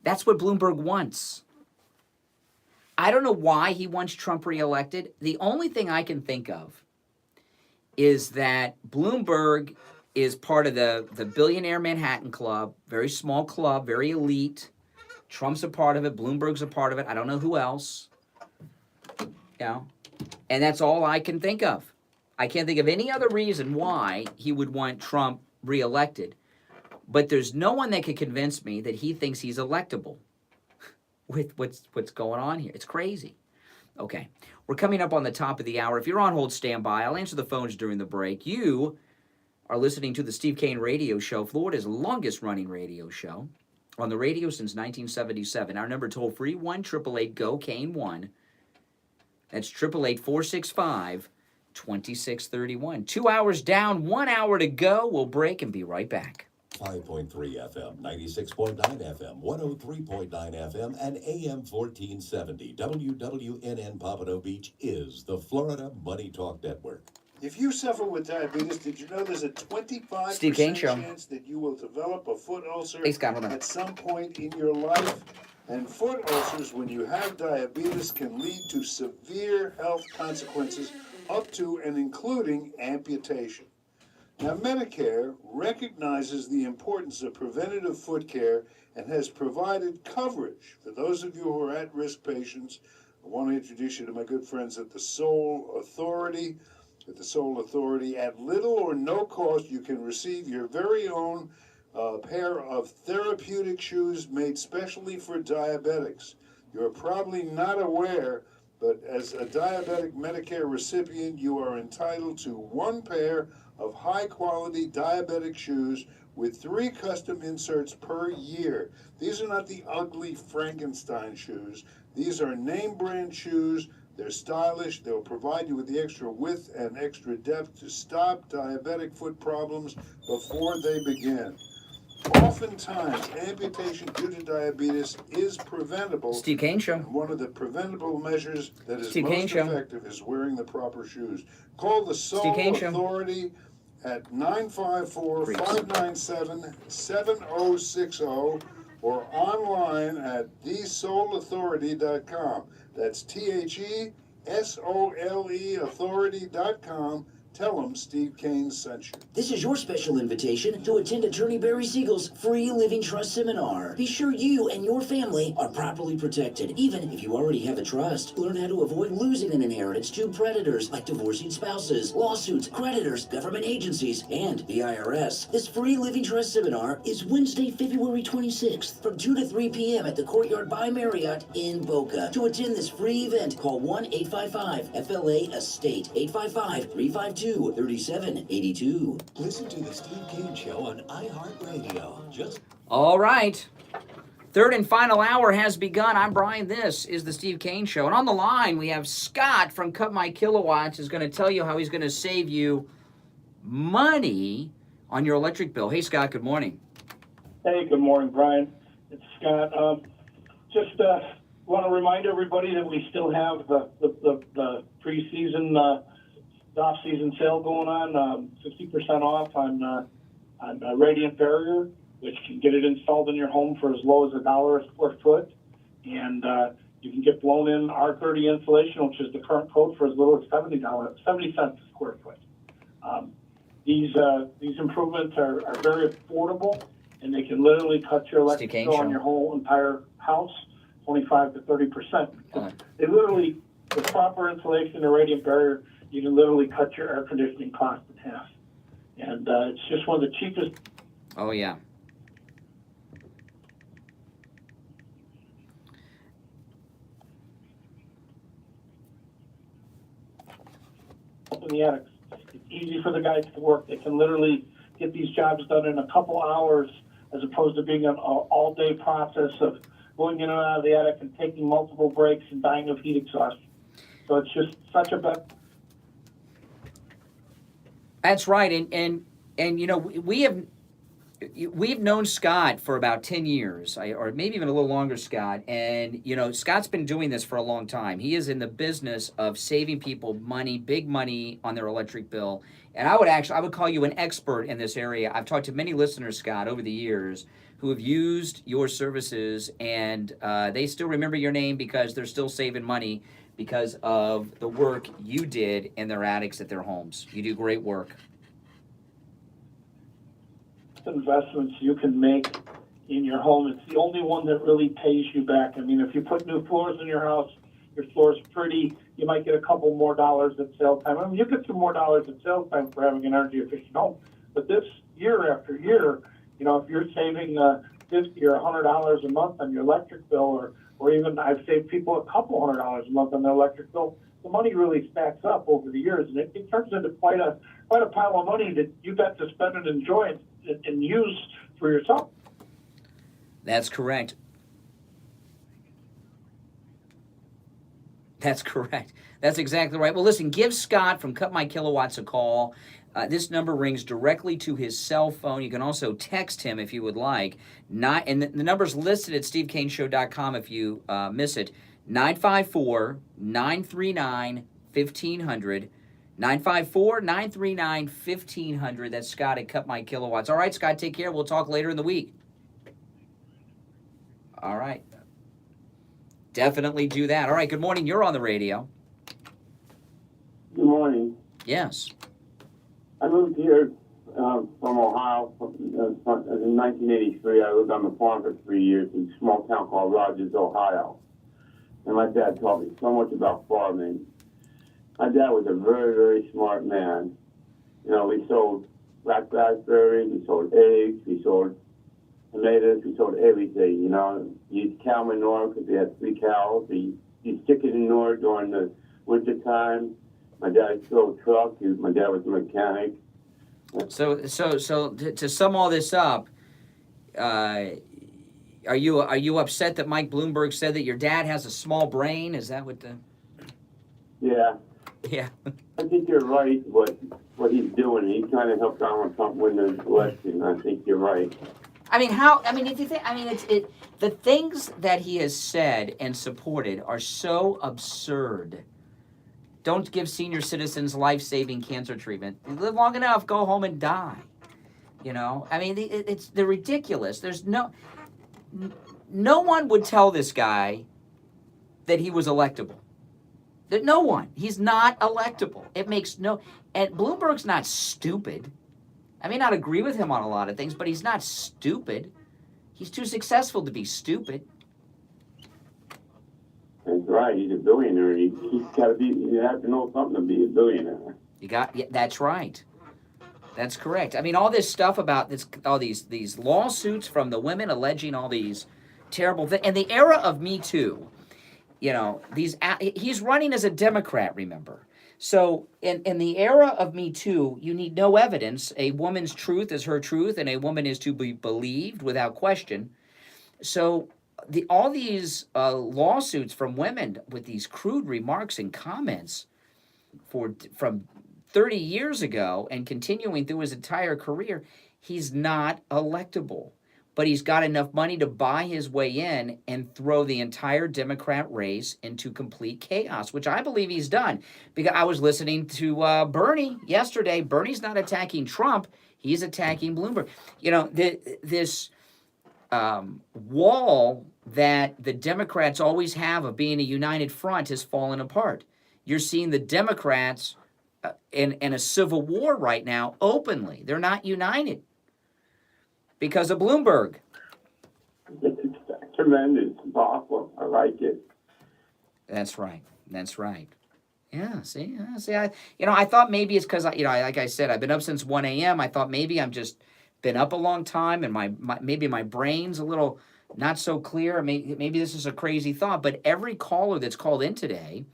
That's what Bloomberg wants. I don't know why he wants Trump reelected. The only thing I can think of is that Bloomberg is part of the Billionaire Manhattan Club, very small club, very elite. Trump's a part of it. Bloomberg's a part of it. I don't know who else. And that's all I can think of. I can't think of any other reason why he would want Trump reelected. But there's no one that could convince me that he thinks he's electable with what's going on here. It's crazy. Okay, we're coming up on the top of the hour. If you're on hold, stand by. I'll answer the phones during the break. You are listening to the Steve Kane Radio Show, Florida's longest-running radio show. On the radio since 1977. Our number toll-free, 1-888-GO-KANE-1. That's 888-465-2631. 2 hours down, 1 hour to go. We'll break and be right back. 5.3 FM, 96.9 FM, 103.9 FM, and AM 1470. WWNN Pompano Beach is the Florida Money Talk Network. If you suffer with diabetes, did you know there's a 25% Steve Kane Show. chance that you will develop a foot ulcer Hey, Scott, hold on. at some point in your life? And foot ulcers, when you have diabetes, can lead to severe health consequences up to and including amputation. Now, Medicare recognizes the importance of preventative foot care and has provided coverage for those of you who are at-risk patients. I want to introduce you to my good friends at the Sole Authority. At the Sole Authority, at little or no cost, you can receive your very own pair of therapeutic shoes made specially for diabetics. You're probably not aware, but as a diabetic Medicare recipient, you are entitled to one pair of high-quality diabetic shoes with 3 custom inserts per year. These are not the ugly Frankenstein shoes. These are name-brand shoes. They're stylish. They'll provide you with the extra width and extra depth to stop diabetic foot problems before they begin. Oftentimes, amputation due to diabetes is preventable. Steve Kane Show. And one of the preventable measures that is Steve Kane most Show. effective is wearing the proper shoes. Call the Steve Sole Kane Show. Authority at 954-597-7060 or online at thesoleauthority.com. That's THESOLE authority.com. Tell them Steve Kane sent you. This is your special invitation to attend Attorney Barry Siegel's free Living Trust seminar. Be sure you and your family are properly protected, even if you already have a trust. Learn how to avoid losing an inheritance to predators like divorcing spouses, lawsuits, creditors, government agencies, and the IRS. This free Living Trust seminar is Wednesday, February 26th from 2 to 3 p.m. at the Courtyard by Marriott in Boca. To attend this free event, call 1-855-FLA-ESTATE, 855-352-3782. Listen to the Steve Kane Show on iHeartRadio. Just All right. Third and final hour has begun. I'm Brian. This is the Steve Kane Show. And on the line, we have Scott from Cut My Kilowatts is going to tell you how he's going to save you money on your electric bill. Hey, Scott, good morning. Hey, good morning, Brian. It's Scott. Just want to remind everybody that we still have the preseason off-season sale going on, 50% off on radiant barrier, which can get it installed in your home for as low as $1 a square foot, and you can get blown in R30 insulation, which is the current quote, for as little as $70 cents a square foot. These improvements are very affordable, and they can literally cut your electric bill on your whole entire house 25 to 30%. They literally, with proper insulation and radiant barrier, you can literally cut your air conditioning cost in half. And it's just one of the cheapest. Oh, yeah. In the attics. It's easy for the guys to work. They can literally get these jobs done in a couple hours as opposed to being an all-day process of going in and out of the attic and taking multiple breaks and dying of heat exhaustion. So it's just such a better. That's right, and you know, we've known Scott for about 10 years, or maybe even a little longer, Scott. And you know, Scott's been doing this for a long time. He is in the business of saving people money, big money on their electric bill. And I would call you an expert in this area. I've talked to many listeners, Scott, over the years who have used your services, and they still remember your name because they're still saving money because of the work you did in their attics at their homes. You do great work. investments you can make in your home. It's the only one that really pays you back. I mean, if you put new floors in your house, your floor's pretty, you might get a couple more dollars at sale time. I mean, you get some more dollars at sale time for having an energy efficient home. But this year after year, you know, if you're saving $50 or $100 a month on your electric bill, or even I've saved people a couple $100 a month on their electric bill, the money really stacks up over the years, and it turns into quite a pile of money that you got to spend and enjoy and use for yourself. That's correct. That's correct. That's exactly right. Well, listen, give Scott from Cut My Kilowatts a call. This number rings directly to his cell phone. You can also text him if you would like. And the number's listed at stevekaneshow.com if you miss it. 954-939-1500. 954-939-1500. That's Scott at Cut My Kilowatts. All right, Scott, take care. We'll talk later in the week. All right. Definitely do that. All right, good morning. You're on the radio. Good morning. Yes. I moved here from Ohio in 1983. I lived on the farm for 3 years in a small town called Rogers, Ohio. And my dad taught me so much about farming. My dad was a very, very smart man. You know, we sold black raspberries, we sold eggs, we sold tomatoes, we sold everything. You know, we used cow manure because we had 3 cows. We used chicken manure during the winter time. My dad drove a truck. My dad was a mechanic. So to sum all this up, are you upset that Mike Bloomberg said that your dad has a small brain? Is that what the? Yeah. Yeah. I think you're right. What he's doing, he's trying to help Donald Trump win the election. I think you're right. I mean, how? I mean, if you think, I mean, the things that he has said and supported are so absurd. Don't give senior citizens life-saving cancer treatment. You live long enough, go home and die. You know, I mean, they're ridiculous. There's no one would tell this guy that he was electable. That no one. He's not electable. It makes no. And Bloomberg's not stupid. I may not agree with him on a lot of things, but he's not stupid. He's too successful to be stupid. That's right. He's a billionaire. He's got to be. You have to know something to be a billionaire. That's right. That's correct. I mean, all this stuff about this, all these lawsuits from the women alleging all these terrible things, and the era of Me Too. You know, he's running as a Democrat. Remember. So in the era of Me Too, you need no evidence. A woman's truth is her truth, and a woman is to be believed without question. So all these lawsuits from women with these crude remarks and comments from 30 years ago and continuing through his entire career, he's not electable. But he's got enough money to buy his way in and throw the entire Democrat race into complete chaos, which I believe he's done. Because I was listening to Bernie yesterday. Bernie's not attacking Trump. He's attacking Bloomberg. You know, this wall that the Democrats always have of being a united front has fallen apart. You're seeing the Democrats in a civil war right now openly. They're not united. Because of Bloomberg. It's tremendous. It's awesome. I like it. That's right. That's right. Yeah, see, I thought maybe it's because, like I said, I've been up since 1 a.m. I thought maybe I'm just been up a long time and maybe my brain's a little not so clear. Maybe this is a crazy thought, but every caller that's called in today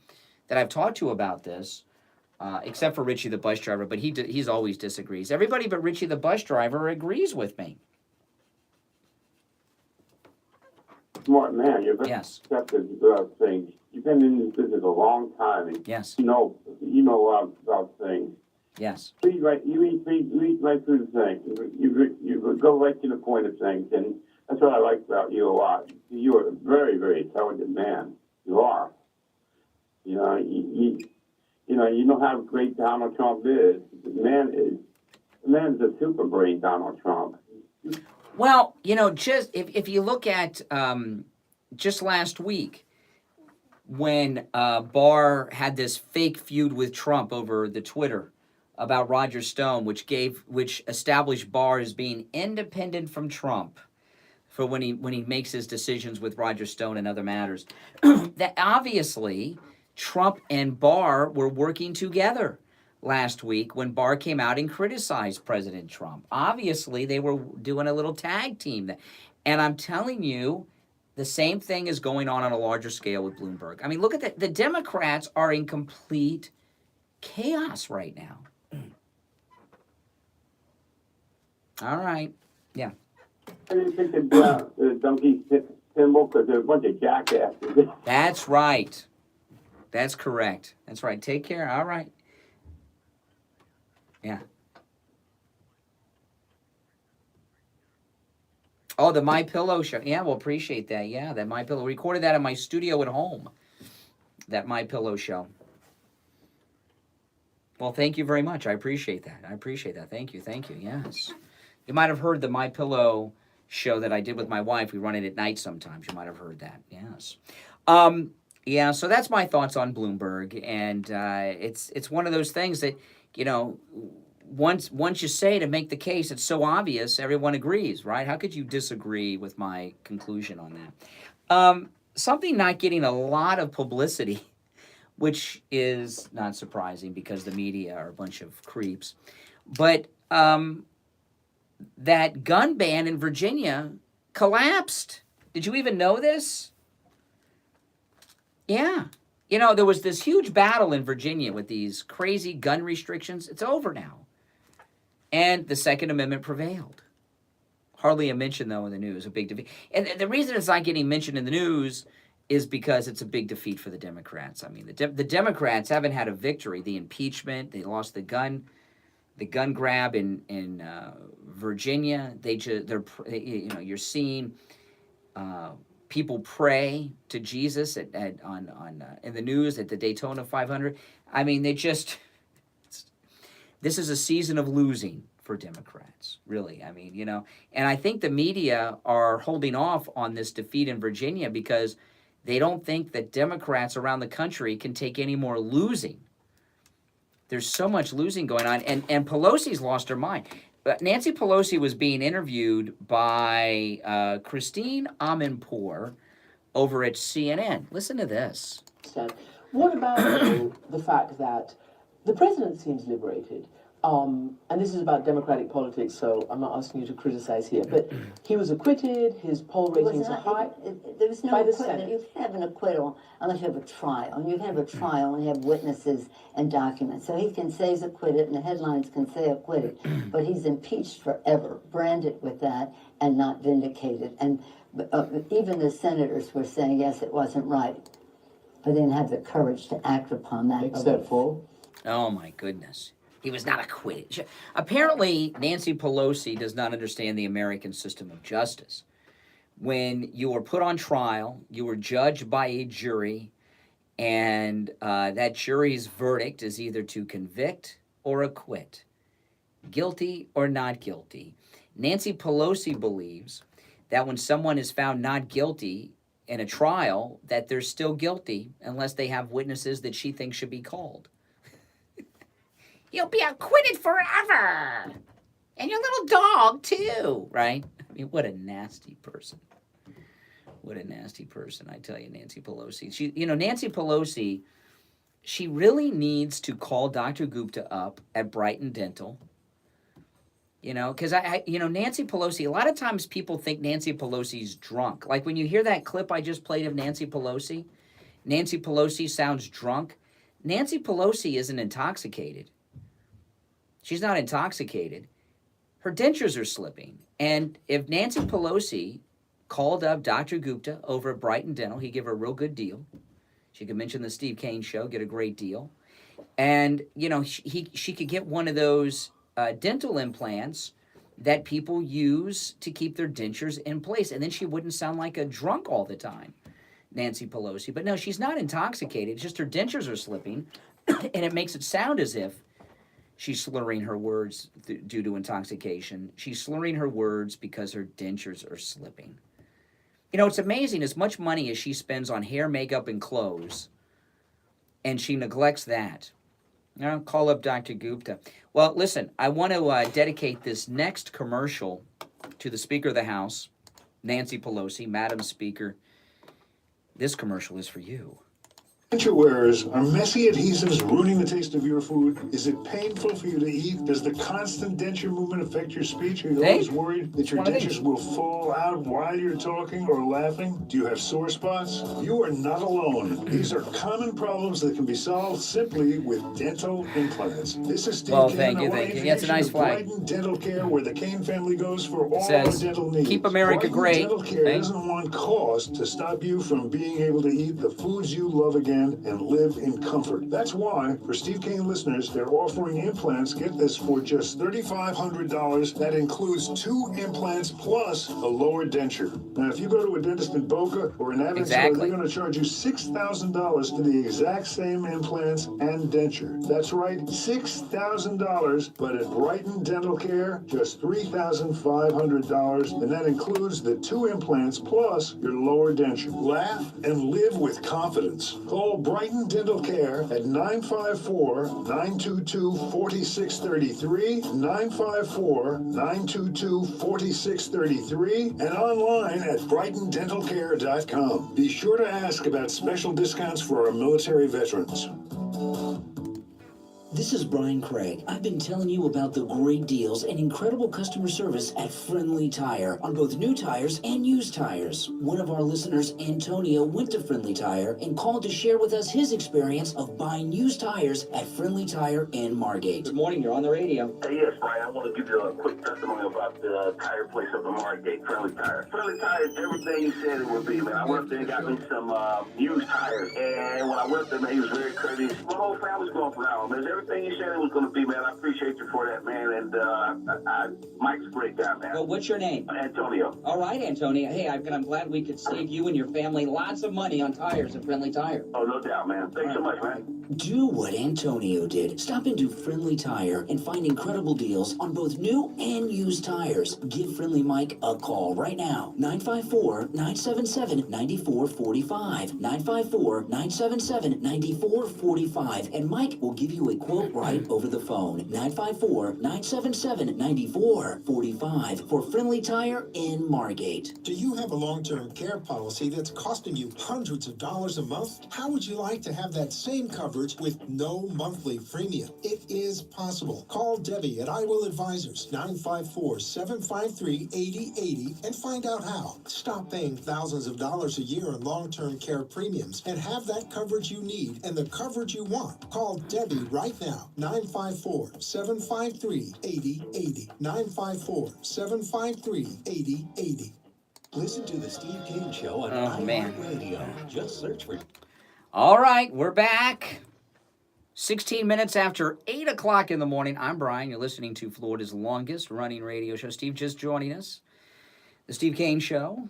that I've talked to about this, except for Richie the bus driver, but he's always disagrees. Everybody but Richie the bus driver agrees with me. Smart man. You're very accepted about things. You've been in this business a long time. And yes. You know about things. Yes. You read right through the thing. You go right to the point of things, and that's what I like about you a lot. You're a very, very intelligent man. You are. You know how great Donald Trump is. The man is a super brain, Donald Trump. Well, just if you look at just last week when Barr had this fake feud with Trump over the Twitter about Roger Stone, which established Barr as being independent from Trump for when he makes his decisions with Roger Stone and other matters. That obviously Trump and Barr were working together last week when Barr came out and criticized President Trump. Obviously, they were doing a little tag team. And I'm telling you, the same thing is going on a larger scale with Bloomberg. I mean, look at that. The Democrats are in complete chaos right now. All right. Yeah. I didn't think the donkey symbol because they're a bunch of jackasses. That's right. That's correct. That's right. Take care. All right. Yeah. Oh, the My Pillow show. Yeah, we'll appreciate that. Yeah, that My Pillow. Recorded that in my studio at home. That My Pillow show. Well, thank you very much. I appreciate that. Thank you. Yes. You might have heard the My Pillow show that I did with my wife. We run it at night sometimes. You might have heard that. Yes. Yeah, so that's my thoughts on Bloomberg. And it's one of those things that, once you say to make the case, it's so obvious, everyone agrees, right? How could you disagree with my conclusion on that? Something not getting a lot of publicity, which is not surprising because the media are a bunch of creeps. But that gun ban in Virginia collapsed. Did you even know this? Yeah. There was this huge battle in Virginia with these crazy gun restrictions. It's over now. And the Second Amendment prevailed. Hardly a mention, though, in the news, a big defeat. And the reason it's not getting mentioned in the news is because it's a big defeat for the Democrats. I mean, the Democrats haven't had a victory. The impeachment, they lost the gun grab in Virginia. You're seeing people pray to Jesus in the news at the Daytona 500. I mean, this is a season of losing for Democrats, really. I mean, and I think the media are holding off on this defeat in Virginia because they don't think that Democrats around the country can take any more losing. There's so much losing going on, and Pelosi's lost her mind. Nancy Pelosi was being interviewed by Christine Amanpour over at CNN. Listen to this. What about the fact that the president seems liberated? And this is about Democratic politics, so I'm not asking you to criticize here. But he was acquitted, his poll ratings are high. There was no by the acquittal. Senate. You can have an acquittal unless you have a trial. And you can have a trial and you have witnesses and documents. So he can say he's acquitted, and the headlines can say acquitted. But he's impeached forever, branded with that, and not vindicated. And even the senators were saying, yes, it wasn't right. But they didn't have the courage to act upon that. Except for? Oh, my goodness. He was not acquitted. Apparently, Nancy Pelosi does not understand the American system of justice. When you were put on trial, you were judged by a jury, and that jury's verdict is either to convict or acquit, guilty or not guilty. Nancy Pelosi believes that when someone is found not guilty in a trial, that they're still guilty unless they have witnesses that she thinks should be called. You'll be acquitted forever. And your little dog, too, right? I mean, what a nasty person. What a nasty person, I tell you, Nancy Pelosi. Nancy Pelosi, she really needs to call Dr. Gupta up at Brighton Dental. Because Nancy Pelosi, a lot of times people think Nancy Pelosi's drunk. Like when you hear that clip I just played of Nancy Pelosi sounds drunk. Nancy Pelosi isn't intoxicated. She's not intoxicated. Her dentures are slipping. And if Nancy Pelosi called up Dr. Gupta over at Brighton Dental, he'd give her a real good deal. She could mention the Steve Kane show, get a great deal. And, she could get one of those dental implants that people use to keep their dentures in place. And then she wouldn't sound like a drunk all the time, Nancy Pelosi. But no, she's not intoxicated. It's just her dentures are slipping. And it makes it sound as if she's slurring her words due to intoxication. She's slurring her words because her dentures are slipping. It's amazing as much money as she spends on hair, makeup, and clothes, and she neglects that. I'll call up Dr. Gupta. Well, listen, I want to dedicate this next commercial to the Speaker of the House, Nancy Pelosi, Madam Speaker. This commercial is for you. Denture wearers, are messy adhesives ruining the taste of your food? Is it painful for you to eat? Does the constant denture movement affect your speech? Are you always worried that your dentures will fall out while you're talking or laughing? Do you have sore spots? You are not alone. These are common problems that can be solved simply with dental implants. This is Steve Kane. Thank you. Yeah, it's a nice flag. Brighton Dental Care, where the Kane family goes for all says, their dental needs. "Keep America Brighton great." Dental Care doesn't want cost to stop you from being able to eat the foods you love again and live in comfort. That's why, for Steve Kane listeners, they're offering implants, get this, for just $3,500. That includes 2 implants plus a lower denture. Now, if you go to a dentist in Boca or an Advertisements, they're going to charge you $6,000 for the exact same implants and denture. That's right, $6,000, but at Brighton Dental Care, just $3,500, and that includes the 2 implants plus your lower denture. Laugh and live with confidence. Call Brighton Dental Care at 954-922-4633, 954-922-4633, and online at brightondentalcare.com. Be sure to ask about special discounts for our military veterans. This is Brian Craig. I've been telling you about the great deals and incredible customer service at Friendly Tire on both new tires and used tires. One of our listeners, Antonio, went to Friendly Tire and called to share with us his experience of buying used tires at Friendly Tire in Margate. Good morning, you're on the radio. Hey, yes, Brian, I want to give you a quick testimony about the tire place up in Margate, Friendly Tire. Friendly Tire is everything you said it would be, man. I went up there and got me some used tires, and when I went up there, man, he was very courteous. My whole family's going for now, man. Everything you said it was going to be, man. I appreciate you for that, man. And Mike's a great guy, man. Well, what's your name? Antonio. All right, Antonio. Hey, I'm glad we could save you and your family lots of money on tires at Friendly Tire. Oh, no doubt, man. Thanks so much, man. Do what Antonio did. Stop into Friendly Tire and find incredible deals on both new and used tires. Give Friendly Mike a call right now. 954-977-9445. 954-977-9445. And Mike will give you a quote right over the phone. 954-977-9445 for Friendly Tire in Margate. Do you have a long-term care policy that's costing you hundreds of dollars a month? How would you like to have that same coverage with no monthly premium? It is possible. Call Debbie at I Will Advisors, 954-753-8080, and find out how. Stop paying thousands of dollars a year in long-term care premiums and have that coverage you need and the coverage you want. Call Debbie right now, 954-753-8080, 954-753-8080. Listen to the Steve Kane Show on iHeartRadio. Just search for... All right, we're back. 16 minutes after 8 o'clock in the morning. I'm Brian. You're listening to Florida's longest running radio show. Steve just joining us. The Steve Kane Show.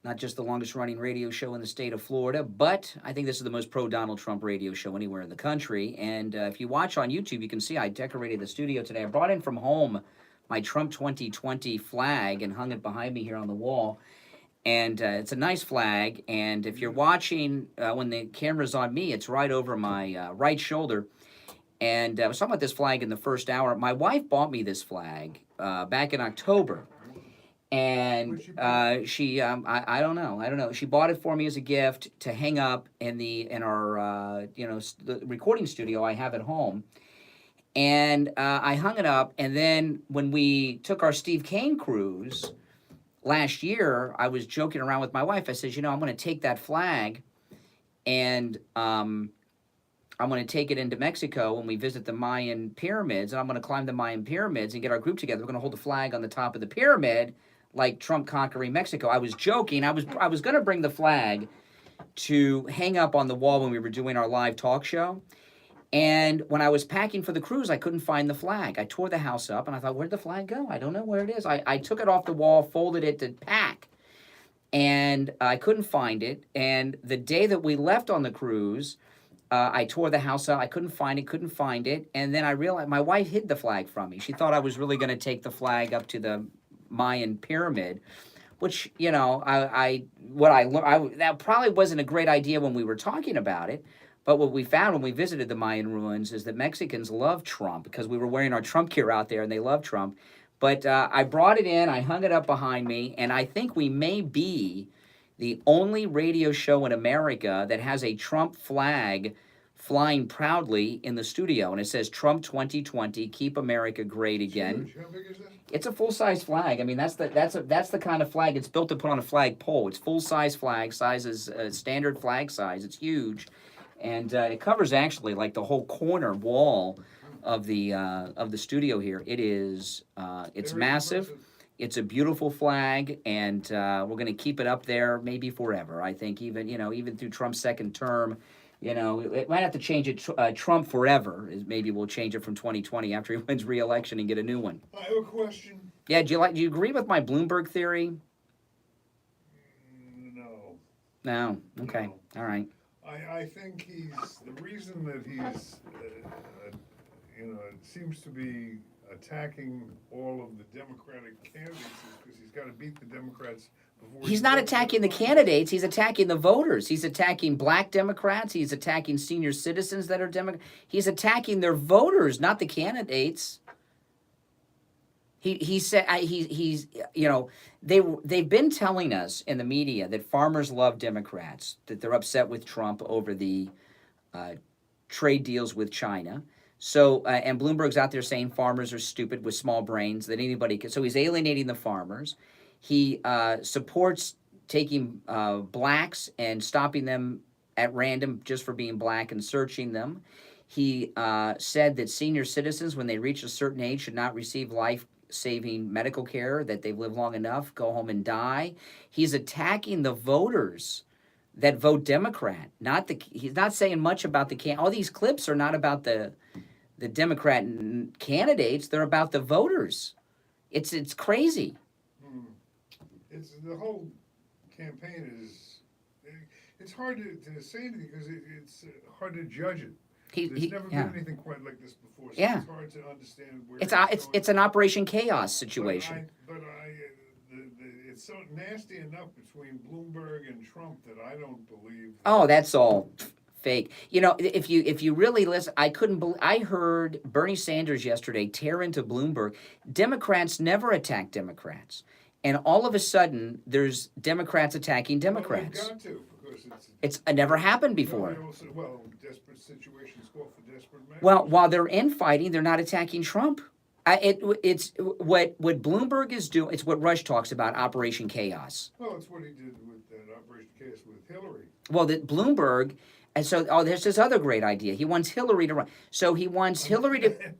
Not just the longest running radio show in the state of Florida, but I think this is the most pro-Donald Trump radio show anywhere in the country. And if you watch on YouTube, you can see I decorated the studio today. I brought in from home my Trump 2020 flag and hung it behind me here on the wall. And it's a nice flag. And if you're watching, when the camera's on me, it's right over my right shoulder. And I was talking about this flag in the first hour. My wife bought me this flag back in October. And she, I don't know. She bought it for me as a gift to hang up in our, the recording studio I have at home. And I hung it up. And then when we took our Steve Kane cruise last year, I was joking around with my wife. I said, I'm going to take that flag and I'm going to take it into Mexico when we visit the Mayan pyramids. And I'm going to climb the Mayan pyramids and get our group together. We're going to hold the flag on the top of the pyramid like Trump conquering Mexico. I was joking. I was going to bring the flag to hang up on the wall when we were doing our live talk show. And when I was packing for the cruise, I couldn't find the flag. I tore the house up, and I thought, where'd the flag go? I don't know where it is. I took it off the wall, folded it to pack, and I couldn't find it. And the day that we left on the cruise, I tore the house up. I couldn't find it. And then I realized my wife hid the flag from me. She thought I was really going to take the flag up to the Mayan pyramid. which that probably wasn't a great idea when we were talking about it. But what we found when we visited the Mayan ruins is that Mexicans love Trump because we were wearing our Trump gear out there and they love Trump. But I brought it in, I hung it up behind me, and I think we may be the only radio show in America that has a Trump flag flying proudly in the studio. And it says, Trump 2020, keep America great again. Huge. How big is that? It's a full-size flag. I mean, that's the kind of flag. It's built to put on a flag pole. It's full-size flag. Size is standard flag size. It's huge. And it covers actually like the whole corner wall of the studio here. It is it's massive. Impressive. It's a beautiful flag, and we're going to keep it up there maybe forever. I think even through Trump's second term, it might have to change it. Trump forever is maybe we'll change it from 2020 after he wins re-election and get a new one. I have a question. Yeah, do you agree with my Bloomberg theory? No. No. Okay. No. All right. I think the reason that he's, seems to be attacking all of the Democratic candidates is because he's got to beat the Democrats before. He's not attacking the candidates. He's attacking the voters. He's attacking black Democrats. He's attacking senior citizens that are Democrats. He's attacking their voters, not the candidates. He said they've been telling us in the media that farmers love Democrats, that they're upset with Trump over the trade deals with China. So and Bloomberg's out there saying farmers are stupid with small brains, that anybody can. So he's alienating the farmers. He supports taking blacks and stopping them at random just for being black and searching them. He said that senior citizens, when they reach a certain age, should not receive life-saving medical care, that they've lived long enough, go home and die. He's attacking the voters that vote Democrat. He's not saying much about all these clips are not about the Democrat candidates. They're about the voters. It's crazy. It's the whole campaign is. It's hard to say anything because it's hard to judge it. There's never been anything quite like this before. So it's hard to understand where it's an Operation Chaos situation. It's so nasty enough between Bloomberg and Trump that I don't believe. Oh, that's all fake. If you really listen, I heard Bernie Sanders yesterday tear into Bloomberg. Democrats never attack Democrats. And all of a sudden, there's Democrats attacking Democrats. Well, they've got to, because it's never happened before. Desperate situations call for desperate measures. Well, while they're infighting, they're not attacking Trump. It's what Bloomberg is doing. It's what Rush talks about, Operation Chaos. Well, it's what he did with Operation Chaos with Hillary. Well, Bloomberg, and so there's this other great idea. He wants Hillary to run. So he wants Hillary to. I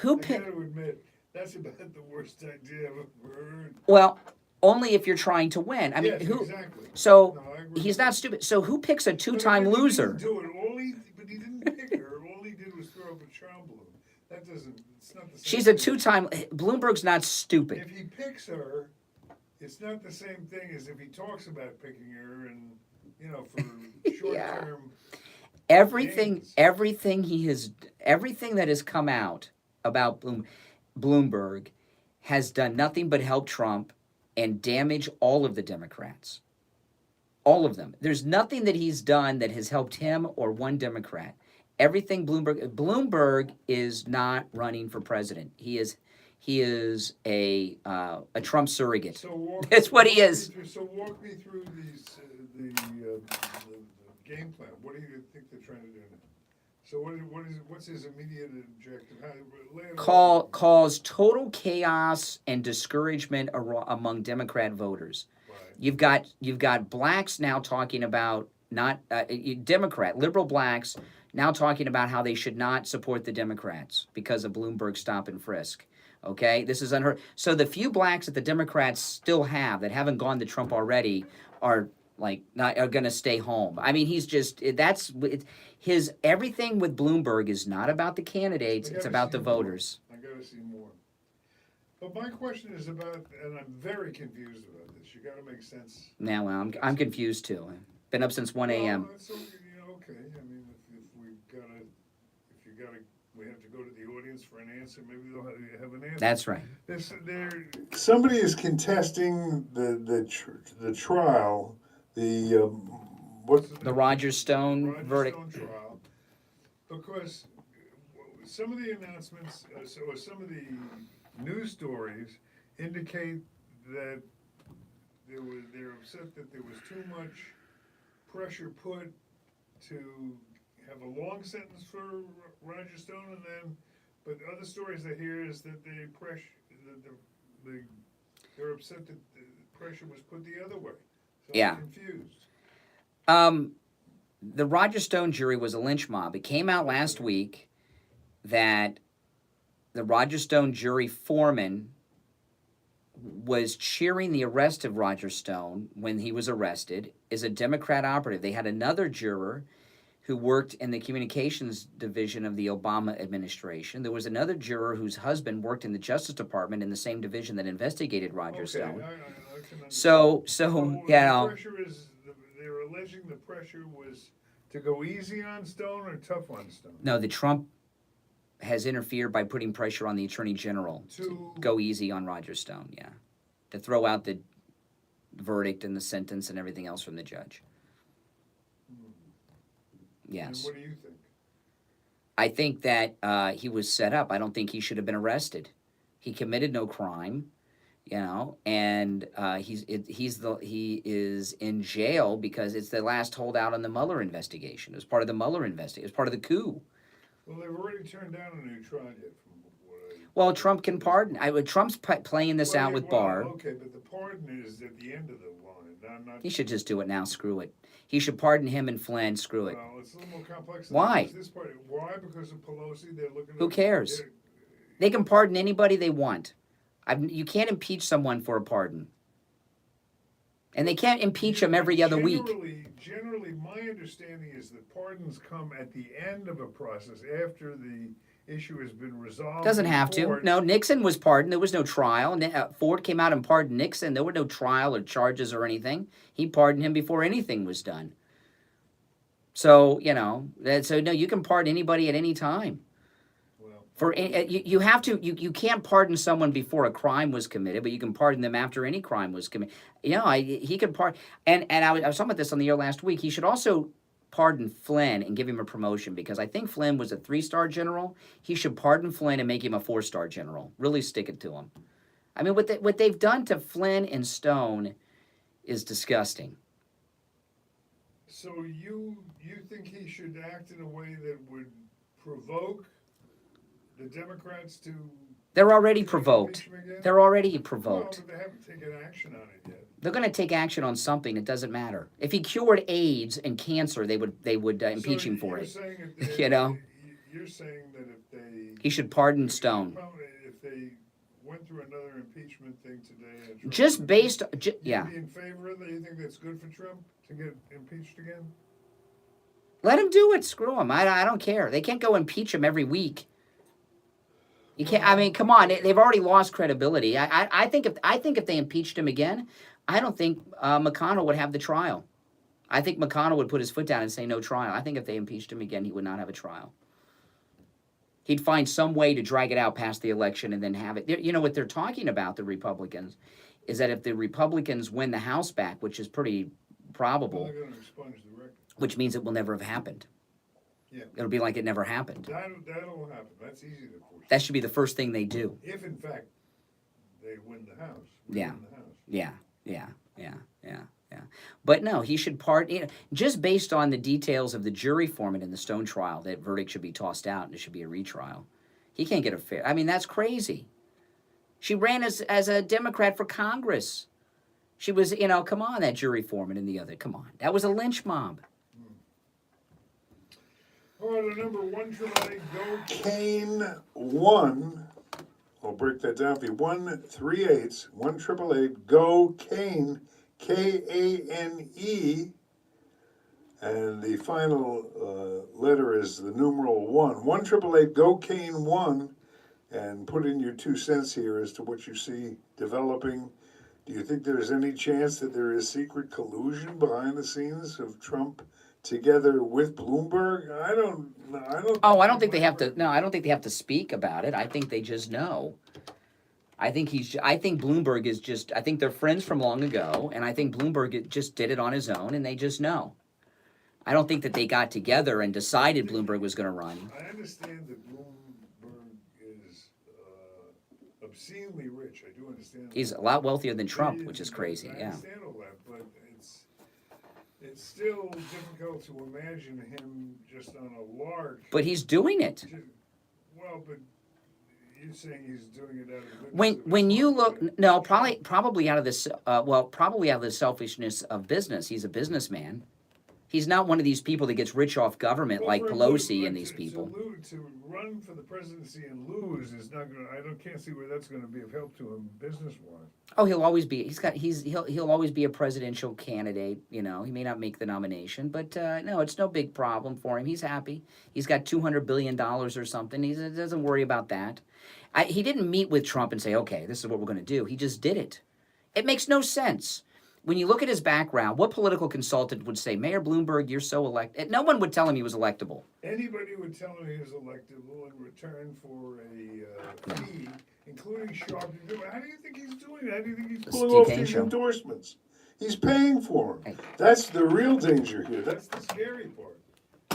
got to admit, that's about the worst idea I've ever heard. Well, only if you're trying to win. I mean, exactly. So he's not stupid. So who picks a two-time loser? He didn't do it. But he didn't pick her. All he did was throw up a charm balloon. That doesn't. It's not the same. She's a two-time. Bloomberg's not stupid. If he picks her, it's not the same thing as if he talks about picking her and for short-term. Everything that has come out about Bloomberg has done nothing but help Trump and damage all of the Democrats. All of them. There's nothing that he's done that has helped him or one Democrat. Everything Bloomberg is not running for president. He is a Trump surrogate. That's what he is. So walk me through the game plan. What do you think they're trying to do now? So what's his immediate objective? Cause total chaos and discouragement among Democrat voters. Right. You've got blacks now talking about liberal blacks now talking about how they should not support the Democrats because of Bloomberg stop and frisk. Okay, this is unheard. So the few blacks that the Democrats still have that haven't gone to Trump already are going to stay home. I mean, his everything with Bloomberg is not about the candidates; it's about the voters. I got to see more. But my question is about, and I'm very confused about this. You got to make sense. Now, I'm confused too. I've been up since 1 a.m. Well, okay. I mean, if you got to we have to go to the audience for an answer. Maybe they'll have an answer. That's right. Somebody is contesting the trial, the Roger Stone verdict. Stone trial, because some of the announcements, or some of the news stories indicate that they're upset that there was too much pressure put to have a long sentence for Roger Stone, but other stories I hear is that they're upset that the pressure was put the other way. So Yeah. I'm confused. The Roger Stone jury was a lynch mob. It came out last week that the Roger Stone jury foreman was cheering the arrest of Roger Stone when he was arrested is a Democrat operative. They had another juror who worked in the communications division of the Obama administration. There was another juror whose husband worked in the Justice Department in the same division that investigated Roger Stone. So The pressure is, they're alleging the pressure was to go easy on Stone or tough on Stone? No, the Trump has interfered by putting pressure on the Attorney General to go easy on Roger Stone, to throw out the verdict and the sentence and everything else from the judge. Yes. And what do you think? I think that he was set up. I don't think he should have been arrested. He committed no crime, and he is in jail because it's the last holdout on the Mueller investigation. It was part of the Mueller investigation. It was part of the coup. Well, they've already turned down a new trial yet. Well, Trump can pardon. Trump's playing this out with Barr. Okay, but the pardon is at the end of the line. Not He should just do it now. Screw it. He should pardon him and Flynn. Screw it. Well, it's a little more complex. Why? This part. Why? Because of Pelosi. They're looking. Who cares? They can pardon anybody they want. You can't impeach someone for a pardon. And they can't impeach him every other week. Generally, my understanding is that pardons come at the end of a process after the issue has been resolved. Doesn't have to. No, Nixon was pardoned. There was no trial. Ford came out and pardoned Nixon. There were no trial or charges or anything. He pardoned him before anything was done. So, no, you can pardon anybody at any time. You have to. You can't pardon someone before a crime was committed, but you can pardon them after any crime was committed. He could pardon. And I was talking about this on the air last week. He should also pardon Flynn and give him a promotion because I think Flynn was a 3-star general. He should pardon Flynn and make him a 4-star general. Really stick it to him. I mean, what they've done to Flynn and Stone is disgusting. So you think he should act in a way that would provoke the Democrats to? They're already provoked. They're already provoked. Well, but they haven't taken action on it yet. They're going to take action on something. It doesn't matter. If he cured AIDS and cancer, they would impeach him for it. You're saying that if they he should pardon Stone. If they went through another impeachment thing today, Just based, you'd be in favor of that? You think that's good for Trump to get impeached again? Let him do it. Screw him. I don't care. They can't go impeach him every week. You can't. I mean, come on. They've already lost credibility. I think if they impeached him again, I don't think McConnell would have the trial. I think McConnell would put his foot down and say no trial. I think if they impeached him again, he would not have a trial. He'd find some way to drag it out past the election and then have it. You know what they're talking about, the Republicans, is that if the Republicans win the House back, which is pretty probable, they're going to expunge the record. Which means it will never have happened. Yeah. It'll be like it never happened. That'll happen. That's easy to force. That should be the first thing they do. If, in fact, they win the House. Yeah. But no, he should just based on the details of the jury foreman in the Stone trial, that verdict should be tossed out and it should be a retrial. He can't get a fair. I mean, that's crazy. She ran as a Democrat for Congress. She was, come on, that jury foreman and the other. Come on. That was a lynch mob. All right, the number 1-888 go KANE 1. I'll break that down for you. 1-3-8 1-888 go KANE KANE, and the final letter is the numeral 1. 1-888 go KANE 1, and put in your 2 cents here as to what you see developing. Do you think there's any chance that there is secret collusion behind the scenes of Trump together with Bloomberg? I don't. Oh, I don't think they have to. No, I don't think they have to speak about it. I think they just know. I think Bloomberg is just. I think they're friends from long ago, and I think Bloomberg just did it on his own, and they just know. I don't think that they got together and decided Bloomberg was going to run. I understand that Bloomberg is obscenely rich. I do understand. He's a lot wealthier than Trump, which is crazy. I Yeah. understand all that, but it's still difficult to imagine him just on a lark. But he's doing it. Well, but you're saying he's doing it out of When you look, no, probably out of this. Probably out of the selfishness of business. He's a businessman. He's not one of these people that gets rich off government like Pelosi and these people. To run for the presidency and lose is not going to. Can't see where that's going to be of help to him business-wise. Oh, he'll always be. He'll always be a presidential candidate. You know, he may not make the nomination, but no, it's no big problem for him. He's happy. He's got $200 billion or something. He doesn't worry about that. He didn't meet with Trump and say, "Okay, this is what we're going to do." He just did it. It makes no sense. When you look at his background, what political consultant would say, Mayor Bloomberg, you're so elected? No one would tell him he was electable. Anybody would tell him he was electable in return for a fee, including Sharp. How do you think he's doing that? How do you think he's pulling off these endorsements? He's paying for them. That's the real danger here. That's the scary part.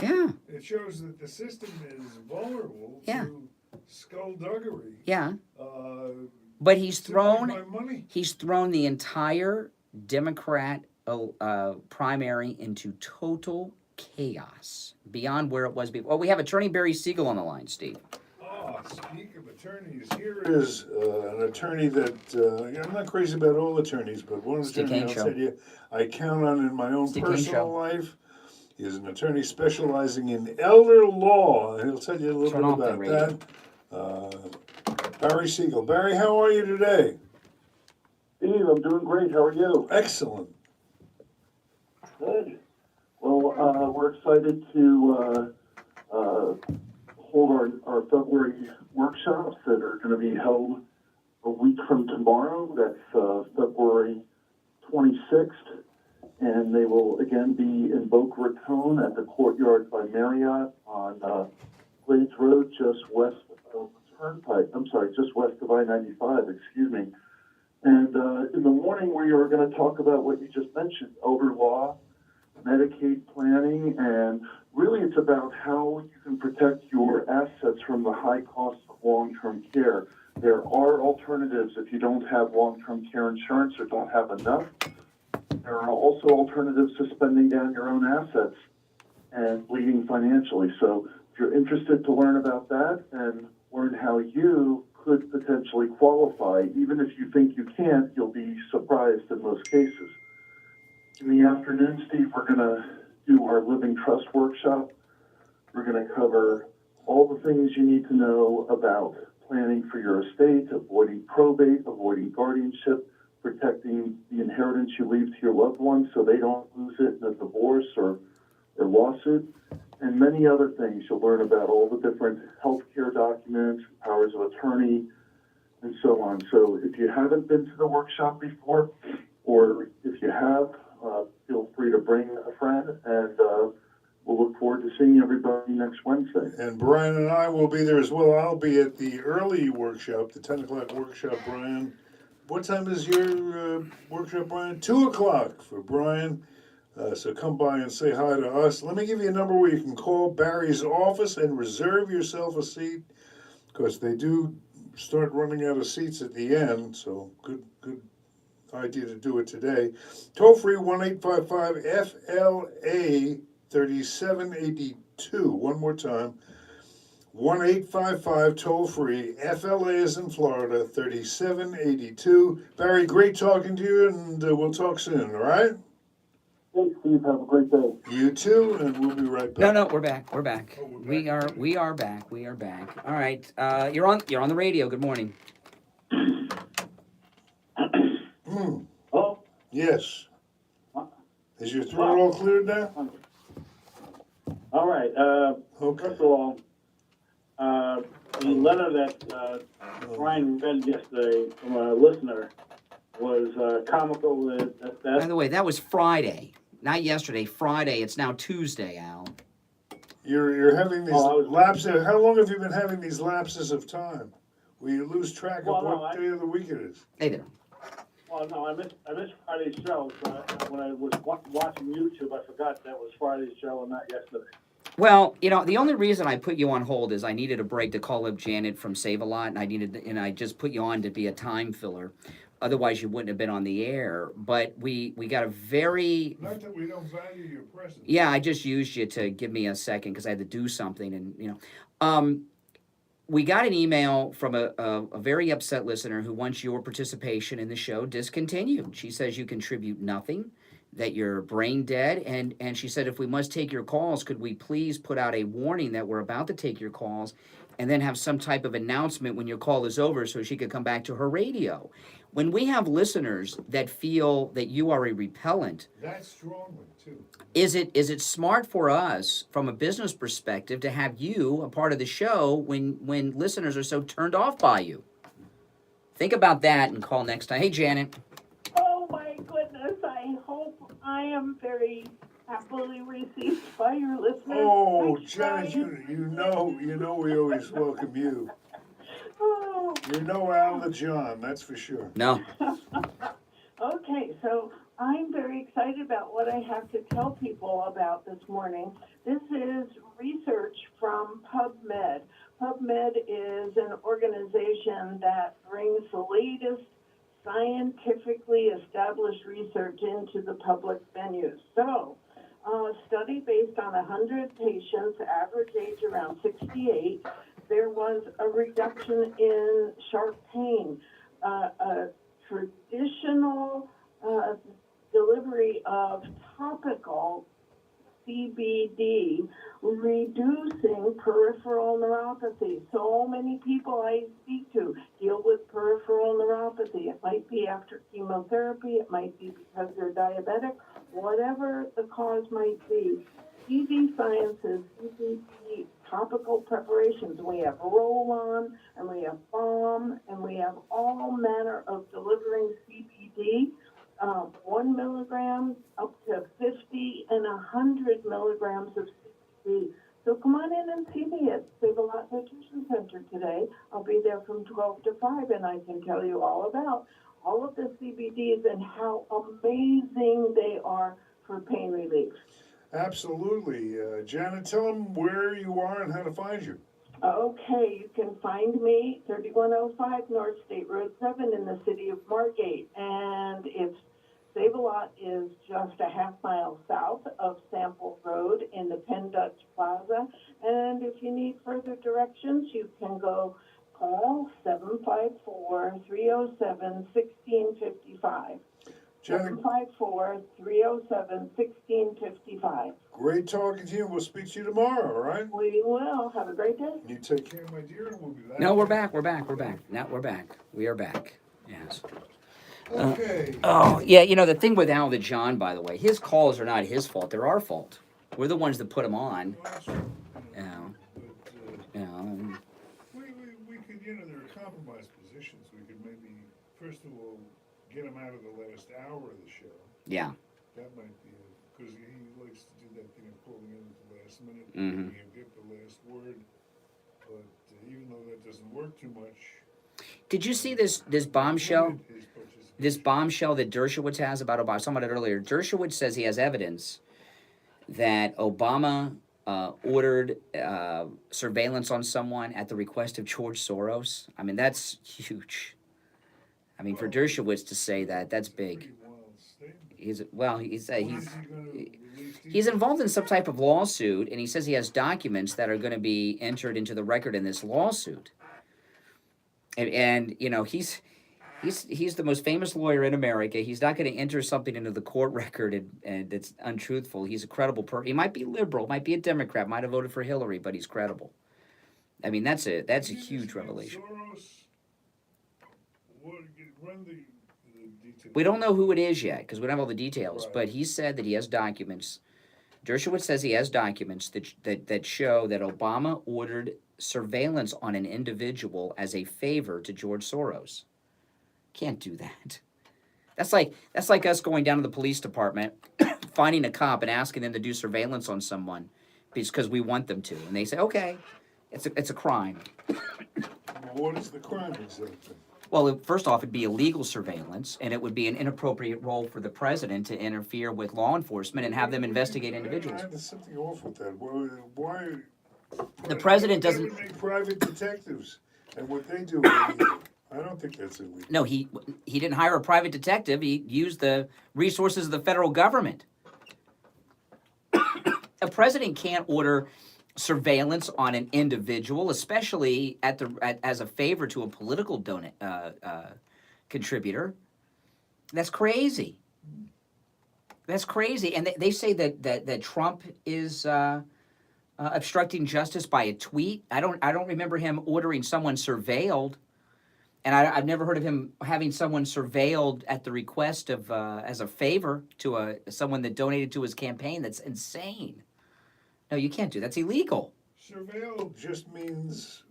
Yeah. It shows that the system is vulnerable to skullduggery. Yeah. But he's thrown the entire Democrat primary into total chaos beyond where it was before. Well, we have Attorney Barry Siegel on the line, Steve. Oh, speak of attorneys, here is an attorney that I'm not crazy about all attorneys, but one attorney I'll tell you I count on in my own personal life. He is an attorney specializing in elder law, and he'll tell you a little bit about that. Barry Siegel. Barry, how are you today? Steve, I'm doing great. How are you? Excellent. Good. Well, we're excited to hold our February workshops that are going to be held a week from tomorrow. That's February 26th. And they will again be in Boca Raton at the Courtyard by Marriott on Glades Road, just west of Turnpike. I'm sorry, just west of I-95, excuse me. And in the morning, we are going to talk about what you just mentioned, elder law, Medicaid planning, and really it's about how you can protect your assets from the high cost of long-term care. There are alternatives if you don't have long-term care insurance or don't have enough. There are also alternatives to spending down your own assets and bleeding financially. So if you're interested to learn about that and learn how you could potentially qualify, even if you think you can't, you'll be surprised in most cases. In the afternoon, Steve, we're going to do our Living Trust workshop. We're going to cover all the things you need to know about planning for your estate, avoiding probate, avoiding guardianship, protecting the inheritance you leave to your loved ones so they don't lose it in a divorce or lawsuit, and many other things. You'll learn about all the different healthcare documents, powers of attorney, and so on. So if you haven't been to the workshop before, or if you have, feel free to bring a friend, and we'll look forward to seeing everybody next Wednesday. And Brian and I will be there as well. I'll be at the early workshop, the 10 o'clock workshop, Brian. What time is your workshop, Brian? 2 o'clock for Brian. So come by and say hi to us. Let me give you a number where you can call Barry's office and reserve yourself a seat, because they do start running out of seats at the end. So good idea to do it today. Toll free 1-855-FLA 3782. One more time. 1-855 toll free. FLA is in Florida 3782. Barry, great talking to you, and we'll talk soon. All right. Thanks, Steve. Have a great day. You too, and we'll be right back. No, we're back. We're back. We are back. We are back. All right. You're on the radio. Good morning. Oh? Yes. Is your throat all cleared now? All right. First of all, the letter that Brian read yesterday from a listener was comical. By the way, that was Friday. not yesterday, Friday. It's now Tuesday, Al. You're having these lapses. How long have you been having these lapses of time where you lose track of what day of the week it is? Hey there. Well, no, I missed Friday's show. So when I was watching YouTube, I forgot that was Friday's show and not yesterday. Well, the only reason I put you on hold is I needed a break to call up Janet from Save-A-Lot, and I just put you on to be a time filler. Otherwise, you wouldn't have been on the air. But we got a very... Not that we don't value your presence. Yeah, I just used you to give me a second because I had to do something, and we got an email from a very upset listener who wants your participation in the show discontinued. She says you contribute nothing, that you're brain dead, and she said if we must take your calls, could we please put out a warning that we're about to take your calls, and then have some type of announcement when your call is over so she could come back to her radio. When we have listeners that feel that you are a repellent, that's strongly too. Is it smart for us from a business perspective to have you a part of the show when listeners are so turned off by you? Think about that and call next time. Hey, Janet. Oh my goodness! I hope I am very happily received by your listeners. Oh, Janet, you know we always welcome you. Oh. You know Al the John, that's for sure. No. Okay, so I'm very excited about what I have to tell people about this morning. This is research from PubMed. PubMed is an organization that brings the latest scientifically established research into the public venues. So, a study based on 100 patients, average age around 68, there was a reduction in sharp pain. A traditional delivery of topical CBD, reducing peripheral neuropathy. So many people I speak to deal with peripheral neuropathy. It might be after chemotherapy, it might be because they're diabetic, whatever the cause might be. CD Sciences, CBD topical preparations. We have roll-on, and we have balm, and we have all manner of delivering CBD. 1 milligram up to 50 and 100 milligrams of CBD. So come on in and see me at Save-A-Lot Nutrition Center today. I'll be there from 12 to 5, and I can tell you all about all of the CBDs and how amazing they are for pain relief. Absolutely. Janet, tell them where you are and how to find you. Okay, you can find me 3105 North State Road 7 in the city of Margate. And it's Save-A-Lot is just a half mile south of Sample Road in the Penn Dutch Plaza. And if you need further directions, you can call 754-307-1655. 754-307-1655. Great talking to you. We'll speak to you tomorrow, all right? We will. Have a great day. You take care, my dear, and we'll be back. No, we're back. Now we're back. We are back. Yes. Okay. The thing with Al the John, by the way, his calls are not his fault. They're our fault. We're the ones that put him on. We could, there are compromise positions. We could maybe, first of all, get him out of the last hour of the show. Yeah. That might be it, because he likes to do that thing of calling in at the last minute. Mm-hmm. He'll get the last word, but even though that doesn't work too much. Did you see this bombshell? This bombshell that Dershowitz has about Obama. I was talking about it earlier. Dershowitz says he has evidence that Obama ordered surveillance on someone at the request of George Soros. I mean, that's huge. I mean, for Dershowitz to say that, that's big. He's involved in some type of lawsuit, and he says he has documents that are going to be entered into the record in this lawsuit. And he's the most famous lawyer in America. He's not going to enter something into the court record and that's untruthful. He's a credible person. He might be liberal, might be a Democrat, might have voted for Hillary, but he's credible. I mean, that's a huge revelation. We don't know who it is yet because we don't have all the details, but he said that he has documents. Dershowitz says he has documents that show that Obama ordered surveillance on an individual as a favor to George Soros. Can't do that. That's like us going down to the police department, finding a cop and asking them to do surveillance on someone because we want them to. And they say, okay, it's a crime. What is the crime exactly? Well, first off, it'd be illegal surveillance, and it would be an inappropriate role for the president to interfere with law enforcement and have them investigate individuals. There's something off with that. Why? The president They doesn't. would make private detectives, and what they do is illegal. I don't think that's illegal. No, he didn't hire a private detective. He used the resources of the federal government. A president can't order surveillance on an individual, especially as a favor to a political contributor. That's crazy. That's crazy. And they say that Trump is obstructing justice by a tweet. I don't remember him ordering someone surveilled, and I've never heard of him having someone surveilled at the request of as a favor to someone that donated to his campaign. That's insane. No, you can't do that. That's illegal. Surveil just means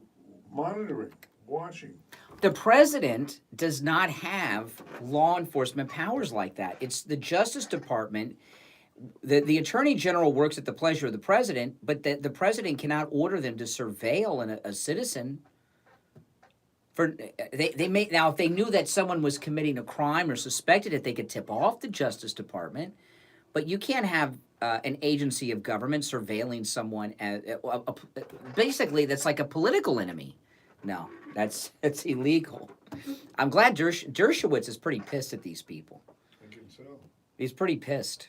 monitoring, watching. The president does not have law enforcement powers like that. It's the Justice Department. The Attorney General works at the pleasure of the president, but the president cannot order them to surveil a citizen. They may now, if they knew that someone was committing a crime or suspected it, they could tip off the Justice Department. But you can't have an agency of government surveilling someone as basically that's like a political enemy. No, it's illegal. I'm glad Dershowitz is pretty pissed at these people. I can tell. He's pretty pissed.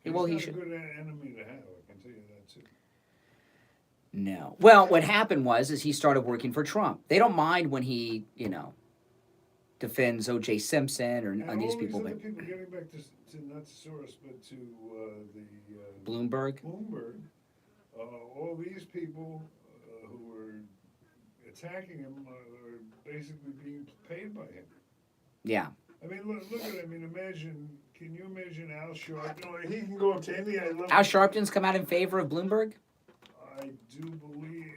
He's Well, he not should. a good enemy to have. I can tell you that too. No. Well, what happened was he started working for Trump. They don't mind when he, defends O.J. Simpson or these people. Other people, getting back to not Soros, but to the Bloomberg. Bloomberg, all these people who were attacking him are basically being paid by him. Yeah. I mean, look at it. I mean, can you imagine Al Sharpton? He can go up to any level. Al Sharpton's come out in favor of Bloomberg? I do believe,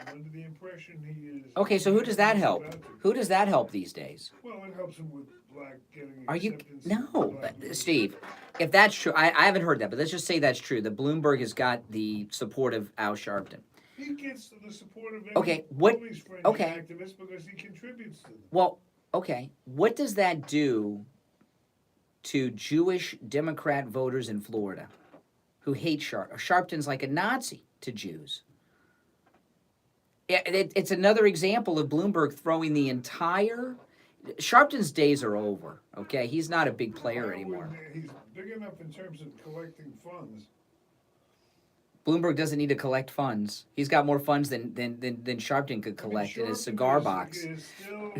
I'm under the impression he is. Okay, so who does that help? Who does that help these days? Well, it helps him with black getting Are you acceptance. no, Steve? If that's true, I haven't heard that, but let's just say that's true. That Bloomberg has got the support of Al Sharpton. He gets the support of Okay, what? all these fringe Okay, activists because he contributes to them. well, okay. What does that do to Jewish Democrat voters in Florida who hate Sharpton? Sharpton's like a Nazi to Jews. It's another example of Bloomberg throwing the entire. Sharpton's days are over. Okay, he's not a big player anymore. He's big enough in terms of collecting funds. Bloomberg doesn't need to collect funds. He's got more funds than Sharpton could collect in his cigar box. Is still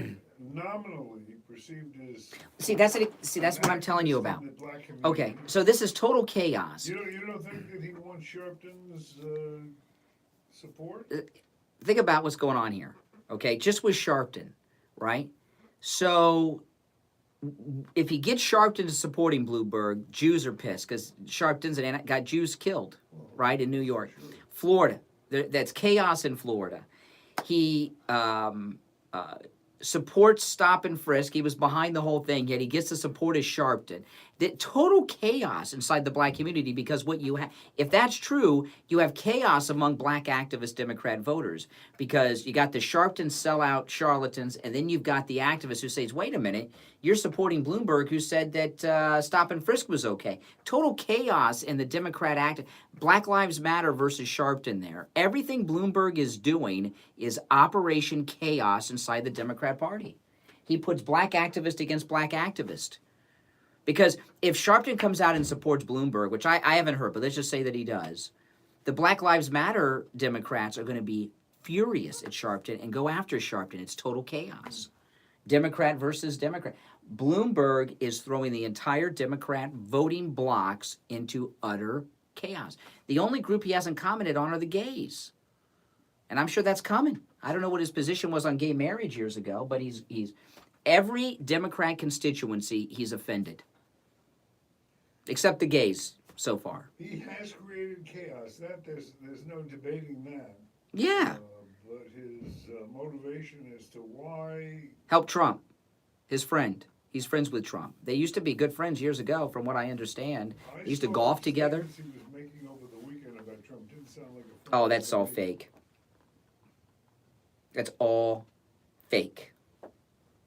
nominally perceived as. See, that's what I'm telling you about. Okay, so this is total chaos. You don't think that he wants Sharpton's support? Think about what's going on here. Okay, just with Sharpton, right? So if he gets Sharpton to supporting Bloomberg, Jews are pissed because Sharpton's got Jews killed, right, in New York. Florida, that's chaos in Florida. He supports stop and frisk. He was behind the whole thing, yet he gets the support of Sharpton. The total chaos inside the black community because what you have, if that's true, you have chaos among black activist Democrat voters because you got the Sharpton sellout charlatans, and then you've got the activists who say, wait a minute, you're supporting Bloomberg who said that stop and frisk was okay. Total chaos in the Democrat act. Black Lives Matter versus Sharpton there. Everything Bloomberg is doing is Operation Chaos inside the Democrat Party. He puts black activist against black activist. Because if Sharpton comes out and supports Bloomberg, which I haven't heard, but let's just say that he does, the Black Lives Matter Democrats are going to be furious at Sharpton and go after Sharpton. It's total chaos. Democrat versus Democrat. Bloomberg is throwing the entire Democrat voting blocks into utter chaos. The only group he hasn't commented on are the gays. And I'm sure that's coming. I don't know what his position was on gay marriage years ago, but he's every Democrat constituency he's offended. Except the gays so far. He has created chaos. That there's no debating that. Yeah. But his motivation as to why. Help Trump, his friend. He's friends with Trump. They used to be good friends years ago, from what I understand. They used to golf together. He was making over the weekend about Trump didn't sound like a Oh, that's all fake. That's all fake.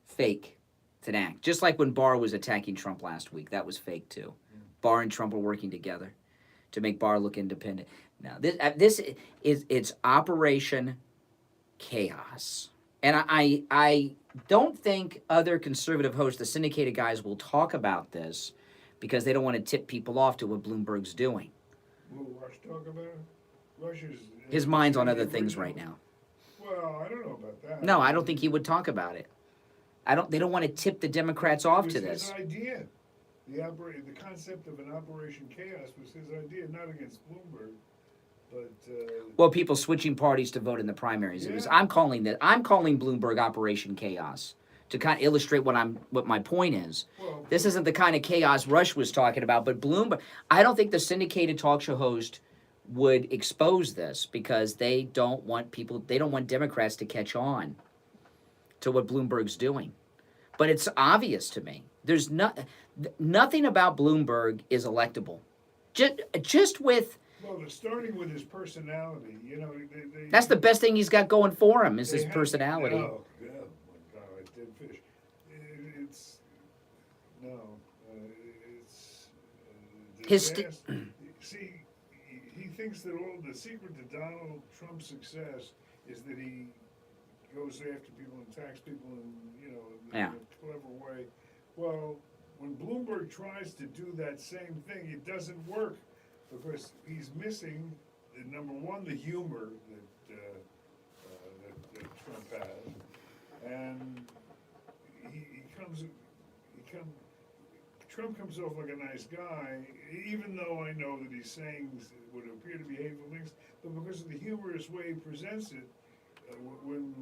Fake. It's an act. Just like when Barr was attacking Trump last week. That was fake, too. Barr and Trump were working together to make Barr look independent. Now, this is it's Operation Chaos. And I don't think other conservative hosts, the syndicated guys, will talk about this because they don't want to tip people off to what Bloomberg's doing. Will Rush talk about it? Rush's... His mind's on other things right now. Well, I don't know about that. No, I don't think he would talk about it. They don't want to tip the Democrats off to this. His idea. The concept of an Operation Chaos was his idea, not against Bloomberg, but... well, people switching parties to vote in the primaries. Yeah. I'm calling Bloomberg Operation Chaos to kind of illustrate what my point is. Well, this isn't the kind of chaos Rush was talking about, but Bloomberg... I don't think the syndicated talk show host would expose this because they don't want Democrats to catch on to what Bloomberg's doing. But it's obvious to me. There's nothing about Bloomberg is electable. Just with... Well, they're starting with his personality. You know, that's the best thing he's got going for him is his personality. Oh, my God, dead fish. It's... No. It's... See, he thinks that all the secret to Donald Trump's success is that he goes after people and attacks people in a clever way. Well, when Bloomberg tries to do that same thing, it doesn't work because he's missing, number one, the humor that Trump has, and Trump comes off like a nice guy, even though I know that he's saying what appear to be hateful things, but because of the humorous way he presents it, when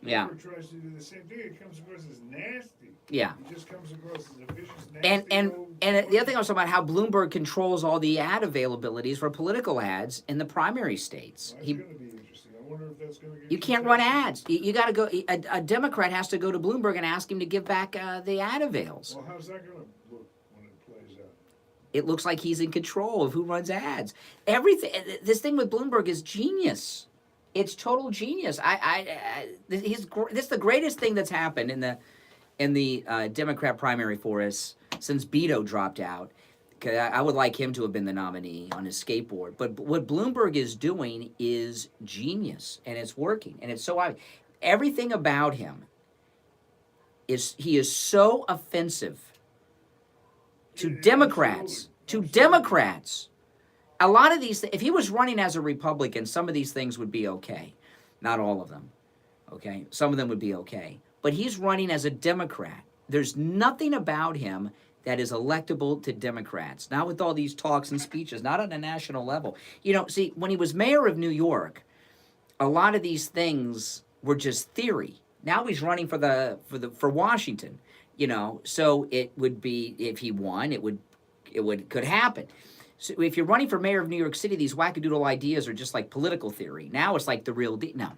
Bloomberg tries to do the same thing, it comes across as nasty. Yeah. It just comes across as a vicious, nasty. And the other thing I was talking about how Bloomberg controls all the ad availabilities for political ads in the primary states. That's going to be interesting. I wonder if that's going to get... You can't run ads. You got to go... A Democrat has to go to Bloomberg and ask him to give back the ad avails. Well, how's that going to look when it plays out? It looks like he's in control of who runs ads. Everything... This thing with Bloomberg is genius. It's total genius. This is the greatest thing that's happened in the Democrat primary for us since Beto dropped out. I would like him to have been the nominee on his skateboard. But what Bloomberg is doing is genius, and it's working, and it's so obvious. Everything about him he is so offensive to Democrats. To Democrats. A lot of these, if he was running as a Republican, some of these things would be okay. Not all of them, okay? Some of them would be okay. But he's running as a Democrat. There's nothing about him that is electable to Democrats. Not with all these talks and speeches, not on a national level. You know, see, when he was mayor of New York, a lot of these things were just theory. Now he's running for Washington, you know. So it would be, if he won, could happen. So if you're running for mayor of New York City, these wackadoodle ideas are just like political theory. Now it's like the real deal. No,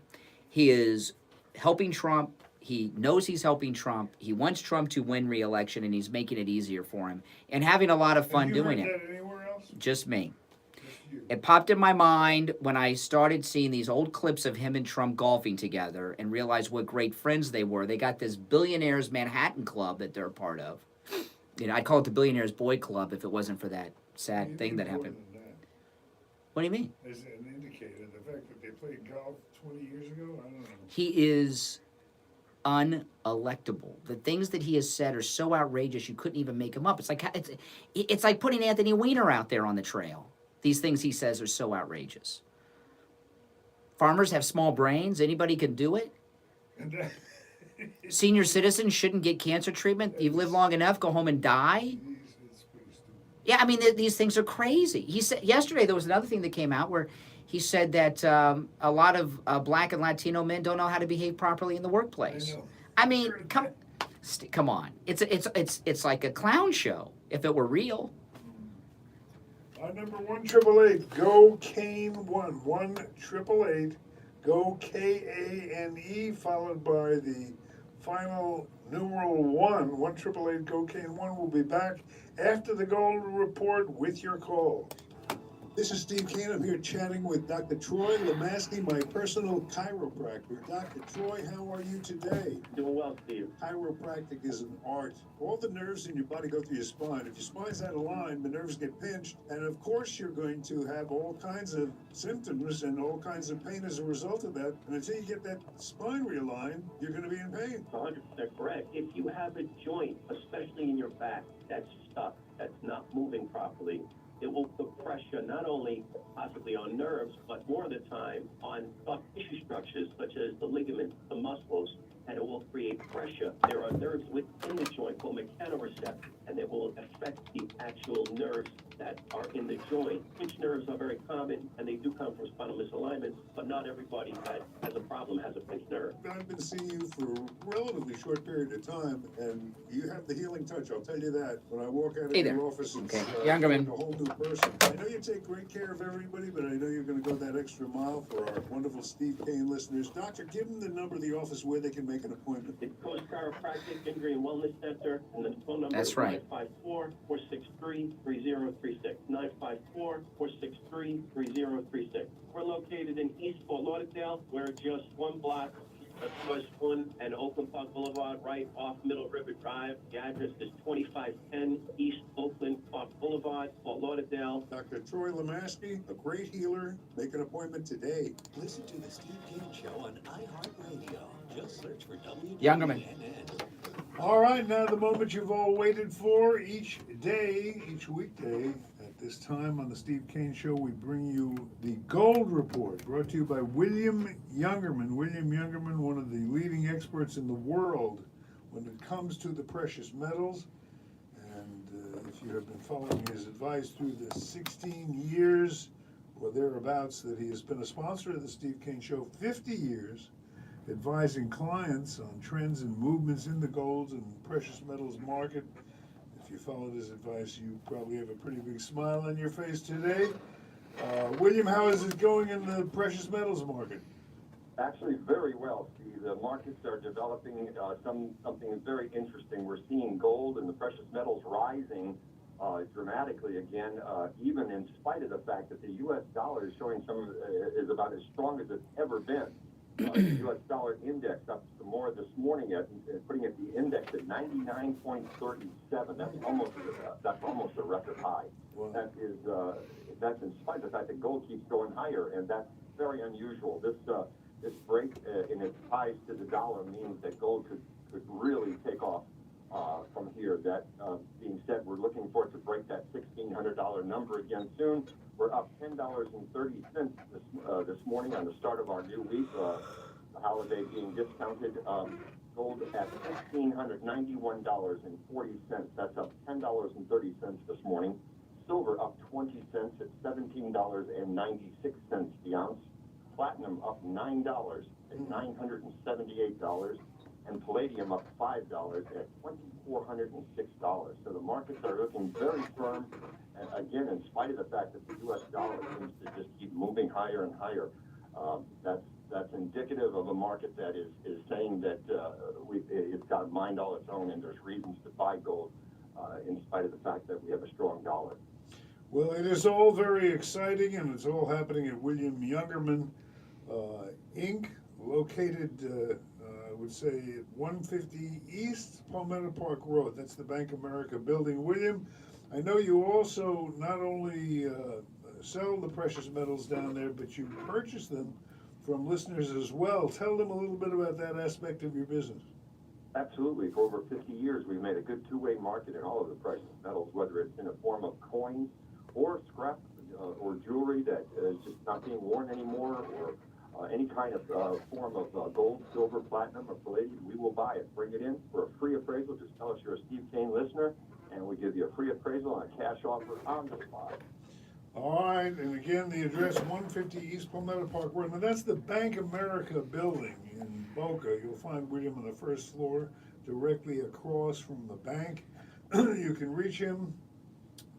he is helping Trump. He knows he's helping Trump. He wants Trump to win re-election, and he's making it easier for him and having a lot of fun doing it. Have you heard that anywhere else? Just me. It popped in my mind when I started seeing these old clips of him and Trump golfing together and realized what great friends they were. They got this Billionaires Manhattan Club that they're a part of. You know, I'd call it the Billionaires Boy Club if it wasn't for that sad thing that happened. What do you mean? As an indicator, the fact that they played golf 20 years ago, I don't know. He is unelectable. The things that he has said are so outrageous you couldn't even make them up. It's like putting Anthony Weiner out there on the trail. These things he says are so outrageous. Farmers have small brains. Anybody can do it. Senior citizens shouldn't get cancer treatment. You've lived long enough, go home and die. Yeah, I mean, these things are crazy. He said yesterday there was another thing that came out where he said that a lot of Black and Latino men don't know how to behave properly in the workplace. I mean, come on. It's like a clown show if it were real. Number 1-888 go KANE 1-888 go KANE, followed by the final numeral 1, 1-888-GO-KANE-1 will be back after the Gold Report with your calls. This is Steve Kane. I'm here chatting with Dr. Troy Lemaski, my personal chiropractor. Dr. Troy, how are you today? Doing well, Steve. Chiropractic is an art. All the nerves in your body go through your spine. If your spine's out of line, the nerves get pinched, and of course you're going to have all kinds of symptoms and all kinds of pain as a result of that. And until you get that spine realigned, you're going to be in pain. 100% correct. If you have a joint, especially in your back, that's stuck, that's not moving properly, it will put pressure not only possibly on nerves, but more of the time on soft tissue structures such as the ligaments, the muscles, and it will create pressure. There are nerves within the joint called mechanoreceptors, and they will affect the actual nerves that are in the joint. Pinched nerves are very common, and they do come from spinal misalignments, but not everybody that has a problem has a pinched nerve. I've been seeing you for a relatively short period of time, and you have the healing touch, I'll tell you that. When I walk out of your office, it's Youngerman. like a whole new person. I know you take great care of everybody, but I know you're going to go that extra mile for our wonderful Steve Kane listeners. Doctor, give them the number of the office where they can make an appointment. It's Coast Chiropractic Injury and Wellness Center, and the phone number That's is right. 954-463-3036. 954-463-3036. We're located in East Fort Lauderdale. We're just one block of First One and Oakland Park Boulevard, right off Middle River Drive. The address is 2510 East Oakland Park Boulevard, Fort Lauderdale. Dr. Troy Lemaski, a great healer. Make an appointment today. Listen to the Steve Kane Show on iHeartRadio. Just search for Youngerman. All right, now the moment you've all waited for. Each day, each weekday, at this time on the Steve Kane Show, we bring you the Gold Report, brought to you by William Youngerman. William Youngerman, one of the leading experts in the world when it comes to the precious metals. And if you have been following his advice through the 16 years or thereabouts that he has been a sponsor of the Steve Kane Show, 50 years, advising clients on trends and movements in the gold and precious metals market. If you followed his advice, you probably have a pretty big smile on your face today. William, how is it going in the precious metals market? Actually, very well, Steve. The markets are developing something very interesting. We're seeing gold and the precious metals rising dramatically again, even in spite of the fact that the U.S. dollar is showing is about as strong as it's ever been. The U.S. dollar index up more this morning, putting at the index at 99.37. That's almost a record high. Wow. That's in spite of the fact that gold keeps going higher, and that's very unusual. This break in its ties to the dollar means that gold could really take off from here. That being said, we're looking for it to break that $1,600 number again soon. We're up $10.30 this morning on the start of our new week. The holiday being discounted. Gold at $1,691.40. That's up $10.30 this morning. Silver up 20 cents at $17.96 the ounce. Platinum up $9 at $978. And palladium up $5 at $2,406. So the markets are looking very firm. And again, in spite of the fact that the U.S. dollar seems to just keep moving higher and higher, that's indicative of a market that is saying that it's got a mind all its own, and there's reasons to buy gold in spite of the fact that we have a strong dollar. Well, it is all very exciting, and it's all happening at William Youngerman Inc., located, I would say, at 150 East Palmetto Park Road. That's the Bank of America building. William, I know you also not only sell the precious metals down there, but you purchase them from listeners as well. Tell them a little bit about that aspect of your business. Absolutely. For over 50 years, we've made a good two-way market in all of the precious metals, whether it's in a form of coins or scrap or jewelry that is just not being worn anymore, or any kind of form of gold, silver, platinum, or palladium. We will buy it. Bring it in for a free appraisal. Just tell us you're a Steve Kane listener, and we give you a free appraisal and a cash offer on the spot. All right, and again, the address 150 East Palmetto Park Road. Now, that's the Bank of America building in Boca. You'll find William on the first floor, directly across from the bank. You can reach him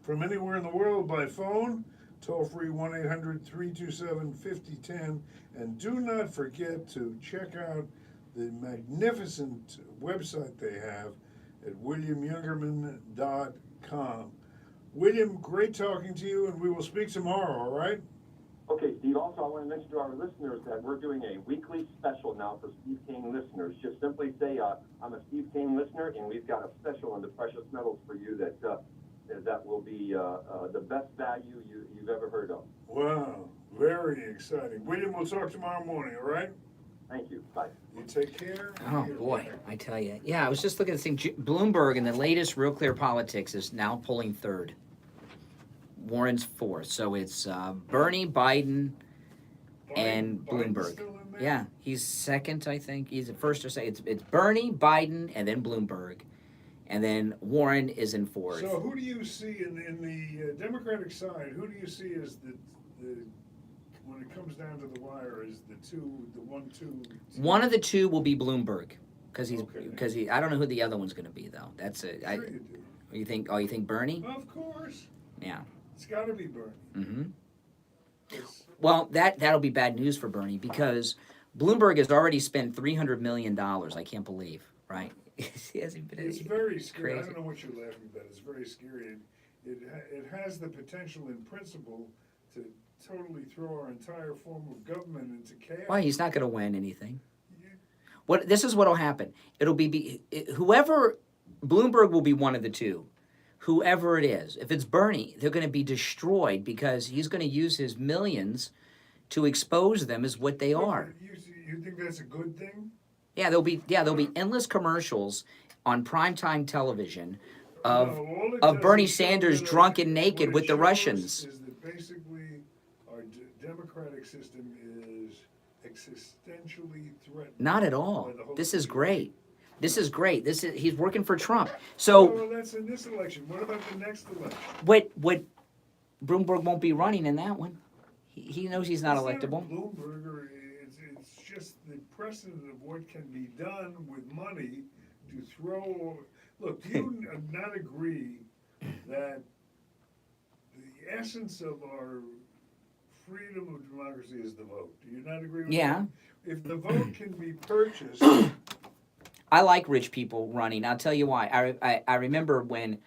from anywhere in the world by phone, toll-free 1-800-327-5010. And do not forget to check out the magnificent website they have at williamyoungerman.com. William, great talking to you, and we will speak tomorrow, all right? Okay, Steve, also I want to mention to our listeners that we're doing a weekly special now for Steve Kane listeners. Just simply say, I'm a Steve Kane listener, and we've got a special on the precious metals for you that will be the best value you've ever heard of. Wow, very exciting. William, we'll talk tomorrow morning, all right? Thank you. Bye. You take care. Oh, boy, I tell you. Yeah, I was just looking at this thing. Bloomberg in the latest Real Clear Politics is now polling third. Warren's fourth. So it's Bernie, Biden, and Bloomberg. Yeah, he's second, I think. He's the first to say it's Bernie, Biden, and then Bloomberg. And then Warren is in fourth. So who do you see in the Democratic side, who do you see as the when it comes down to the wire, is the 1-2? One of the two will be Bloomberg, because I don't know who the other one's going to be though. That's it. Sure you do. You think? Oh, you think Bernie? Of course. Yeah. It's got to be Bernie. Mm-hmm. Well, that'll be bad news for Bernie because Bloomberg has already spent $300 million. I can't believe, right? It's very scary. I don't know what you're laughing about. It's very scary. It has the potential in principle to totally throw our entire form of government into chaos. Why? He's not going to win anything. This is what'll happen. It'll be whoever, Bloomberg will be one of the two. Whoever it is. If it's Bernie, they're going to be destroyed because he's going to use his millions to expose them as what they are. You think that's a good thing? Yeah, there'll be endless commercials on primetime television of Bernie Sanders drunk and naked with the Russians. Is that basically our democratic system is existentially threatened? Not at all. This is great. This is great. He's working for Trump. So well, that's in this election. What about the next election? What Bloomberg won't be running in that one. He knows he's not electable. Bloomberg, or it's just the precedent of what can be done with money to throw. Look, do you not agree that the essence of our freedom of democracy is the vote? Do you not agree with that? If the vote can be purchased. I like rich people running. I'll tell you why. I remember when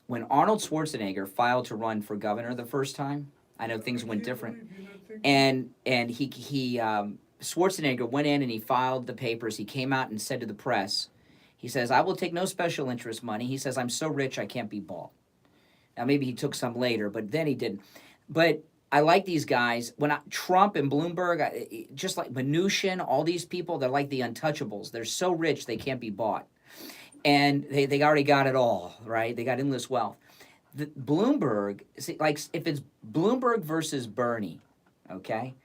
Arnold Schwarzenegger filed to run for governor the first time. I know things went different, and he Schwarzenegger went in and he filed the papers. He came out and said to the press, he says, "I will take no special interest money." He says, "I'm so rich I can't be bought." Now maybe he took some later, but then he didn't. But I like these guys. Trump and Bloomberg, just like Mnuchin, all these people, they're like the untouchables. They're so rich they can't be bought. And they already got it all, right? They got endless wealth. Bloomberg, like if it's Bloomberg versus Bernie, okay,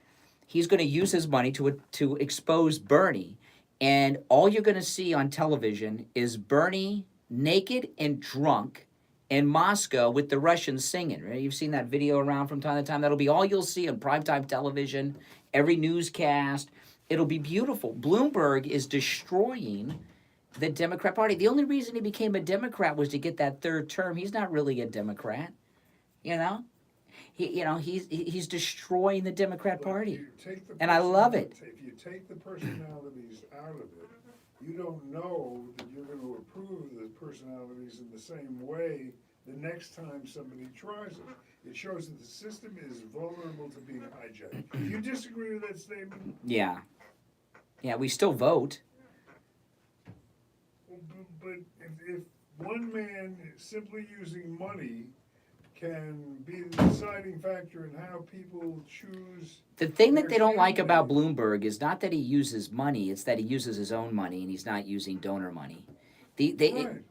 he's going to use his money to expose Bernie. And all you're going to see on television is Bernie naked and drunk in Moscow with the Russians singing, right? You've seen that video around from time to time. That'll be all you'll see on primetime television, every newscast. It'll be beautiful. Bloomberg is destroying the Democrat Party. The only reason he became a Democrat was to get that third term. He's not really a Democrat, you know? He's destroying the Democrat Party. And I love it. If you take the personalities out of it, you don't know that you're going to approve the personalities in the same way the next time somebody tries it. It shows that the system is vulnerable to being hijacked. Do you disagree with that statement? Yeah. Yeah, we still vote. But if one man simply using money can be the deciding factor in how people choose. The thing that they don't like about Bloomberg is not that he uses money, it's that he uses his own money and he's not using donor money. They do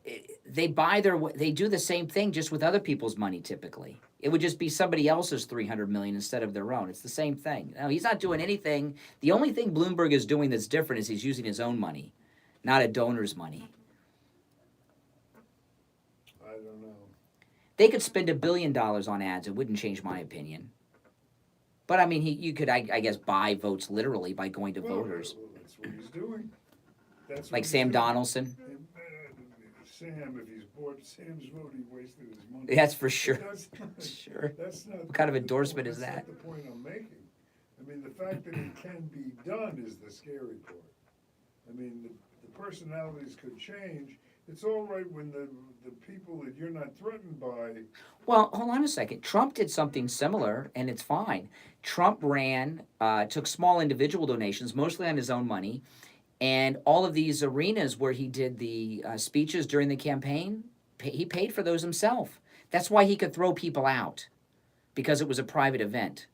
the same thing just with other people's money typically. It would just be somebody else's $300 million instead of their own. It's the same thing. No, he's not doing anything. The only thing Bloomberg is doing that's different is he's using his own money, not a donor's money. I don't know. They could spend $1 billion on ads. It wouldn't change my opinion. But I mean, you could, I guess, buy votes literally by going to voters. That's what he's doing. That's like Sam Donaldson. Sam, if he's bought Sam's vote, he wasted his money. That's for sure. Sure. That's not. What kind of endorsement is that? That's not the point I'm making. I mean, the fact that it can be done is the scary part. I mean, the personalities could change. It's all right when the people that you're not threatened by. Well, hold on a second. Trump did something similar, and it's fine. Trump ran, took small individual donations, mostly on his own money, and all of these arenas where he did the speeches during the campaign, he paid for those himself. That's why he could throw people out, because it was a private event,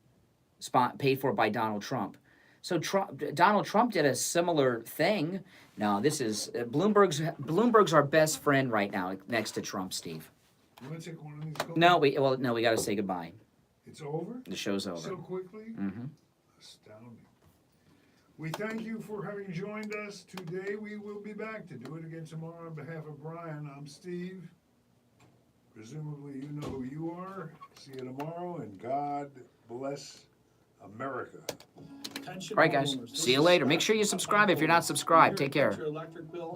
paid for by Donald Trump. So Donald Trump did a similar thing. No, this is Bloomberg's our best friend right now, next to Trump, Steve. You want to take one of these calls? No, we got to say goodbye. It's over? The show's over. So quickly? Mm-hmm. Astounding. We thank you for having joined us today. We will be back to do it again tomorrow. On behalf of Brian, I'm Steve. Presumably you know who you are. See you tomorrow, and God bless America. All right, guys. See you later. Make sure you subscribe if you're not subscribed. Take care. Your electric bill